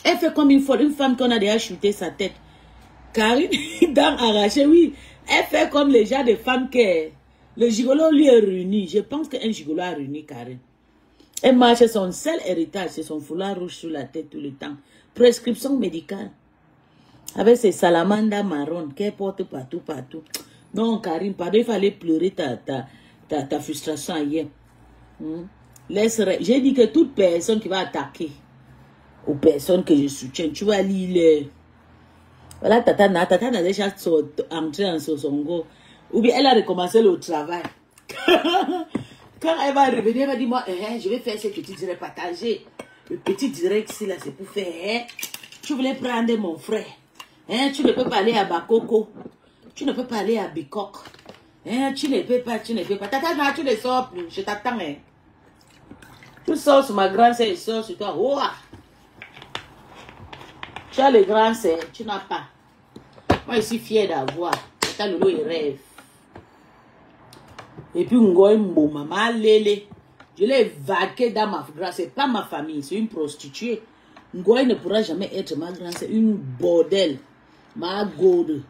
Elle fait comme une femme qu'on a déjà shooté sa tête. Karine, dans arraché, oui. Elle fait comme les gens de femmes que le gigolo lui est réuni. Je pense qu'un gigolo a réuni Karine. Elle marche, son seul héritage, c'est son foulard rouge sur la tête tout le temps. Prescription médicale. Avec ses salamandres marron qu'elle porte partout, partout. Non, Karine, pardon, il fallait pleurer ta frustration hier. J'ai dit que toute personne qui va attaquer aux personnes que je soutiens, tu vas lire. Voilà, Tata n'a déjà entré en Sosongo. Ou bien elle a recommencé le travail. Quand elle va revenir, elle va dire, moi, je vais faire ce petit direct partagé. Le petit direct, ici, là, c'est pour faire. Tu voulais prendre mon frère. Tu ne peux pas aller à Bakoko. Tu ne peux pas aller à Bikok. Tu ne peux pas. Tata, non, tu ne sors plus. Je t'attends. Tu sors sur ma grande sœur et sors sur toi. Oh! Tu as le grand sœur, tu n'as pas. Moi, je suis fière d'avoir. Tata Lolo, il rêve. Et puis, Ngoy Mbo, maman Lélé. Je l'ai vaqué dans ma grande sœur. C'est pas ma famille, c'est une prostituée. Ngoy ne pourra jamais être ma grande sœur. Une bordel. Ma gode.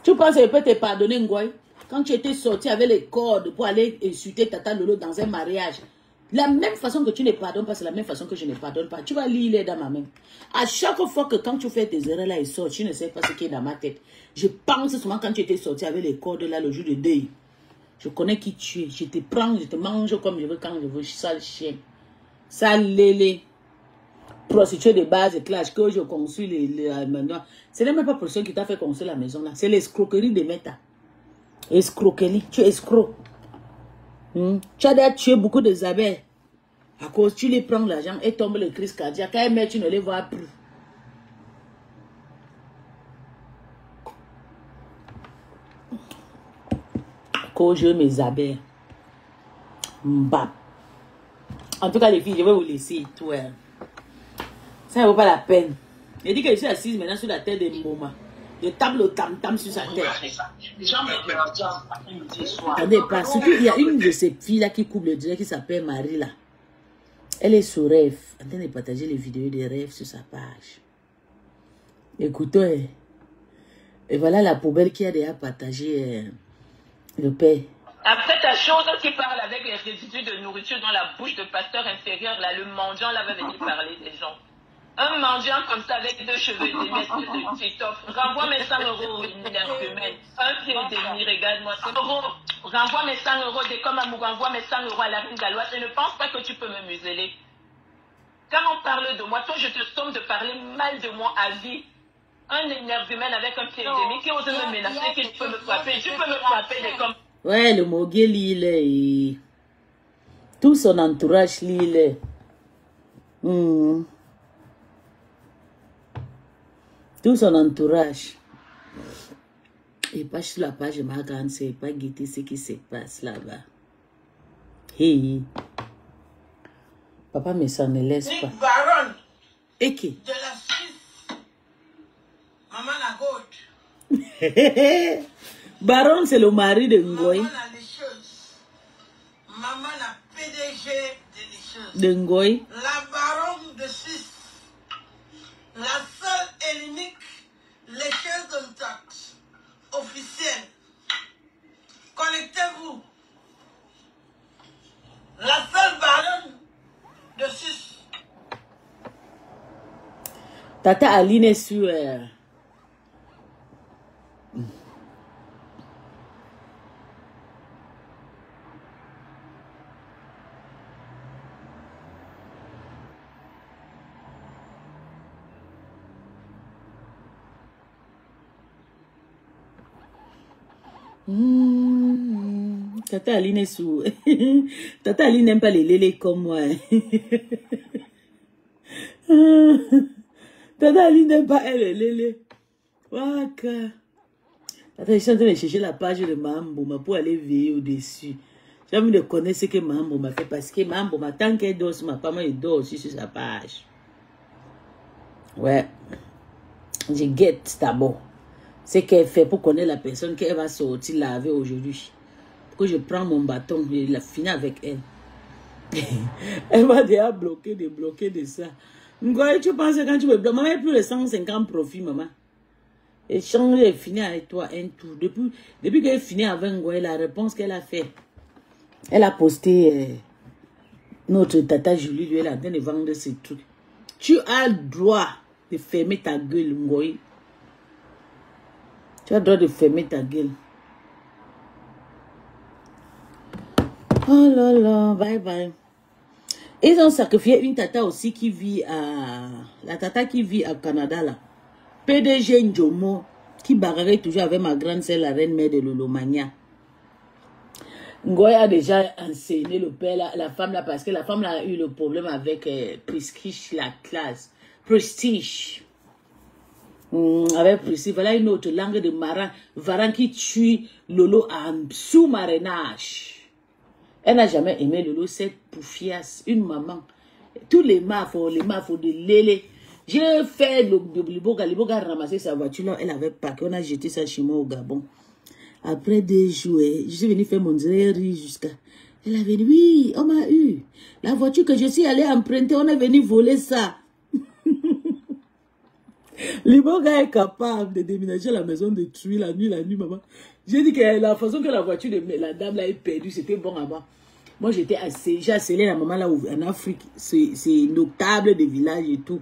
Tu penses qu'elle peut te pardonner, Ngoy? Quand tu étais sorti avec les cordes pour aller insulter Tata Lolo dans un mariage. La même façon que tu ne pardonnes pas, c'est la même façon que je ne pardonne pas. Tu vas lire dans ma main. À chaque fois que quand tu fais tes erreurs là, ils sortent, tu ne sais pas ce qui est dans ma tête. Je pense souvent quand tu étais sorti avec les cordes là, le jour de deuil. Je connais qui tu es. Je te prends, je te mange comme je veux, quand je veux. Sale chien. Sale lélé. Prostituée de base et clash que je construis maintenant. Ce n'est même pas pour ceux qui t'a fait construire la maison là. C'est l'escroquerie de Meta. Escroquerie. Tu es escroc. Tu as déjà tué beaucoup des abeilles. À cause, tu les prends l'argent et tombe le crise cardiaque. Quand elle meurt, tu ne les vois plus. À cause, je mes abeilles. Mbap. En tout cas, les filles, je vais vous laisser tout. Ça ne vaut pas la peine. Je dis que je suis assise maintenant sur la tête de Mboma. Je tape le tam-tam sur sa tête. Attendez, parce qu'il y a une de ces filles-là qui coupe le direct qui s'appelle Marie, là. Elle est sur rêve. En train de partager les vidéos de rêve sur sa page. Écoutez. Et voilà la poubelle qui a déjà partagé le père.
Après ta chose qui parle avec les résidus de nourriture dans la bouche de pasteur inférieur, là, le mendiant là va venir parler des gens. Un mendiant comme ça avec 2 cheveux, des messes de TikTok. Renvoie mes 100 euros humaine. Un pied et demi, regarde-moi. Renvoie mes 100 euros des comme amour, renvoie mes 100 euros à la reine galloise. Je ne pense pas que tu peux me museler. Quand on parle de moi, toi je te somme de parler mal de moi à vie. Un énergumène avec un pied et demi qui ose me menacer, qui peut me frapper. Tu peux me frapper des comme. Ouais, le Moguel, il est. Tout son entourage, il est. Tout son entourage. Et pas sur la page de ma grande sœur, pas guetter ce qui se passe là-bas. Hey. Papa, mais ça ne laisse pas.
Baron.
Et qui?
De la Suisse. Maman la gauche.
Baron, c'est le mari de Ngoy.
Maman la lécheuse. Maman la PDG de lécheuse.
De Ngoy.
La baronne de Suisse. La seule et l'unique lécheuse de taxe officielle. Connectez-vous. La seule baronne de Suisse.
Tata Aline est sur... Tata Aline est sous. Tata Aline n'aime pas les lélés comme moi. Tata Aline n'aime pas les lélés. Waka. Attends, je suis en train de chercher la page de Mambouma pour aller veiller au-dessus. J'ai envie de connaître ce que Mambouma fait parce que Mambouma, tant qu'elle dort sur ma femme, elle dort aussi sur sa page. Ouais. Je guette d'abord ce qu'elle fait pour connaître la personne qu'elle va sortir laver aujourd'hui. Pour que je prends mon bâton, je la finis avec elle. Elle va déjà bloquer de ça. Ngoy, tu penses quand tu me bloques, maman, il n'y a plus de 150 profits, maman. Et change et finit avec toi un tour. Depuis qu'elle finit avec Ngoy, la réponse qu'elle a fait, elle a posté notre tata Julie, lui, elle a en train de vendre ses trucs. Tu as le droit de fermer ta gueule, Ngoy. Tu as le droit de fermer ta gueule. Oh là là, bye bye. Ils ont sacrifié une tata aussi qui vit à... La tata qui vit à Canada, là. PDG Njomo, qui barrait toujours avec ma grande sœur, la reine mère de Lolomania. Ngoy a déjà enseigné le père, la femme là, parce que la femme là a eu le problème avec Prestige, la classe. Prestige. Avec Prestige, voilà une autre langue de marin. Varan qui tue Lolo en sous-marinage. Elle n'a jamais aimé Lolo, cette poufiasse, une maman. Tous les mafos de Lélé. J'ai fait le Liboga a ramassé sa voiture, là, elle avait pas, on a jeté ça chez moi au Gabon. Après 2 jours, je suis venue faire mon riz jusqu'à... Elle avait dit, oui, on m'a eu. La voiture que je suis allée emprunter, on est venu voler ça. Liboga est capable de déménager la maison, de tuer la nuit, maman. J'ai dit que la façon que la voiture de la dame là est perdue, c'était bon avant. Moi, j'ai scellé la maman là en Afrique. C'est notable de village et tout.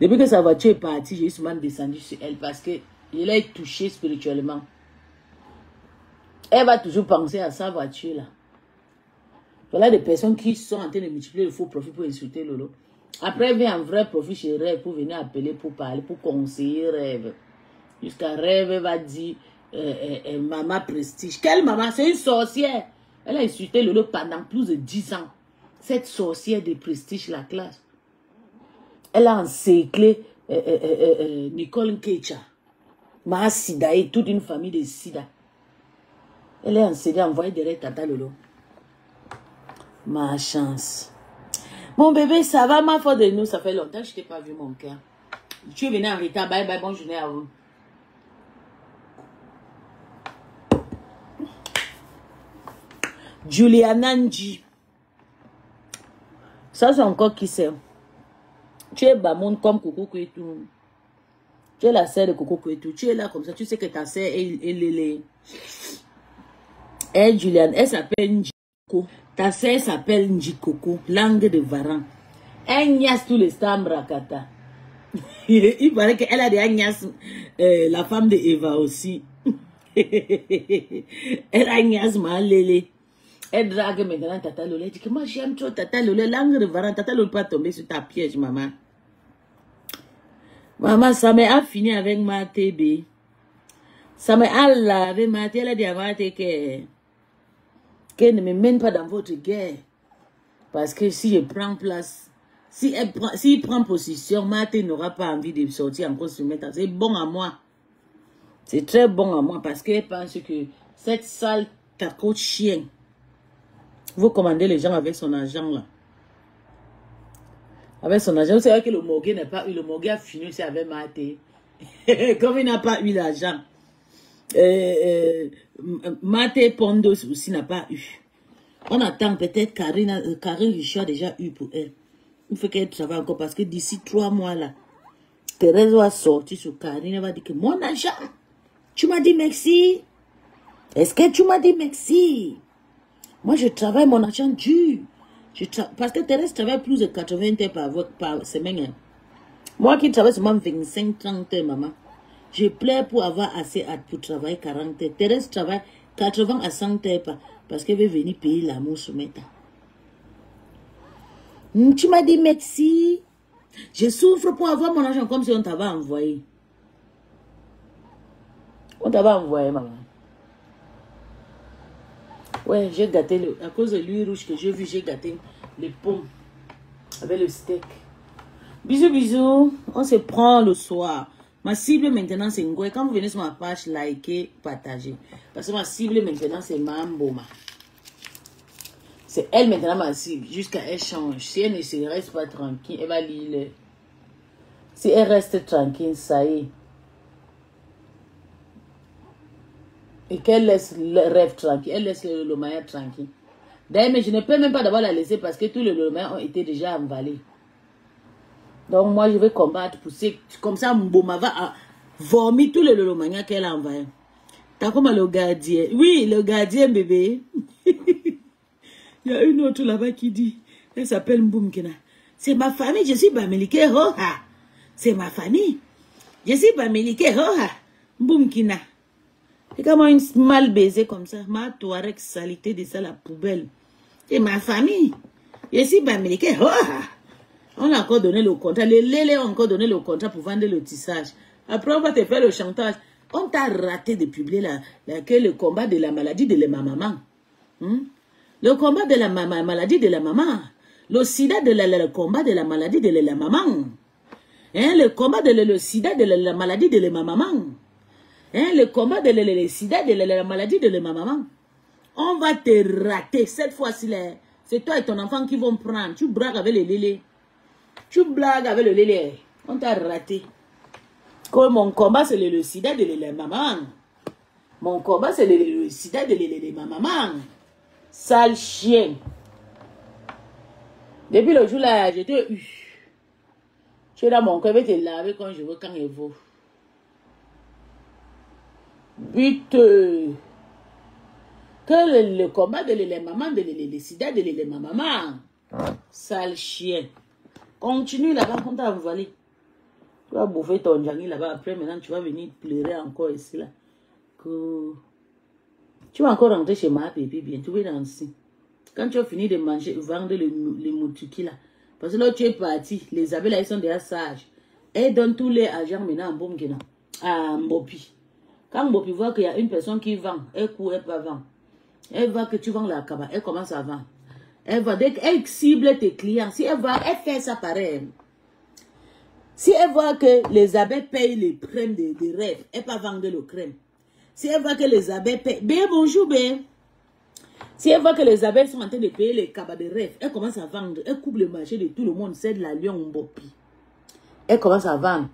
Depuis que sa voiture est partie, j'ai souvent descendu sur elle parce que je l'ai touchée spirituellement. Elle va toujours penser à sa voiture là. Voilà des personnes qui sont en train de multiplier le faux profit pour insulter Lolo. Après, elle vient un vrai profit chez Rêve pour venir appeler, pour parler, pour conseiller Rêve. Jusqu'à Rêve, elle va dire maman Prestige. Quelle maman? C'est une sorcière. Elle a insulté Lolo pendant plus de 10 ans. Cette sorcière de Prestige, la classe. Elle a encerclé Nicole Nkecha, Ma Sida et toute une famille de Sida. Elle est encerclée, envoyée derrière Tata Lolo. Ma chance. Mon bébé, ça va, ma faute de nous, ça fait longtemps que je t'ai pas vu, mon cœur. Tu es venu en retard, bye bye, bonne journée à vous. Juliana Nji. Ça, c'est encore qui c'est? Tu es Bamoun comme Coco Kouetou. Tu es la sœur de Coco Kouetou. Tu es là comme ça. Tu sais que ta sœur est Juliane. Elle s'appelle Njiko. Ta sœur s'appelle Njikoko. Langue de Varan. Elle niasse tous les stars Rakata. Il paraît qu'elle a des agnas. La femme de Eva aussi. Elle a agnas Malele. Elle drague maintenant Tata Lolo. Elle dit que moi j'aime trop Tata Lolo. Langue de Varan. Tata Lolo pas tomber sur ta piège, maman. Maman, ça m'a fini avec ma TB. Ça m'a lavé ma TB. Elle a dit à ma TB qu'elle ne me mène pas dans votre guerre. Parce que si je prends place, s'il prend position, ma TB n'aura pas envie de sortir encore se mettre. C'est bon à moi. C'est très bon à moi parce qu'elle pense que cette sale cacotte chien, vous commandez les gens avec son argent là. Avec son argent, vous savez que le Morguet n'a pas eu. Le Morguet a fini aussi avec Maté. Comme il n'a pas eu l'argent. Maté Pondos aussi n'a pas eu. On attend peut-être Karine Richard a déjà eu pour elle. Il faut qu'elle travaille encore parce que d'ici 3 mois là, Thérèse va sortir sur Karine. Elle va dire que mon argent, tu m'as dit merci. Est-ce que tu m'as dit merci? Moi je travaille mon argent dur. Parce que Thérèse travaille plus de 80 heures par semaine. Moi qui travaille seulement 25-30 heures, maman. Je plaide pour avoir assez pour travailler 40 heures. Thérèse travaille 80 à 100 heures parce qu'elle veut venir payer l'amour sur Meta. Tu m'as dit merci. Je souffre pour avoir mon argent comme si on t'avait envoyé. On t'avait envoyé, maman. Ouais, j'ai gâté à cause de l'huile rouge que j'ai vu, j'ai gâté les pommes avec le steak. Bisous, bisous. On se prend le soir. Ma cible maintenant, c'est Ngoé. Quand vous venez sur ma page, likez, partagez. Parce que ma cible maintenant, c'est Mamboma. C'est elle maintenant ma cible. Jusqu'à elle change. Si elle ne se reste pas tranquille, elle va lire. Si elle reste tranquille, ça y est. Et qu'elle laisse le rêve tranquille. Elle laisse le Lomaya tranquille. D'ailleurs, mais je ne peux même pas d'abord la laisser parce que tous les Lomaya ont été déjà envalés. Donc moi, je vais combattre pour ça. Comme ça, Mboma va vomir tous les Lomaya qu'elle a envoyés. T'as comme le gardien. Oui, le gardien, bébé. Il y a une autre là-bas qui dit, elle s'appelle Mboumkina. C'est ma famille, je suis Bamilike Roha. C'est ma famille. Je suis Bamilike Roha. Mboumkina. Et comment une mal baisée comme ça, ma Touareg salité de ça la poubelle. C'est ma famille. Je suis Bamilike Roha. On a encore donné le contrat. Les lélés ont encore donné le contrat pour vendre le tissage. Après, on va te faire le chantage. On t'a raté de publier le combat de la maladie de ma maman. Le combat de la maladie de la maman. Le sida le combat de la maladie de la maman. Hein, le combat de le sida de la maladie de ma maman. Hein, le combat de le sida de la maladie de ma maman. On va te rater. Cette fois-ci, c'est toi et ton enfant qui vont prendre. Tu bragues avec le lélé. Tu blagues avec le lélé. On t'a raté. Comme mon combat, c'est le sida de la maman. Mon combat, c'est le sida de ma maman. Sale chien. Depuis le jour là, j'étais eu. Tu es dans mon cœur, je vais te laver quand je veux, quand il vaut. But que le combat de la maman, de le sida de la maman. Sale chien. Continue là-bas, on t'a envolé. Tu vas bouffer ton jangui là-bas. Après, maintenant, tu vas venir pleurer encore ici là. Que... Tu vas encore rentrer chez ma bébé bientôt, tu vas danser. Quand tu as fini de manger, vendre les moutouki là. Parce que là, tu es parti. Les abeilles là, ils sont déjà sages. Elles donnent tous les argent maintenant à Mbomkina, à Mbopi. Quand Mbopi voit qu'il y a une personne qui vend, elle court, elle pas vendre. Elle voit que tu vends la cabane, elle commence à vendre. Elle va, dès qu'elle cible tes clients, si elle va, elle fait ça pareil. Si elle voit que les abeilles payent les crèmes de rêve, elle va vendre le crème. Si elle voit que les abeilles payent... Bé, bonjour, bé. Si elle voit que les abeilles sont en train de payer les cabas de rêve, elle commence à vendre. Elle coupe le marché de tout le monde. C'est de la lion Mbopi. Elle commence à vendre.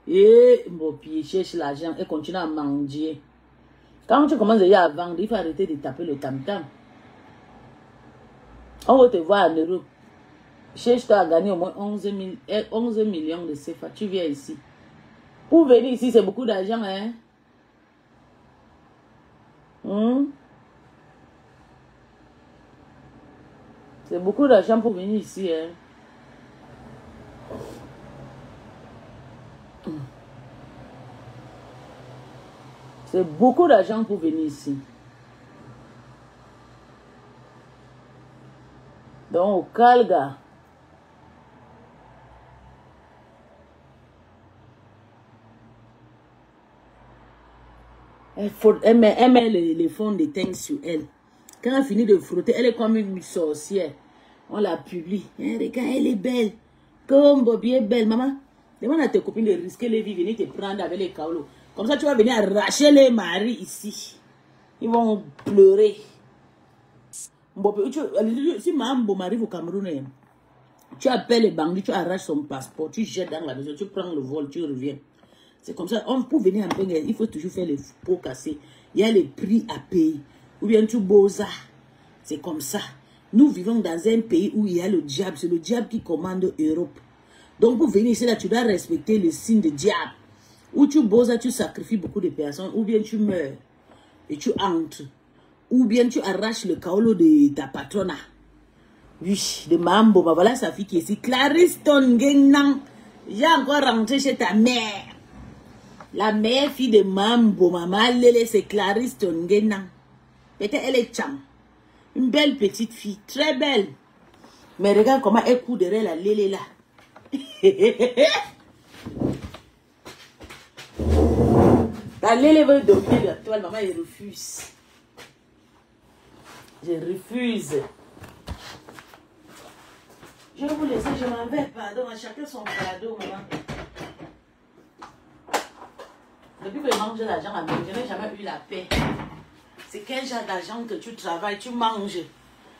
Et Mbopi cherche l'argent. Elle continue à manger. Quand tu commences déjà à vendre, il faut arrêter de taper le tam-tam. On va te voir en Europe. Cherche-toi à gagner au moins 11 millions de CFA. Tu viens ici. Pour venir ici, c'est beaucoup d'argent, hein? C'est beaucoup d'argent pour venir ici, hein. C'est beaucoup d'argent pour venir ici. Donc, au Calga. Elle met les fonds de teint sur elle. Quand elle finit de frotter, elle est comme une sorcière. On la publie. Hein, regarde, elle est belle. Comme Bobby est belle, maman. Demande à tes copines de risquer les vies, venir te prendre avec les kaolos. Comme ça, tu vas venir arracher les maris ici. Ils vont pleurer. Si Mambo m'arrive au Cameroun, tu appelles les bandits, tu arraches son passeport, tu jettes dans la maison, tu prends le vol, tu reviens. C'est comme ça. Pour venir en Bengue, il faut toujours faire les pots cassés. Il y a les prix à payer. Ou bien tu bosa. C'est comme ça. Nous vivons dans un pays où il y a le diable. C'est le diable qui commande l'Europe. Donc pour venir ici, là, tu dois respecter le signe de diable. Ou tu bosa, tu sacrifies beaucoup de personnes. Ou bien tu meurs. Et tu entres. Ou bien tu arraches le kaolo de ta patrona. Oui, de Mambo. Bah voilà sa fille qui est ici. Clarisse Tongenang. J'ai encore rentré chez ta mère. La meilleure fille de Mambo, maman Lélé, c'est Clarisse Tongenang. Peut-être elle est cham. Une belle petite fille, très belle. Mais regarde comment elle court derrière la Lélé là. La Lélé veut dominer la toile, maman, elle refuse. Je refuse. Je vais vous laisser, je m'en vais, pardon, à chacun son cadeau, maman. Depuis que je mange l'argent à je n'ai jamais eu la paix. C'est quel genre d'argent que tu travailles, tu manges.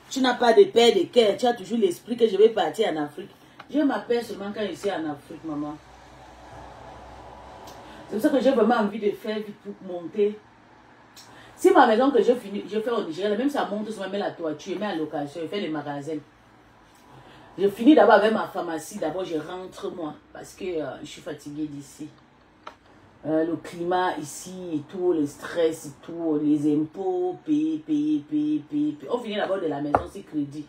Tu n'as pas de paix de cœur. Tu as toujours l'esprit que je vais partir en Afrique. Je m'appelle seulement quand je suis en Afrique, maman. C'est pour ça que j'ai vraiment envie de faire vite pour monter. Si ma maison que je fais au Nigeria, même ça monte, je mets la toiture, je mets en location, je fais des magasins. Je finis d'abord avec ma pharmacie, d'abord je rentre moi, parce que je suis fatiguée d'ici. Le climat ici et tout, le stress et tout, les impôts, payer. On finit d'abord de la maison, c'est crédit.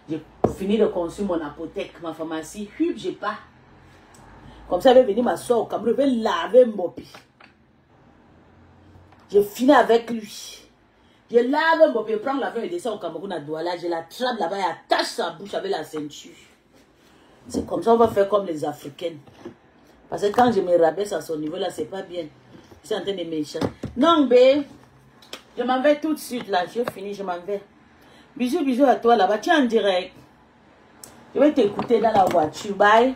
J'ai fini de construire mon apothèque, ma pharmacie, j'ai pas. Comme ça, elle va venir m'asseoir au Cameroun, je vais laver Mbopi. Je finis avec lui. Je lave Mbopi, je prends l'avion et descends au Cameroun à Douala, je l'attrape là-bas et attache sa bouche avec la ceinture. C'est comme ça, on va faire comme les Africaines. Parce que quand je me rabaisse à son niveau là, c'est pas bien. Je suis en train de méchant. Non, bé, je m'en vais tout de suite là, je finis, je m'en vais. Bisous à toi là-bas, tu es en direct. Je vais t'écouter dans la voiture, bye.